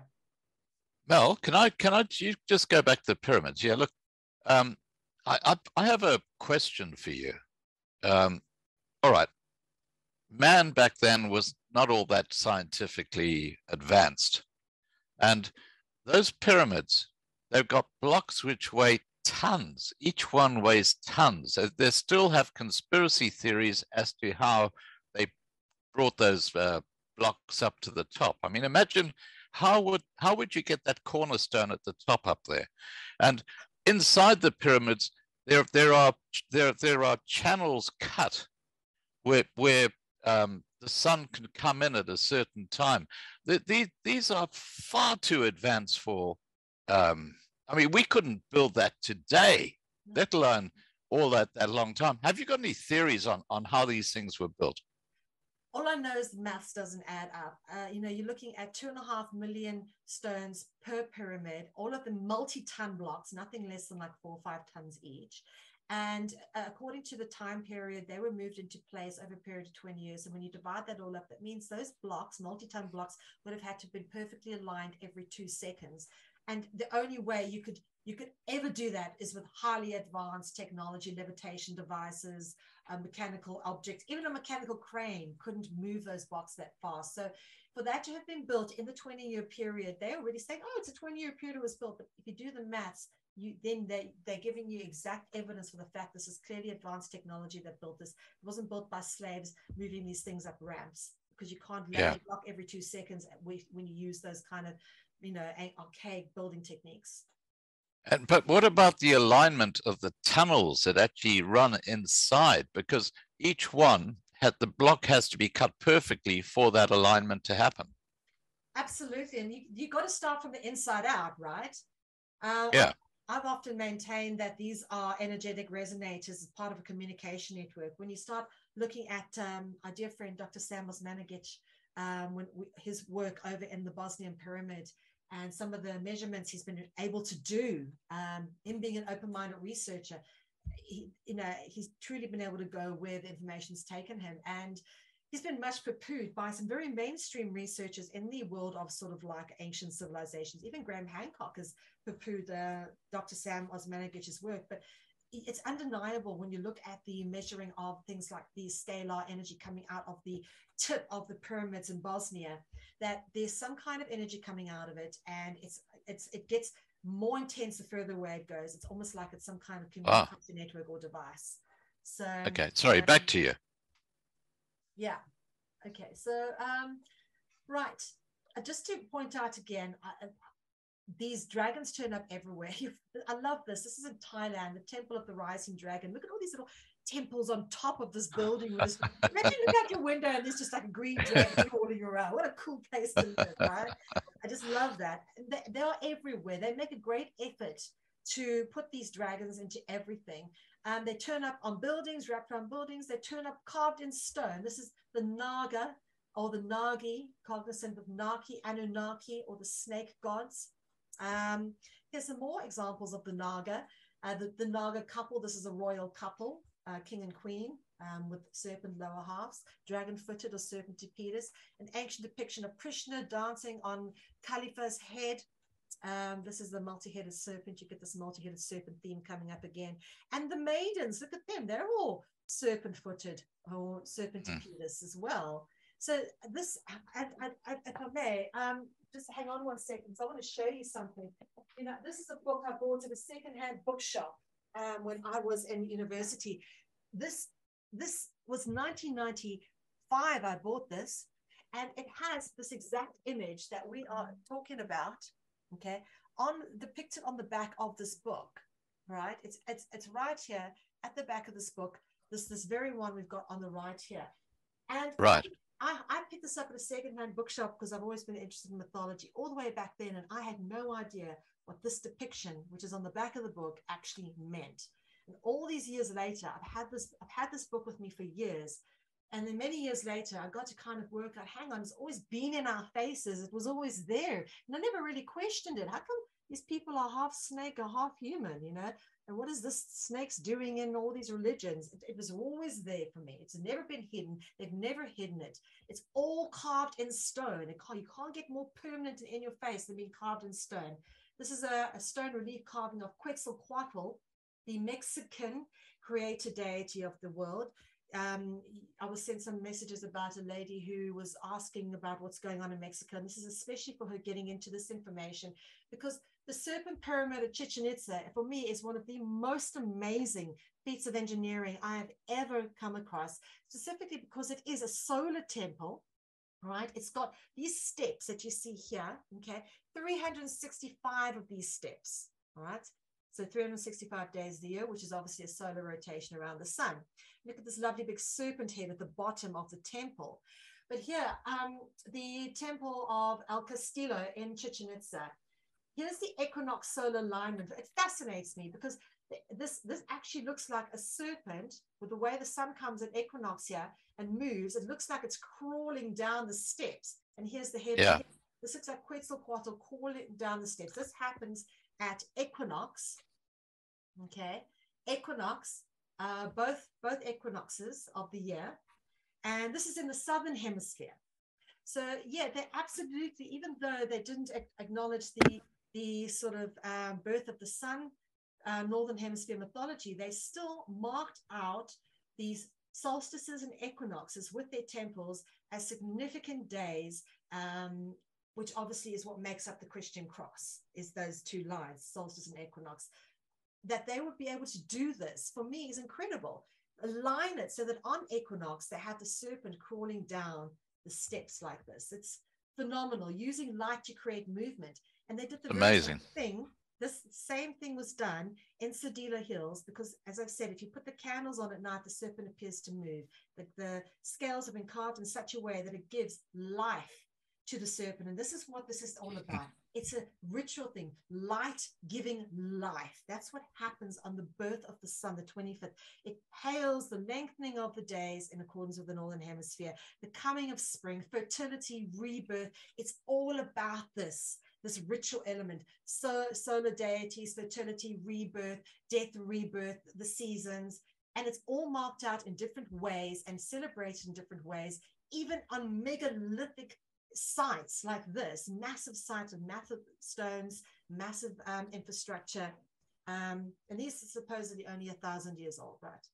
Mel, can I just go back to the pyramids? Yeah, look, I have a question for you. All right. Man back then was not all that scientifically advanced. And those pyramids, they've got blocks which weigh tons. Each one weighs tons. They still have conspiracy theories as to how they brought those blocks up to the top. I mean, imagine how would you get that cornerstone at the top up there? And inside the pyramids, there are channels cut where the sun can come in at a certain time. These are far too advanced for, I mean, we couldn't build that today, let alone all that long time. Have you got any theories on how these things were built? All I know is the maths doesn't add up. You know, you're looking at 2.5 million stones per pyramid, all of them multi-ton blocks, nothing less than like 4 or 5 tons each. And according to the time period, they were moved into place over a period of 20 years. And when you divide that all up, that means those blocks, multi-ton blocks, would have had to be perfectly aligned every 2 seconds. And the only way you could ever do that is with highly advanced technology, levitation devices, mechanical objects. Even a mechanical crane couldn't move those blocks that fast. So for that to have been built in the 20-year period, they're already saying, oh, it's a 20-year period it was built. But if you do the maths, they're giving you exact evidence for the fact this is clearly advanced technology that built this. It wasn't built by slaves moving these things up ramps, because you can't lay a block every 2 seconds when you use those kind of, you know, archaic building techniques. But what about the alignment of the tunnels that actually run inside? Because each one the block has to be cut perfectly for that alignment to happen. Absolutely, and you got to start from the inside out, right? I've often maintained that these are energetic resonators as part of a communication network. When you start looking at our dear friend Dr. Samos Manigic, his work over in the Bosnian pyramid, and some of the measurements he's been able to do, him being an open-minded researcher, he's truly been able to go where the information's taken him. And he's been much poo-pooed by some very mainstream researchers in the world of sort of like ancient civilizations. Even Graham Hancock has poo-pooed Dr. Sam Osmanagich's work, but it's undeniable when you look at the measuring of things like the scalar energy coming out of the tip of the pyramids in Bosnia, that there's some kind of energy coming out of it, and it gets more intense the further away it goes. It's almost like it's some kind of communication network or device. So okay, sorry, back to you. Yeah. Okay. So right. Just to point out again, these dragons turn up everywhere. I love this. This is in Thailand, the Temple of the Rising Dragon. Look at all these little temples on top of this building. Imagine look out your window and there's just like a green dragon crawling around. What a cool place to live, right? I just love that. They are everywhere. They make a great effort to put these dragons into everything. They turn up on buildings, wrapped around buildings. They turn up carved in stone. This is the Naga or the Nagi, cognizant of Naki, Anunnaki, or the snake gods. Here's some more examples of the Naga. The Naga couple, this is a royal couple, king and queen, with serpent lower halves, dragon-footed or serpentipedous, an ancient depiction of Krishna dancing on Khalifa's head. This is the multi-headed serpent. You get this multi-headed serpent theme coming up again. And the maidens, look at them. They're all serpent-footed or serpentipedous as well. So this, if I may, just hang on 1 second. So I want to show you something. You know, this is a book I bought at a secondhand bookshop when I was in university. This was 1995. I bought this, and it has this exact image that we are talking about. Okay, depicted on the back of this book. Right, it's right here at the back of this book. This very one we've got on the right here, and right. I picked this up at a secondhand bookshop because I've always been interested in mythology all the way back then, and I had no idea what this depiction, which is on the back of the book, actually meant. And all these years later, I've had this book with me for years, and then many years later, I got to kind of work out, hang on, it's always been in our faces. It was always there, and I never really questioned it. How come these people are half snake or half human, you know? And what is this snakes doing in all these religions? It was always there for me. It's never been hidden. They've never hidden it. It's all carved in stone. You can't get more permanent in your face than being carved in stone. This is a stone relief carving of Quetzalcoatl, the Mexican creator deity of the world. I was sent some messages about a lady who was asking about what's going on in Mexico. And this is especially for her getting into this information, because the Serpent Pyramid at Chichen Itza, for me, is one of the most amazing feats of engineering I have ever come across, specifically because it is a solar temple, right? It's got these steps that you see here, okay? 365 of these steps, all right? So 365 days of the year, which is obviously a solar rotation around the sun. Look at this lovely big serpent head at the bottom of the temple. But here, the temple of El Castillo in Chichen Itza, here's the equinox solar alignment. It fascinates me because this actually looks like a serpent with the way the sun comes at equinox here and moves. It looks like it's crawling down the steps. And here's the head. Yeah. This looks like Quetzalcoatl crawling down the steps. This happens at equinox. Okay, equinox, both equinoxes of the year, and this is in the southern hemisphere. So yeah, they absolutely, even though they didn't acknowledge the sort of birth of the sun, northern hemisphere mythology, they still marked out these solstices and equinoxes with their temples as significant days, which obviously is what makes up the Christian cross, is those two lines, solstice and equinox. That they would be able to do this, for me, is incredible. Align it so that on equinox, they had the serpent crawling down the steps like this. It's phenomenal, using light to create movement. And they did the amazing thing. This same thing was done in Cedillo Hills, because, as I've said, if you put the candles on at night, the serpent appears to move. The scales have been carved in such a way that it gives life to the serpent. And this is what this is all about. It's a ritual thing, light giving life. That's what happens on the birth of the sun, the 25th. It hails the lengthening of the days in accordance with the Northern Hemisphere, the coming of spring, fertility, rebirth. It's all about this. this ritual element, so solar deities, fertility, rebirth, death, rebirth, the seasons, and it's all marked out in different ways and celebrated in different ways, even on megalithic sites like this, massive sites of massive stones, massive infrastructure. And these are supposedly only 1,000 years old, right?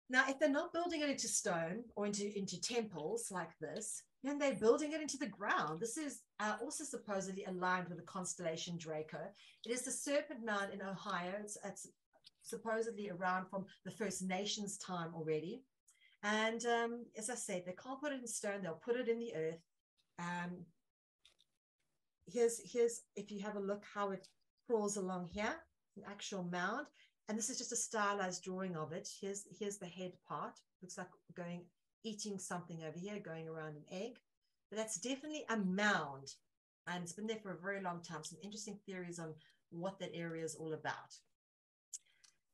Now, if they're not building it into stone or into temples like this, then they're building it into the ground. This is also supposedly aligned with the constellation Draco. It is the Serpent Mound in Ohio. It's supposedly around from the First Nations time already. And as I said, they can't put it in stone. They'll put it in the earth. Here's if you have a look how it crawls along here, an actual mound. And this is just a stylized drawing of it. Here's the head part. Looks like eating something over here, going around an egg. But that's definitely a mound. And it's been there for a very long time. Some interesting theories on what that area is all about.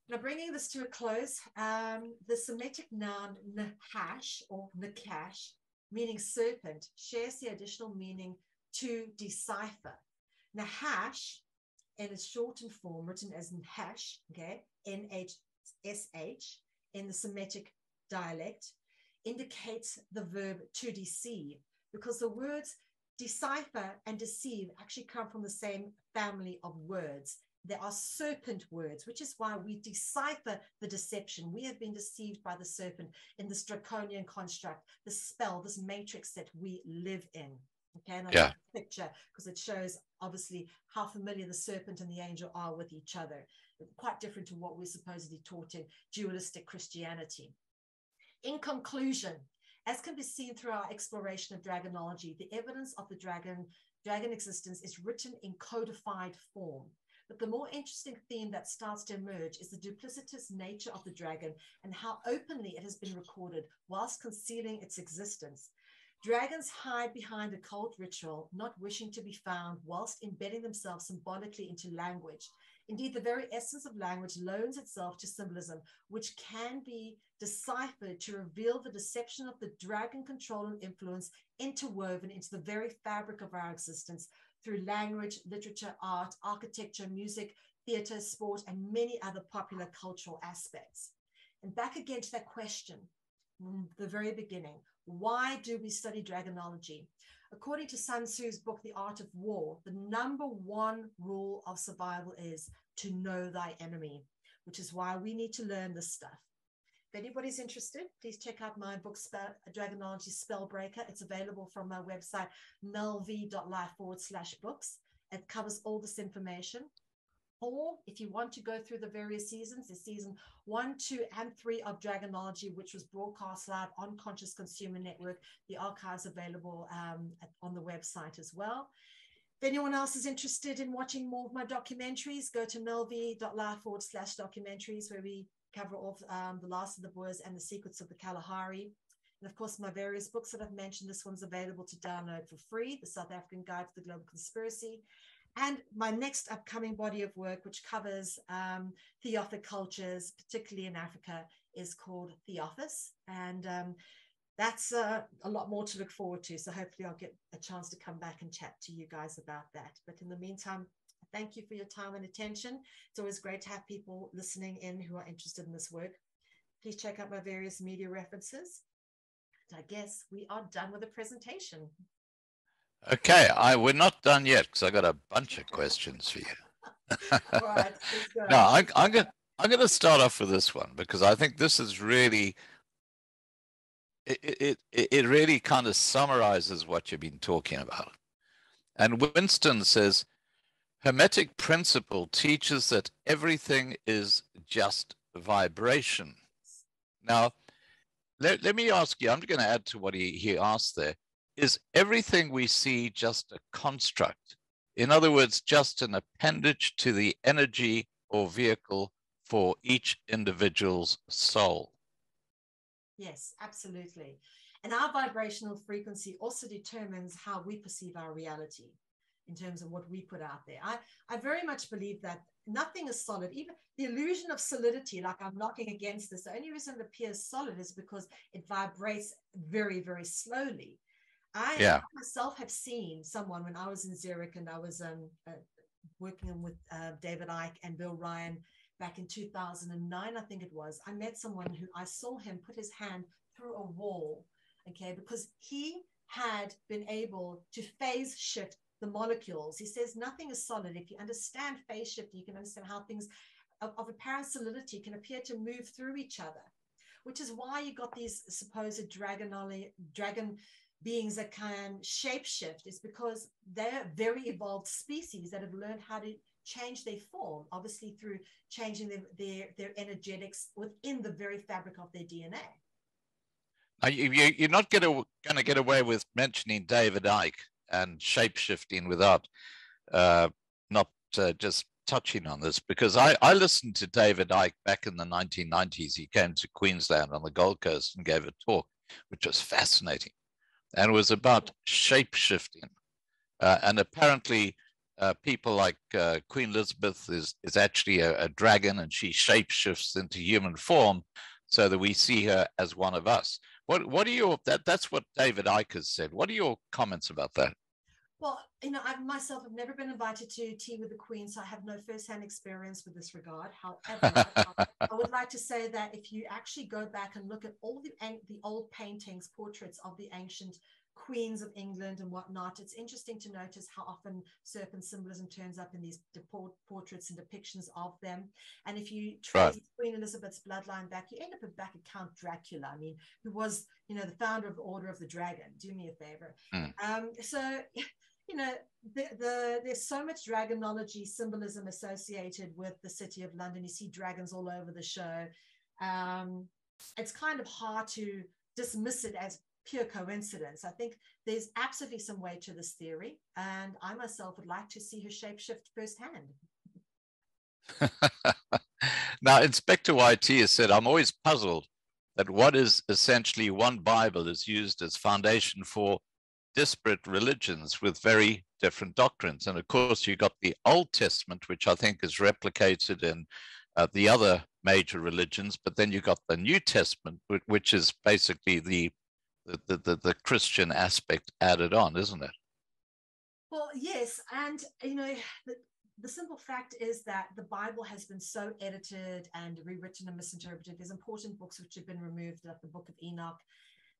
Now, bringing this to a close, the Semitic noun nahash or nakash, meaning serpent, shares the additional meaning to decipher. Nahash, in its shortened form, written as nhash, okay, N-H-S-H, in the Semitic dialect, indicates the verb to deceive, because the words decipher and deceive actually come from the same family of words. There are serpent words, which is why we decipher the deception. We have been deceived by the serpent in this draconian construct, this spell, this matrix that we live in. Okay, and I like the picture because it shows obviously how familiar the serpent and the angel are with each other. Quite different to what we're supposedly taught in dualistic Christianity. In conclusion, as can be seen through our exploration of dragonology, the evidence of the dragon existence is written in codified form. But the more interesting theme that starts to emerge is the duplicitous nature of the dragon and how openly it has been recorded whilst concealing its existence. Dragons hide behind occult ritual, not wishing to be found, whilst embedding themselves symbolically into language. Indeed, the very essence of language loans itself to symbolism, which can be deciphered to reveal the deception of the dragon control and influence interwoven into the very fabric of our existence through language, literature, art, architecture, music, theater, sport, and many other popular cultural aspects. And back again to that question, the very beginning, why do we study dragonology? According to Sun Tzu's book, The Art of War, the *1 rule of survival is to know thy enemy, which is why we need to learn this stuff. If anybody's interested, please check out my book, Dragonology Spellbreaker. It's available from my website, melve.life/books. It covers all this information. Or if you want to go through the various seasons, there's season 1, 2, and 3 of Dragonology, which was broadcast live on Conscious Consumer Network. The archive's available on the website as well. If anyone else is interested in watching more of my documentaries, go to melve.life/documentaries, where we cover off The Last of the Boers and The Secrets of the Kalahari. And of course, my various books that I've mentioned, this one's available to download for free, The South African Guide to the Global Conspiracy. And my next upcoming body of work, which covers Theosophic cultures, particularly in Africa, is called Theophis. And that's a lot more to look forward to. So hopefully I'll get a chance to come back and chat to you guys about that. But in the meantime, thank you for your time and attention. It's always great to have people listening in who are interested in this work. Please check out my various media references. And I guess we are done with the presentation. Okay, we're not done yet because I got a bunch of questions for you. All right, let's go. No, I'm going to start off with this one because I think this is really, it really kind of summarizes what you've been talking about. And Winston says, Hermetic principle teaches that everything is just vibration. Now, let me ask you, I'm going to add to what he asked there. Is everything we see just a construct? In other words, just an appendage to the energy or vehicle for each individual's soul? Yes, absolutely. And our vibrational frequency also determines how we perceive our reality in terms of what we put out there. I very much believe that nothing is solid. Even the illusion of solidity, like I'm knocking against this, the only reason it appears solid is because it vibrates very, very slowly. I myself have seen someone when I was in Zurich, and I was working with David Icke and Bill Ryan back in 2009, I think it was. I met someone who I saw him put his hand through a wall, okay, because he had been able to phase shift the molecules. He says nothing is solid. If you understand phase shift, you can understand how things of apparent solidity can appear to move through each other, which is why you got these supposed dragon beings that can shapeshift, is because they're very evolved species that have learned how to change their form, obviously through changing their energetics within the very fabric of their DNA. Now, you're not going to get away with mentioning David Icke and shapeshifting without not just touching on this, because I listened to David Icke back in the 1990s. He came to Queensland on the Gold Coast and gave a talk, which was fascinating, and was about shapeshifting. And apparently people like Queen Elizabeth is actually a dragon, and she shapeshifts into human form so that we see her as one of us. What are your, that's what David Icke has said. What are your comments about that? Well, you know, I myself have never been invited to tea with the Queen, so I have no firsthand experience with this regard. However, I would like to say that if you actually go back and look at all the old paintings, portraits of the ancient queens of England and whatnot, it's interesting to notice how often serpent symbolism turns up in these portraits and depictions of them. And if you trace Queen Elizabeth's bloodline back, you end up back at Count Dracula, I mean, who was, you know, the founder of the Order of the Dragon. Do me a favor. So, you know, there's so much dragonology symbolism associated with the City of London. You see dragons all over the show. It's kind of hard to dismiss it as pure coincidence. I think there's absolutely some weight to this theory, and I myself would like to see her shapeshift firsthand. Now, Inspector YT has said, I'm always puzzled that what is essentially one Bible is used as foundation for disparate religions with very different doctrines. And of course, you got the Old Testament, which I think is replicated in the other major religions, but then you got the New Testament, which is basically the Christian aspect added on, isn't it? Well, yes. And, you know, the simple fact is that the Bible has been so edited and rewritten and misinterpreted. There's important books which have been removed, like the Book of Enoch,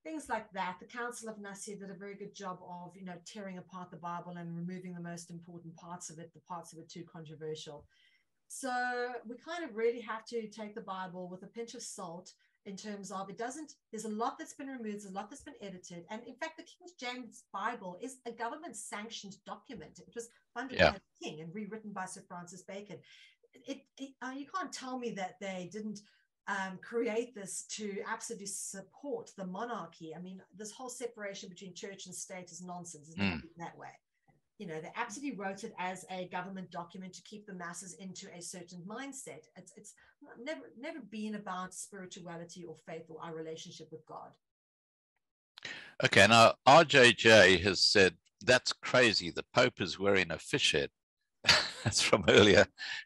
things like that. The Council of Nicaea did a very good job of, you know, tearing apart the Bible and removing the most important parts of it, the parts of it too controversial. So we kind of really have to take the Bible with a pinch of salt, in terms of there's a lot that's been removed, there's a lot that's been edited. And in fact, the King James Bible is a government sanctioned document. It was funded by the king and rewritten by Sir Francis Bacon. You can't tell me that they didn't create this to absolutely support the monarchy. I mean, this whole separation between church and state is nonsense. It's not that way. You know, they absolutely wrote it as a government document to keep the masses into a certain mindset. It's never been about spirituality or faith or our relationship with God. Okay, now RJJ has said, that's crazy. The Pope is wearing a fish head. That's from earlier.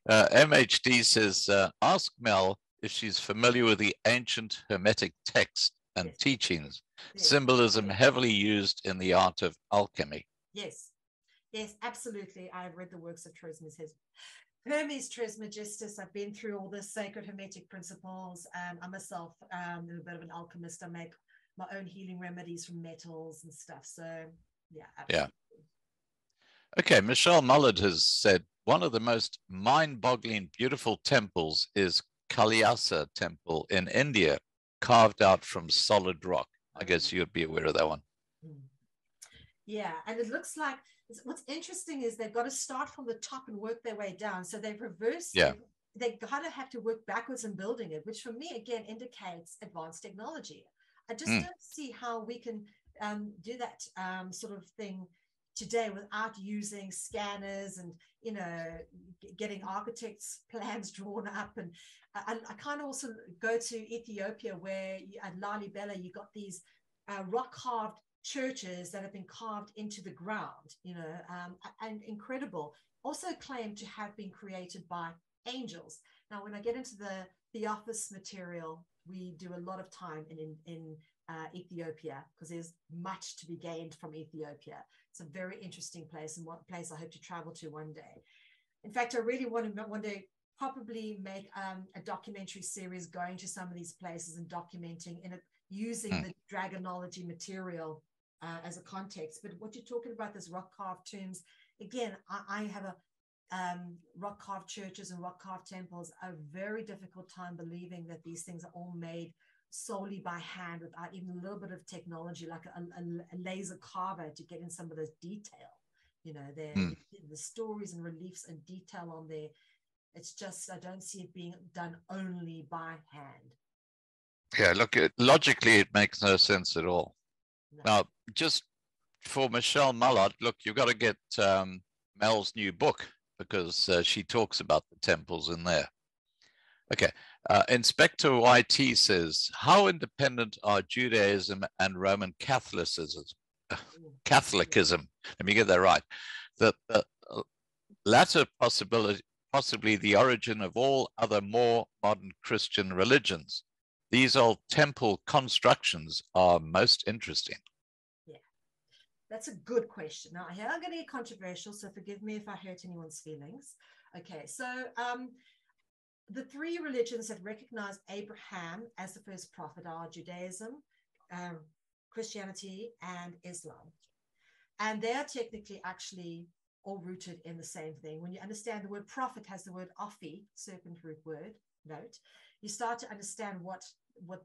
MHD says, ask Mel if she's familiar with the ancient Hermetic text and teachings, symbolism heavily used in the art of alchemy. Yes, absolutely. I've read the works of Hermes Trismegistus. I've been through all the sacred Hermetic principles. I myself am a bit of an alchemist. I make my own healing remedies from metals and stuff. So, yeah, absolutely. Yeah. Okay, Michelle Mullard has said, one of the most mind-boggling beautiful temples is Kalyasa Temple in India, carved out from solid rock. I guess you'd be aware of that one. Yeah, and it looks like, what's interesting is they've got to start from the top and work their way down. So they've reversed it. They kind of have to work backwards in building it, which for me, again, indicates advanced technology. I just don't see how we can do that sort of thing today without using scanners and, you know, getting architects' plans drawn up. And I kind of also go to Ethiopia, where at Lalibela, you got these rock-carved churches that have been carved into the ground, you know, and incredible. Also claimed to have been created by angels. Now, when I get into the office material, we do a lot of time in Ethiopia, because there's much to be gained from Ethiopia. It's a very interesting place, and one place I hope to travel to one day. In fact, I really want to one day probably make a documentary series going to some of these places and documenting using the Dragonology material as a context. But what you're talking about, this rock carved tombs, again, I have a rock carved churches and rock carved temples, a very difficult time believing that these things are all made solely by hand without even a little bit of technology, like a laser carver to get in some of this detail. You know, the stories and reliefs and detail on there. It's just, I don't see it being done only by hand. Yeah, look, logically, it makes no sense at all. No. Now, just for Michelle Mallard, look, you've got to get Mel's new book, because she talks about the temples in there. Okay, Inspector YT says, how independent are Judaism and Roman Catholicism? Let me get that right. The latter possibly the origin of all other more modern Christian religions. These old temple constructions are most interesting. Yeah, that's a good question. Now, here I'm going to get controversial, so forgive me if I hurt anyone's feelings. Okay, so the three religions that recognize Abraham as the first prophet are Judaism, Christianity, and Islam. And they are technically actually all rooted in the same thing. When you understand the word prophet has the word ophi, serpent root word, note, you start to understand what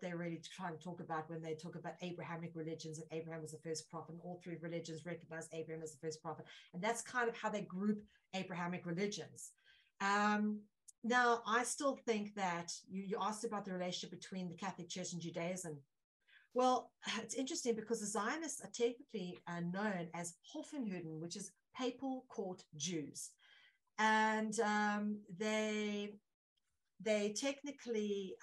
they're really trying to talk about when they talk about Abrahamic religions, and Abraham was the first prophet, and all three religions recognize Abraham as the first prophet. And that's kind of how they group Abrahamic religions. Now, I still think that you asked about the relationship between the Catholic Church and Judaism. Well, it's interesting because the Zionists are typically known as Hoffenhüden, which is papal court Jews. And they technically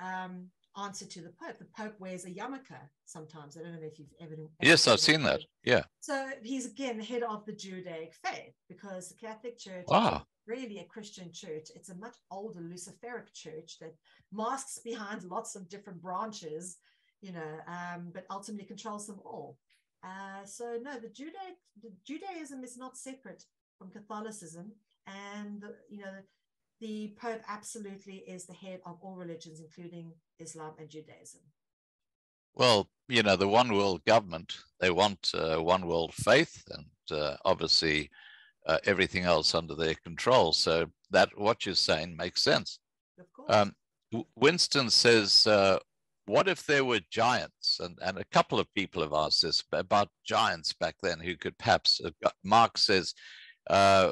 answer to the Pope. The Pope wears a yarmulke sometimes. I don't know if you've ever Yes, I've seen that. Yeah. So he's again head of the Judaic faith, because the Catholic Church is really a Christian church. It's a much older Luciferic church that masks behind lots of different branches, you know, but ultimately controls them all. So no, the Judaism is not separate from Catholicism, and the Pope absolutely is the head of all religions, including Islam and Judaism. Well, you know, the one world government, they want one world faith, and obviously everything else under their control. So that what you're saying makes sense. Of course. Winston says, what if there were giants? And a couple of people have asked this about giants back then who could perhaps, Mark says,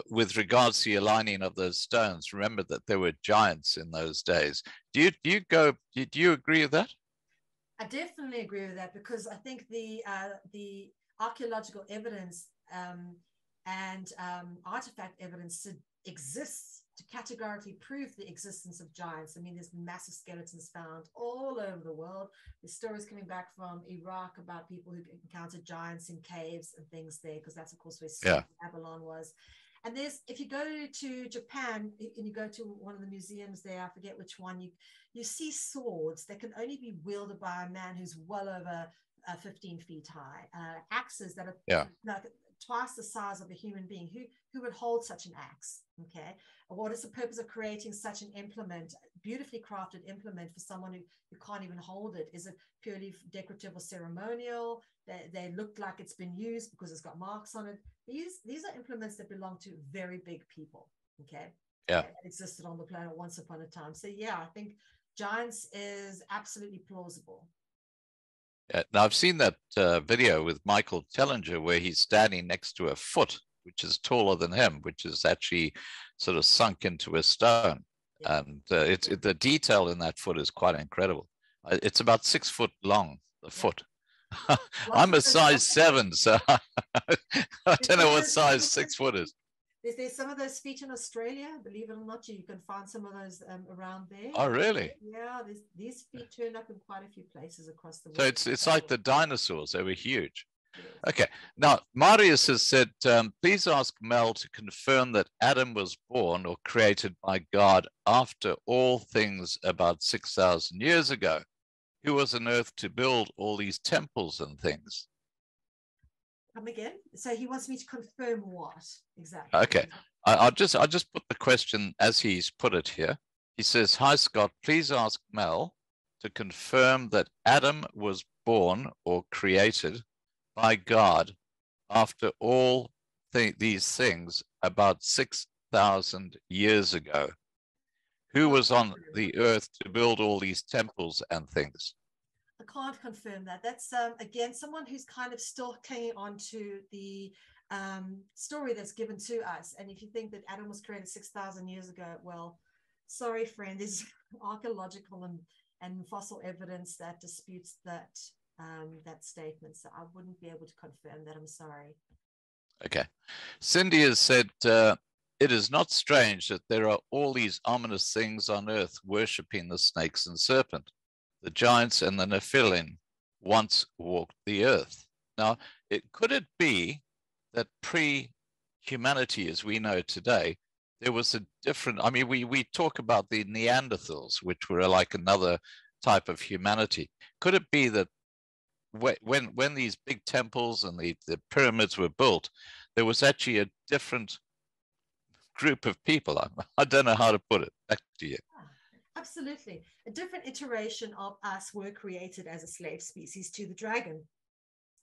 with regards to the aligning of those stones, remember that there were giants in those days. Do you agree with that? I definitely agree with that, because I think the archaeological evidence and artifact evidence exists to categorically prove the existence of giants. I mean, there's massive skeletons found all over the world. There's stories coming back from Iraq about people who encountered giants in caves and things there, because that's, of course, where Babylon was. And if you go to Japan and you go to one of the museums there, I forget which one, you see swords that can only be wielded by a man who's well over 15 feet high, axes that are like twice the size of a human being. Who would hold such an axe? Okay, what is the purpose of creating such an implement, beautifully crafted implement, for someone who can't even hold it? Is it purely decorative or ceremonial? They look like it's been used because it's got marks on it. These are implements that belong to very big people. Okay, that existed on the planet once upon a time. So yeah, I think giants is absolutely plausible. Now, I've seen that video with Michael Tellinger where he's standing next to a foot, which is taller than him, which is actually sort of sunk into a stone. Yeah. And the detail in that foot is quite incredible. It's about 6 foot long, the foot. I'm a size 7, so I don't know what size 6 foot is. There's some of those feet in Australia, believe it or not. You can find some of those around there. Oh, really? Yeah, these feet turn up in quite a few places across the world. So it's like the dinosaurs. They were huge. Yes. Okay. Now, Marius has said, please ask Mel to confirm that Adam was born or created by God after all things about 6,000 years ago. who was on earth to build all these temples and things? Come again? So he wants me to confirm what exactly? Okay, I'll just put the question as he's put it here. He says, "Hi Scott, please ask Mel to confirm that Adam was born or created by God after all these things about 6,000 years ago. Who was on the earth to build all these temples and things?" I can't confirm that. That's, again, someone who's kind of still clinging on to the story that's given to us. And if you think that Adam was created 6,000 years ago, well, sorry, friend, there's archaeological and fossil evidence that disputes that that statement. So I wouldn't be able to confirm that. I'm sorry. Okay. Cindy has said, it is not strange that there are all these ominous things on earth worshipping the snakes and serpent. The giants and the Nephilim once walked the earth. Now, could it be that pre-humanity as we know today, there was a different, I mean, we talk about the Neanderthals, which were like another type of humanity. Could it be that when these big temples and the pyramids were built, there was actually a different group of people? I don't know how to put it. Back to you. Absolutely. A different iteration of us were created as a slave species to the dragon.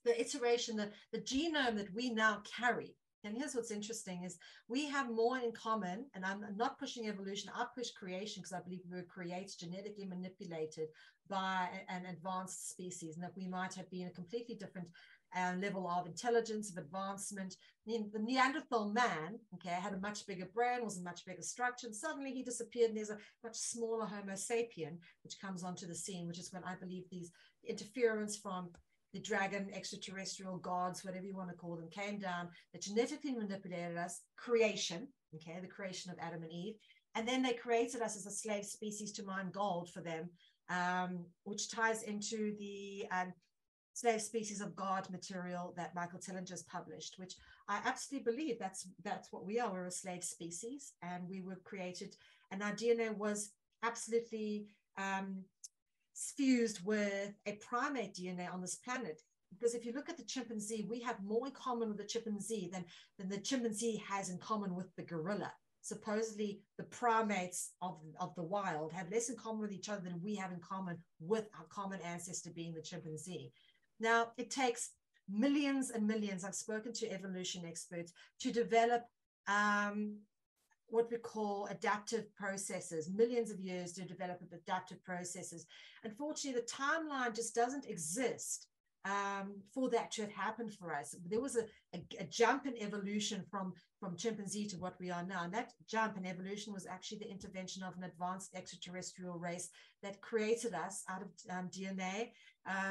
The iteration, the genome that we now carry. And here's what's interesting is we have more in common, and I'm not pushing evolution, I push creation because I believe we were created, genetically manipulated by an advanced species, and that we might have been a completely different level of intelligence, of advancement. The Neanderthal man, okay, had a much bigger brain, was a much bigger structure, and suddenly he disappeared, and there's a much smaller Homo sapien, which comes onto the scene, which is when I believe these interference from the dragon, extraterrestrial gods, whatever you want to call them, came down, that genetically manipulated us, creation, okay, the creation of Adam and Eve, and then they created us as a slave species to mine gold for them, which ties into the slave species of God material that Michael Tellinger's published, which I absolutely believe that's what we are. We're a slave species, and we were created, and our DNA was absolutely fused with a primate DNA on this planet. Because if you look at the chimpanzee, we have more in common with the chimpanzee than the chimpanzee has in common with the gorilla. Supposedly, the primates of the wild have less in common with each other than we have in common with our common ancestor being the chimpanzee. Now, it takes millions and millions, I've spoken to evolution experts, to develop what we call adaptive processes, millions of years to develop adaptive processes. Unfortunately, the timeline just doesn't exist for that to have happened for us. There was a jump in evolution from chimpanzee to what we are now. And that jump in evolution was actually the intervention of an advanced extraterrestrial race that created us out of DNA,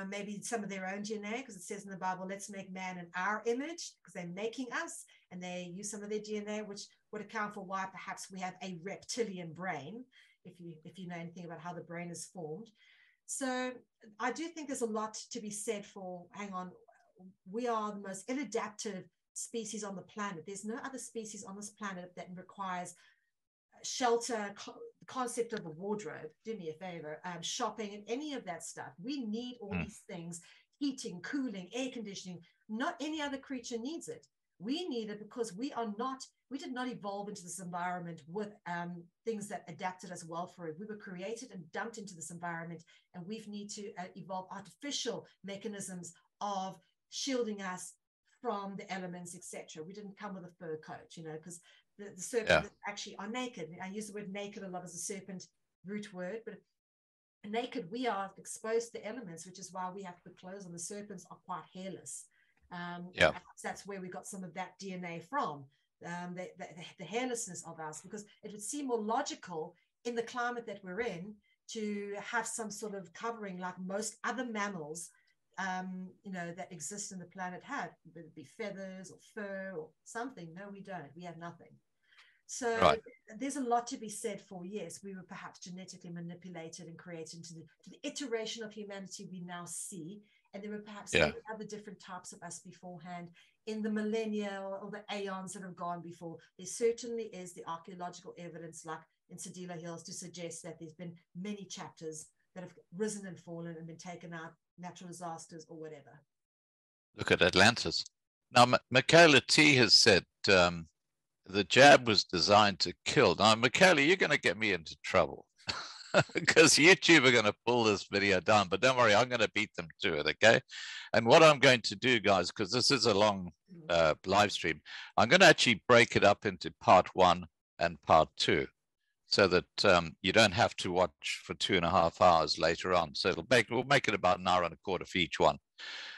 maybe some of their own DNA, because it says in the Bible, let's make man in our image, because they're making us, and they use some of their DNA, which would account for why perhaps we have a reptilian brain, if you know anything about how the brain is formed. So I do think there's a lot to be said for, hang on, we are the most inadaptive species on the planet. There's no other species on this planet that requires shelter, the concept of a wardrobe, do me a favor, shopping and any of that stuff. We need all these things, heating, cooling, air conditioning. Not any other creature needs it. We need it because we did not evolve into this environment with things that adapted us well for it. We were created and dumped into this environment, and we need to evolve artificial mechanisms of shielding us from the elements, etc. We didn't come with a fur coat, because the serpents actually are naked. I use the word naked a lot as a serpent root word, but naked, we are exposed to the elements, which is why we have to put clothes on. The serpents are quite hairless. That's where we got some of that DNA from, the hairlessness of us, because it would seem more logical in the climate that we're in to have some sort of covering like most other mammals that exist in the planet have, whether it be feathers or fur or something. No, we don't. We have nothing. So there's a lot to be said for, yes, we were perhaps genetically manipulated and created to the iteration of humanity we now see. And there were perhaps other different types of us beforehand in the millennia or the aeons that have gone before. There certainly is the archaeological evidence, like in Sedila Hills, to suggest that there's been many chapters that have risen and fallen and been taken out, natural disasters or whatever. Look at Atlantis. Now, Michaela T has said the jab was designed to kill. Now, Michaela, you're going to get me into trouble because YouTube are going to pull this video down. But don't worry, I'm going to beat them to it, okay? And what I'm going to do, guys, because this is a long live stream, I'm going to actually break it up into part 1 and part 2, so that you don't have to watch for 2.5 hours later on. So we'll make it about an hour and a quarter for each one.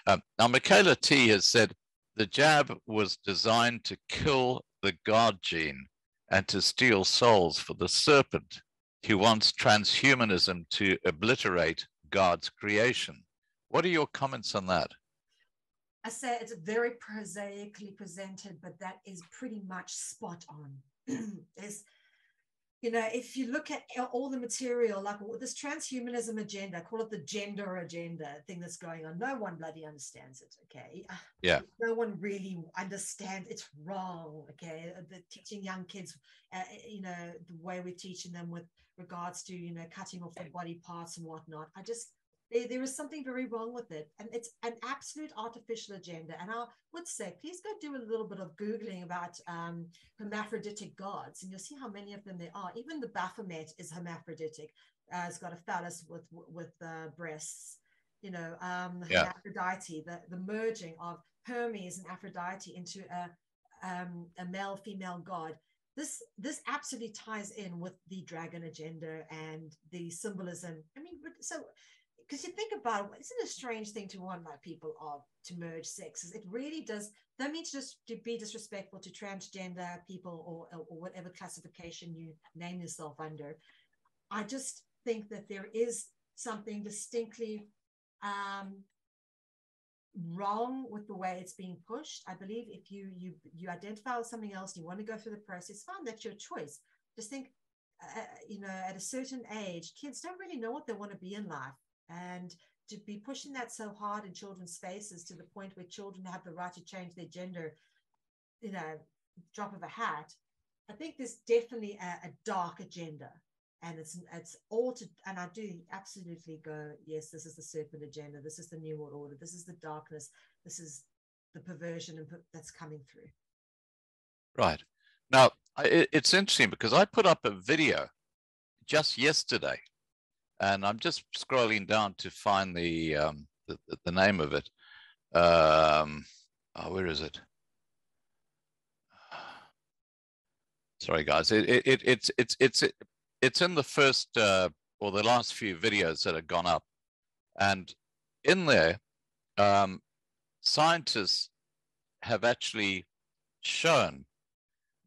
Now, Michaela T has said the jab was designed to kill the God gene and to steal souls for the serpent who wants transhumanism to obliterate God's creation. What are your comments on that? I say it's very prosaically presented, but that is pretty much spot on. You know, if you look at all the material, like this transhumanism agenda, call it the gender agenda thing that's going on, no one bloody understands it, okay? Yeah. No one really understands. It's wrong, okay? The teaching young kids, you know, the way we're teaching them with regards to, you know, cutting off their body parts and whatnot. There is something very wrong with it. And it's an absolute artificial agenda. And I would say, please go do a little bit of Googling about hermaphroditic gods, and you'll see how many of them there are. Even the Baphomet is hermaphroditic. It's got a phallus with breasts, you know, Aphrodite, the merging of Hermes and Aphrodite into a male-female god. This absolutely ties in with the dragon agenda and the symbolism. I mean, so... because you think about it, isn't it a strange thing to want like people to merge sexes? It really does. Don't mean to be disrespectful to transgender people or whatever classification you name yourself under. I just think that there is something distinctly wrong with the way it's being pushed. I believe if you identify with something else and you want to go through the process, fine, that's your choice. Just think, you know, at a certain age, kids don't really know what they want to be in life. And to be pushing that so hard in children's faces to the point where children have the right to change their gender, you know, drop of a hat, I think there's definitely a dark agenda. And it's all to, and I do absolutely go, yes, this is the serpent agenda. This is the New World Order. This is the darkness. This is the perversion that's coming through. Right. Now, it's interesting because I put up a video just yesterday, and I'm just scrolling down to find the name of it. Where is it? Sorry, guys. It's in the first or the last few videos that have gone up, and in there, scientists have actually shown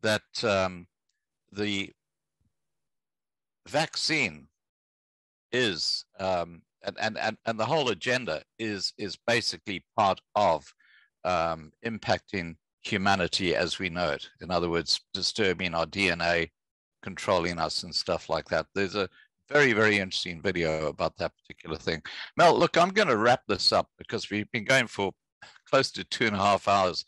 that the vaccine is and the whole agenda is basically part of impacting humanity as we know it. In other words, disturbing our DNA, controlling us and stuff like that. There's a very, very interesting video about that particular thing. Mel, look, I'm going to wrap this up because we've been going for close to 2.5 hours,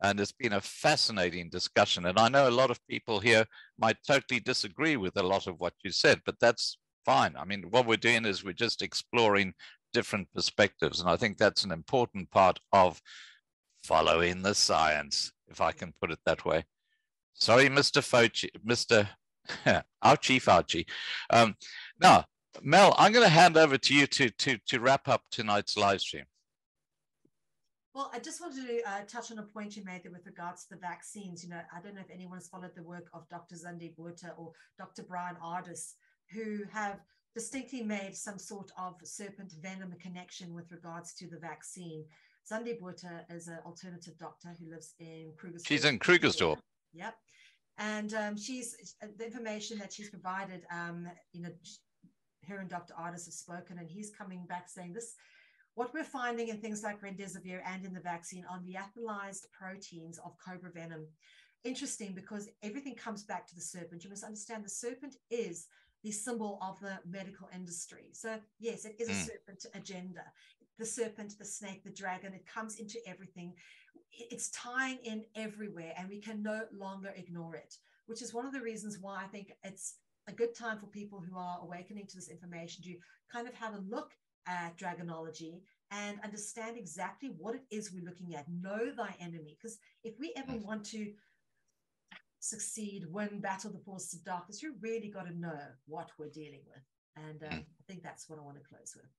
and it's been a fascinating discussion. And I know a lot of people here might totally disagree with a lot of what you said, but that's fine. I mean, what we're doing is we're just exploring different perspectives. And I think that's an important part of following the science, if I can put it that way. Sorry, Mr. Fauci, Mr. Fauci. Now, Mel, I'm going to hand over to you to wrap up tonight's live stream. Well, I just wanted to touch on a point you made there with regards to the vaccines. You know, I don't know if anyone's followed the work of Dr. Zandi Botha or Dr. Brian Ardis, who have distinctly made some sort of serpent venom connection with regards to the vaccine. Zandi Botha is an alternative doctor who lives in Krugersdorp. She's in Krugersdorp. Yep. And she's the information that she's provided, you know, her and Dr. Ardis have spoken, and he's coming back saying this, what we're finding in things like remdesivir and in the vaccine are methylized proteins of cobra venom. Interesting, because everything comes back to the serpent. You must understand the serpent is the symbol of the medical industry. So yes, it is a serpent agenda. The serpent, the snake, the dragon, it comes into everything. It's tying in everywhere, and we can no longer ignore it, which is one of the reasons why I think it's a good time for people who are awakening to this information to kind of have a look at Dragonology and understand exactly what it is we're looking at. Know thy enemy. Because if we ever want to succeed, win, battle the forces of darkness, you really got to know what we're dealing with. And I think that's what I want to close with.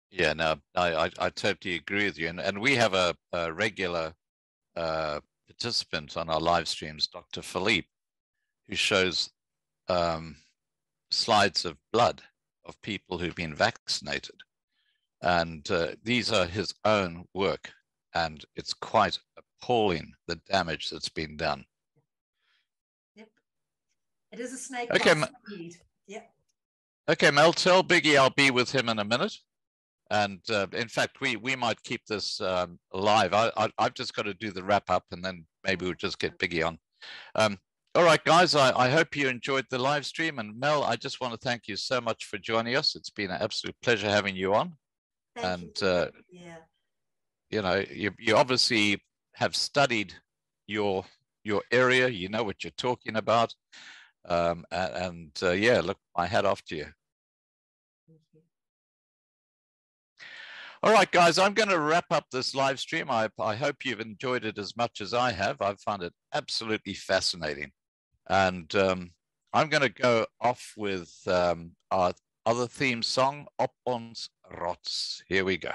Yeah, no, I totally agree with you. And we have a regular participant on our live streams, Dr. Philippe, who shows slides of blood of people who've been vaccinated. And these are his own work. And it's quite appalling, the damage that's been done. Yep. It is a snake. Okay. Yep. Okay, Mel, tell Biggie I'll be with him in a minute. And in fact, we might keep this live. I've just got to do the wrap up, and then maybe we'll just get Biggie on. All right, guys, I hope you enjoyed the live stream. And Mel, I just want to thank you so much for joining us. It's been an absolute pleasure having you on. Thank you. Yeah. You know, you obviously have studied your area. You know what you're talking about. Yeah, look, my hat off to you. Thank you. All right, guys, I'm going to wrap up this live stream. I hope you've enjoyed it as much as I have. I've found it absolutely fascinating. And I'm going to go off with our other theme song, Op ons rots. Here we go.